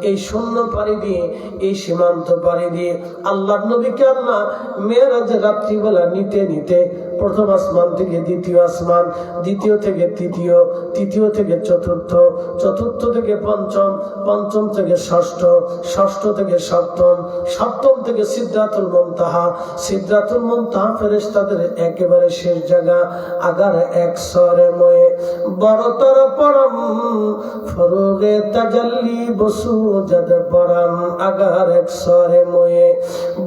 Speaker 1: এই শূন্য পাড়ি দিয়ে, এই সীমান্ত পাড়ি দিয়ে আল্লাহর নবীকে আল্লাহ মেরাজের রাত্রিবেলা নিতে নিতে প্রথম আসমান থেকে দ্বিতীয় আসমান, দ্বিতীয় থেকে তৃতীয়, তৃতীয় থেকে চতুর্থ, চতুর্থ থেকে পঞ্চম, পঞ্চম থেকে ষষ্ঠ, ষষ্ঠ থেকে সপ্তম, সপ্তম থেকে সিদরাতুল মুনতাহা, সিদরাতুল মুনতাহা ফেরেশতাদের একেবারে শেষ জায়গা। আগার এক সরে ময়ে বড়তর পরম ফরুগে তাজাল্লি বসু জাদ পরম। আগার এক সরে ময়ে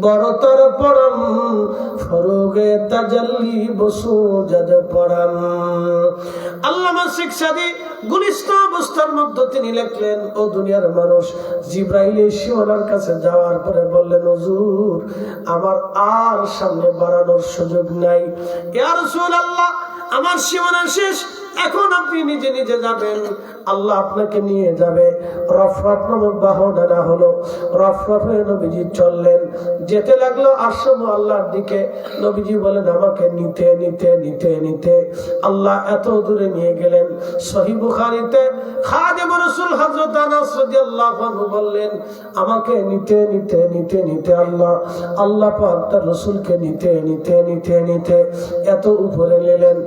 Speaker 1: বড়তর পরম ফরুগে তাজাল্লি বসু জাদ পরম। আল্লামা শেখ সাদী গুলিস্তান অবস্থার মধ্যে তিনি লিখলেন, ও দুনিয়ার মানুষ, জিবরাইল সীমানার কাছে যাওয়ার পরে বললেন, হুজুর আমার আর সামনে বাড়ানোর সুযোগ নাই। ইয়া রাসূলুল্লাহ, আমার সীমানা শেষ, এখন আপনি নিজে নিজে যাবেন, আল্লাহ আপনাকে নিয়ে যাবে। রফরফ নামক বাহনটা হলো, রফরফে নবীজি চললেন, যেতে লাগলো আরশে আল্লাহর দিকে। নবীজি বলেন, আমাকে নিতে নিতে নিতে নিতে আল্লাহ এত দূরে নিয়ে গেলেন। সহিহ বুখারীতে খাদিম রাসূল হযরত আনাস রাদিয়াল্লাহু আনহু বললেন, আমাকে নিতে নিতে নিতে নিতে আল্লাহ পাক তার রাসূলকে নিতে নিতে নিতে নিতে এত উপরে নিলেন।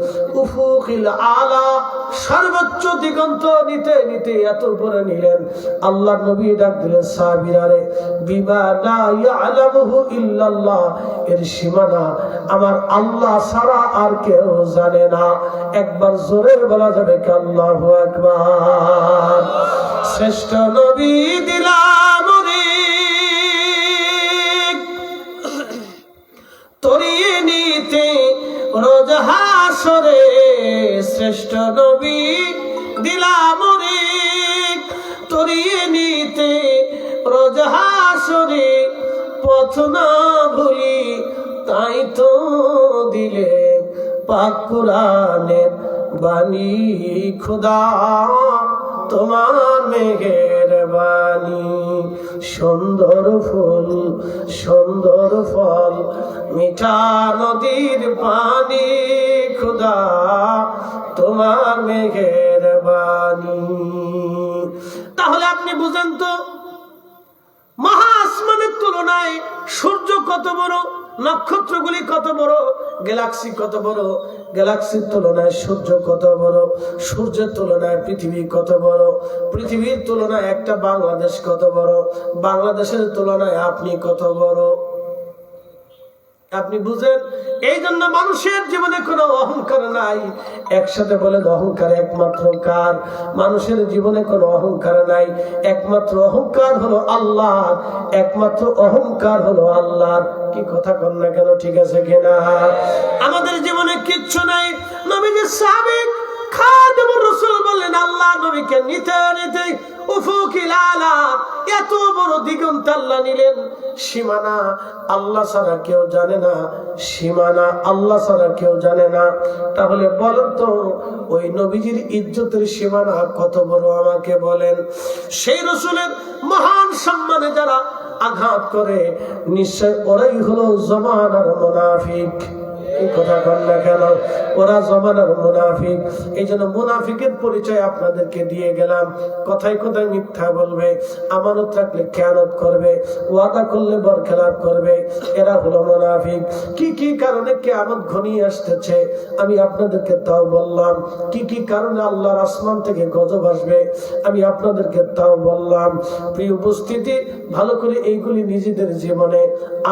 Speaker 1: উফুকিল আলা, সর্বোচ্চ দিগন্ত নিতে নিতে এত উপরে নিলেন। আল্লাহ নবী ডাক দিলেন, সাহাবীরারে, বিমা লা ইয়ালামুহু ইল্লাল্লাহ, এর সীমানা আমার আল্লাহ ছাড়া আর কেউ জানে না। একবার জোরে বলা যাবে কি আল্লাহু আকবার। শ্রেষ্ঠ নবী দিলাম রে তরিয়ে নিতে রোজ হাসরে, শ্রেষ্ঠ নবী দিলাম রে তরিয়ে নিতে রোজ হাসরে। পথ না ভুলি তাই তো দিলে পাক কুরআনের বাণী, খোদা তোমার মেঘের বাণী। সুন্দর ফুল সুন্দর ফল, মিঠা নদীর পানি, খোদা তোমার মেঘের বাণী। তাহলে আপনি বুঝেন তো, মহা আসমানের তুলনায় সূর্য কত বড়, নক্ষত্রগুলি কত বড়, গ্যালাক্সি কত বড়, গ্যালাক্সির তুলনায় সূর্য কত বড়, সূর্যের তুলনায় পৃথিবী কত বড়, পৃথিবীর তুলনায় একটা বাংলাদেশ কত বড়, বাংলাদেশের তুলনায় আপনি কত বড়। আপনি বুঝেন, এই জন্য মানুষের জীবনে কোনো অহংকার নাই। একসাথে বলেন, অহংকার একমাত্র কার? মানুষের জীবনে কোনো অহংকার নাই, একমাত্র অহংকার হলো আল্লাহ, একমাত্র অহংকার হলো আল্লাহ। কি কথা কন না কেন? ঠিক আছে কিনা? আমাদের জীবনে কিচ্ছু নাই। নবীজি সাহাবী খাদিম রাসূল বললেন, আল্লাহ নবীকে নিতে নিতে উফুকিল আলা, এত বড় দিগন্ত আল্লাহ নিলেন। সীমানা আল্লাহ ছাড়া কেউ জানে না, সীমানা আল্লাহ ছাড়া কেউ জানে না। তাহলে বলেন তো, ওই নবীজির ইজ্জতের সীমানা কত বড় আমাকে বলেন। সেই রাসূলের মহান সম্মানে যারা আঘাত করে, নিশ্চয় ওরাই হলো জমানার মুনাফিক। এই কথা কন না কেন? ওরা জমানার মুনাফিক। এই জন্য মুনাফিকের পরিচয় আপনাদেরকে দিয়ে গেলাম। কথায় কথায় মিথ্যা বলবে, আমানত রাখলে খেয়ানত করবে, ওয়াদা করলে বরখেলাপ করবে। এরা হলো মুনাফিক। কি কি কারণে কিয়ামত ঘনিয়ে আসতেছে আমি আপনাদেরকে তাও বললাম। কি কি কারণে আল্লাহর আসমান থেকে গজব আসবে আমি আপনাদেরকে তাও বললাম। প্রিয় উপস্থিতি, ভালো করে এইগুলি নিজেদের জীবনে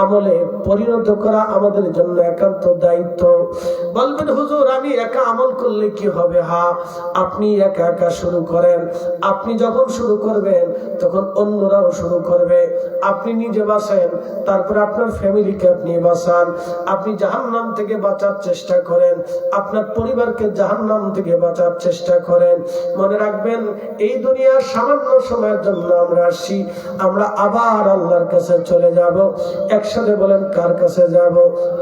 Speaker 1: আমলে পরিণত করা আমাদের জন্য একান্ত দায়িত্ব। বলবেন হুজুর আমি একা আমল করলে কি হবে? আপনি একা একা শুরু করেন। আপনি যখন শুরু করবেন তখন অন্যরাও শুরু করবে। আপনি নিজে বাঁচেন, তারপর আপনার ফ্যামিলিকে আপনি বাঁচান। আপনি জাহান্নাম থেকে বাঁচার চেষ্টা করেন, আপনার পরিবারকে জাহান্নাম থেকে বাঁচার চেষ্টা করেন। মনে রাখবেন এই দুনিয়ার সামান্য সময়ের জন্য আমরা আসি, আমরা আবার আল্লাহর কাছে চলে যাব। একসাথে বলেন কার কাছে যাব?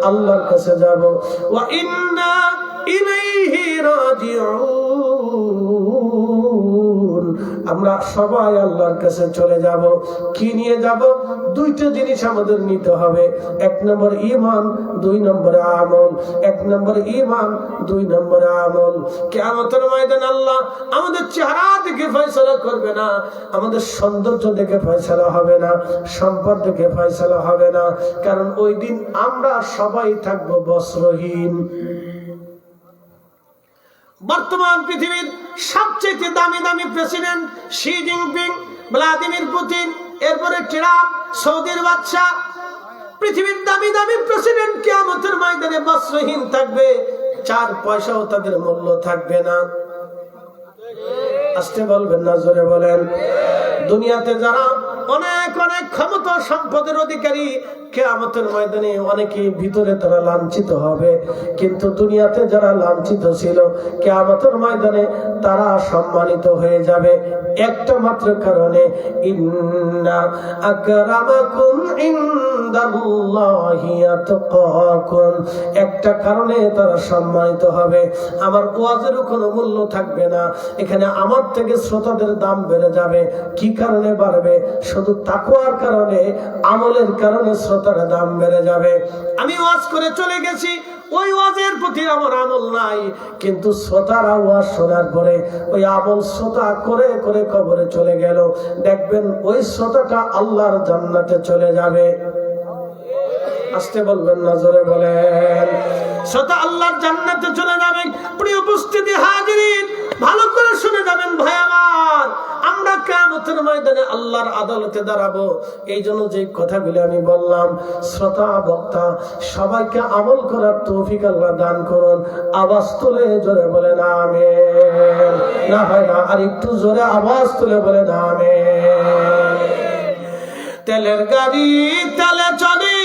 Speaker 1: আল্লাহর কাছে যাব। ওয়া ইন্না ইলাইহি রাজিউন। আমরা সবাই আল্লাহর কাছে চলে যাব। কি নিয়ে যাব? দুইটা জিনিস আমাদের নিতে হবে। এক নম্বর ঈমান, দুই নম্বরে আমল। এক নম্বরে ঈমান, দুই নম্বরে আমল। কিয়ামতের ময়দানে আল্লাহ আমাদের চেহারা দেখে ফয়সালা করবে না, আমাদের সৌন্দর্য দেখে ফয়সালা হবে না, সম্পদ দেখে ফয়সালা হবে না। কারণ ওই দিন আমরা সবাই থাকবো বস্ত্রহীন। বর্তমান পৃথিবীর সবচেয়ে দামি দামি president Xi Jinping, Vladimir Putin, এরপরে ট্রাম্প, সৌদির বাদশা, পৃথিবীর দামি দামি প্রেসিডেন্ট কিয়ামতের ময়দানে বস্ত্রহীন থাকবে। 4 পয়সাও তাদের মূল্য থাকবে না। আসতে বলবেন না, জোরে বলেন। দুনিয়াতে যারা অনেক অনেক ক্ষমতা সম্পদের অধিকারী, কিয়ামতের ময়দানে অনেকে ভিতরে তারা লাঞ্ছিত হবে। কিন্তু দুনিয়াতে যারা লাঞ্ছিত ছিল কিয়ামতের ময়দানে তারা সম্মানিত হয়ে যাবে একটা মাত্র কারণে, ইন্না আকরামাকুম ইনদাল্লাহি আতকাকুম। একটা কারণে তারা সম্মানিত হবে। আমার ওয়াজেরও কোনো মূল্য থাকবে না, এখানে আমার থেকে শ্রোতাদের দাম বেড়ে যাবে। কি কারণে বাড়বে? শুধু তাকওয়ার কারণে, আমলের কারণে শ্রোতার দাম বেড়ে যাবে। আমি ওয়াজ করে চলে গেছি, ওই ওয়াজের প্রতি আমার আমল নাই, কিন্তু শ্রোতারা ওয়াজ শোনার পরে ওই আমল শ্রোতা করে করে কবরে চলে গেল। দেখবেন ওই শ্রোতাটা আল্লাহর জান্নাতে চলে যাবে। আসতে বলবেন না, জোরে বলেন। শ্রোতা আল্লাহর জান্নাতে চলে যাবে। প্রিয় উপস্থিতি হাজিরিন, ভালো করে শুনে যাবেন ভাই আমার। আমরা কিয়ামতের ময়দানে আল্লাহর আদালতে দাঁড়াবো। এই জন্য যে কথাগুলো আমি বললাম, শ্রোতা বক্তা সবাইকে আমল করার তৌফিক আল্লাহ দান করুন। আওয়াজ তুলে জোরে বলেন আমিন। না হয় না, আর একটু জোরে আওয়াজ তুলে বলেন আমিন। তেলের গাড়ি তেলে চলে,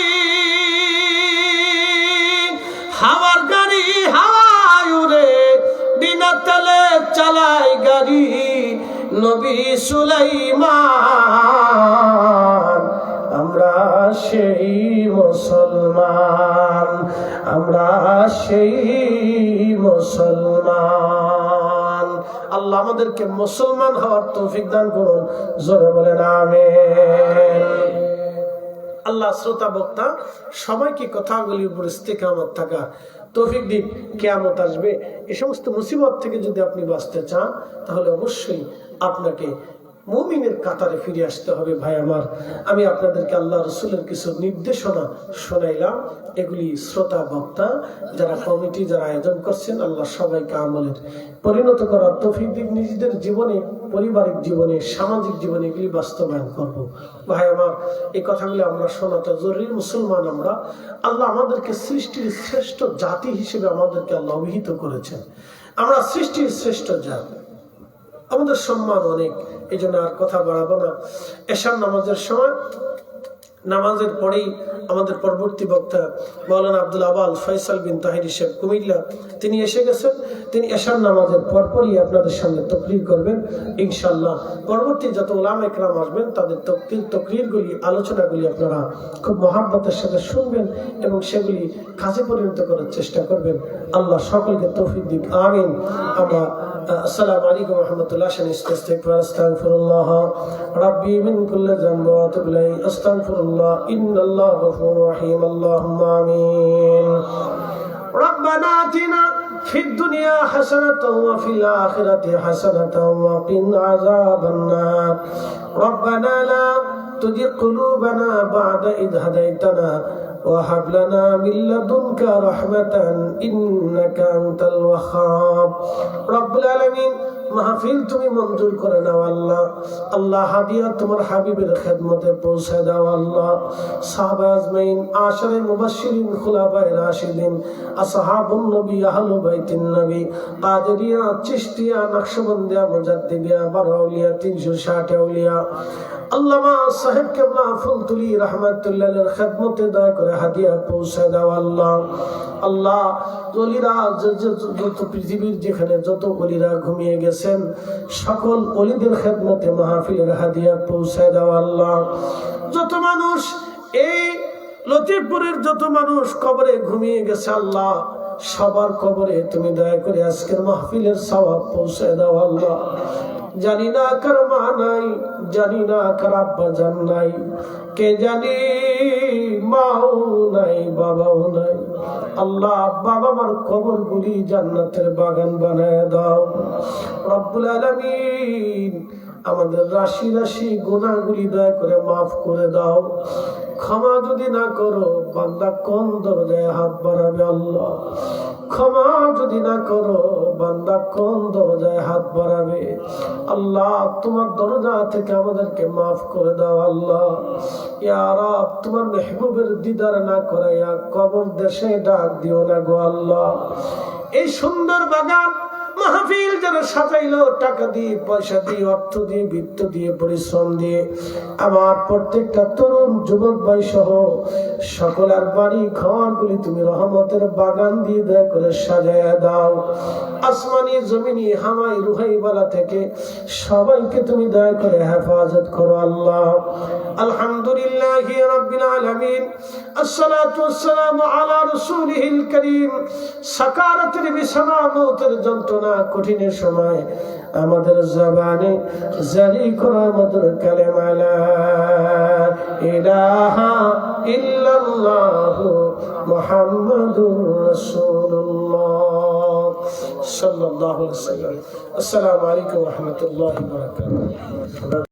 Speaker 1: হাওয়ার গাড়ি হাওয়ায় উড়ে, বিনা তেলে চালায় গাড়ি নবী সুলাইমান। আমরা সেই মুসলমান, আমরা সেই মুসলমান। আল্লাহ আমাদেরকে মুসলমান হওয়ার তৌফিক দান করুন, জোরে বলেন আমিন। আল্লাহ শ্রোতা বক্তা সবাইকে কথাগুলির উপর ইস্তেকামত থাকা তৌফিক দিক। কিয়ামত আসবে, এই সমস্ত মুসিবত থেকে যদি আপনি বাঁচতে চান তাহলে অবশ্যই আপনাকে মুমিনের কাতারে ফিরে আসতে হবে। ভাই আমার, আমি আপনাদেরকে আল্লাহ রসুলের কিছু নির্দেশনা শোনাইলাম। এগুলি শ্রোতা বক্তা যারা কমিটি যারা আয়োজন করছেন, আল্লাহ সবাইকে আমলের পরিণত করার তৌফিক দিক। নিজেদের জীবনে, পারিবারিক জীবনে, সামাজিক জীবনে এগুলি বাস্তবায়ন করব। ভাই আমার, এই কথাগুলি আমরা শোনাটা জরুরি। মুসলমান আমরা, আল্লাহ আমাদেরকে সৃষ্টির শ্রেষ্ঠ জাতি হিসেবে আমাদেরকে আল্লাহ অভিহিত করেছেন। আমরা সৃষ্টির শ্রেষ্ঠ জাতি, আমাদের সম্মান অনেক। এই জন্য আর কথা বাড়াবো না। এশার নামাজের সময়, নামাজের পরেই আমাদের পরবর্তী বক্তা মাওলানা আব্দুল আওয়াল ফয়সাল বিন তাহির সাহেব কুমিল্লা, তিনি এসে গেছেন। তিনি এশার নামাজের পরপরই আপনাদের সামনে তকরির করবেন ইনশাআল্লাহ। পরবর্তী যত উলামা ইকরাম আসবেন তাদের তকরিরগুলি, আলোচনাগুলি আপনারা খুব মহাব্বতের সাথে শুনবেন এবং সেগুলি কাজে পরিণত করার চেষ্টা করবেন। আল্লাহ সকলকে তৌফিক দিক, আমিন। আমরা আসসালামু আলাইকুম ওয়া রাহমাতুল্লাহ। আস্তাগফিরুল্লাহ রাব্বি মিন কুল্লি যামবি ওয়া আতুবু ইলাইহি। আস্তাগফিরুল্লাহ ইন্নাল্লাহা গফুরুর রহিম। আল্লাহুম্মা আমিন। ربنا آتنا في الدنيا حسنة وفي الآخرة حسنة وقنا عذاب النار ربنا لا تزغ قلوبنا بعد إذ هديتنا وهب لنا من لدنك رحمة إنك أنت الوهاب رب العالمين মাহফিল তুমি মঞ্জুর করে নাও আল্লাহ। আল্লাহ হাদিয়া তোমার হাবিবের খেদমতে পৌঁছে দাও আল্লাহ। সাহাবা আজমাইন, আশারে মুবাশশিরিন, খুলাফায়ে রাশিদিন, আসহাবুন নবী, আহলে বাইতিন নবী, কাদেরিয়া, চিশতিয়া, নকশবন্দিয়া, মুজাদ্দিদিয়া, বারআউলিয়া, 360 আউলিয়া, আল্লামা সাহেব কেবলা ফুলতুলি রহমাতুল্লাহের খেদমতে দয়া করে হাদিয়া পৌঁছে দাও আল্লাহ। আল্লাহ ওলিরা যত পৃথিবীর যেখানে যত ওলিরা ঘুমিয়ে গেছেন সকল ওলিদের খেদমতে মাহফিলের হাদিয়া পৌঁছে দাও আল্লাহ। যত মানুষ এই লতিফপুরের যত মানুষ কবরে ঘুমিয়ে গেছে আল্লাহ, সবার কবরে তুমি দয়া করে আজকের মাহফিলের সওয়াব পৌঁছে দাও আল্লাহ। জানি না কার মা নাই, জানি না কার আব্বা জান নাই, কে জানি মাও নাই বাবাও নাই। আল্লাহ বাবা মার কবর গুলি জান্নাতের বাগান বানায় দাও রব্বুল আলামিন। আমাদের রাশি রাশি গুনাহগুলি দয়া করে মাফ করে দাও। ক্ষমা যদি না করো বান্দা কোন দরজায় হাত বাড়াবে আল্লাহ? ক্ষমা যদি না করো বান্দা কোন দরজায় হাত বাড়াবে আল্লাহ? তোমার দরজা থেকে আমাদেরকে মাফ করে দাও আল্লাহ। ইয়া রাব, তোমার মেহবুবের দিদার না করাইয়া কবর দেশে ডাক দিও না গো আল্লাহ। এই সুন্দর বাগান মাহফিল যারা সাজাইলো টাকা দিয়ে, পয়সা দিয়ে, অর্থ দিয়ে, বৃত্ত দিয়ে, পরিশ্রম দিয়ে, আমার প্রত্যেকটা তরুণ যুবক ভাই সহ সকলের বাড়ি ঘরগুলি তুমি রহমতের বাগান দিয়ে দয়া করে সাজায়া দাও। আসমানি জমিনি হামাই রুহাই বালা থেকে সবাইকে তুমি দয়া করে হেফাজত করো আল্লাহ। আলহামদুলিল্লাহি রাব্বিল আলামিন, আসসালাতু ওয়াসসালামু আলা রাসূলিহিল কারীম। সাকারাতের বিছানা, মওতের যন্ত্রণা, কঠিনের সময় আমাদের জবানে জারি করা মধুর কালেমা লা ইলাহা ইল্লাল্লাহ মুহাম্মাদুর রাসূলুল্লাহ সাল্লাল্লাহু আলাইহি ওয়াসাল্লাম। আসসালামু আলাইকুম ওয়া রাহমাতুল্লাহি ওয়া বারাকাতুহু।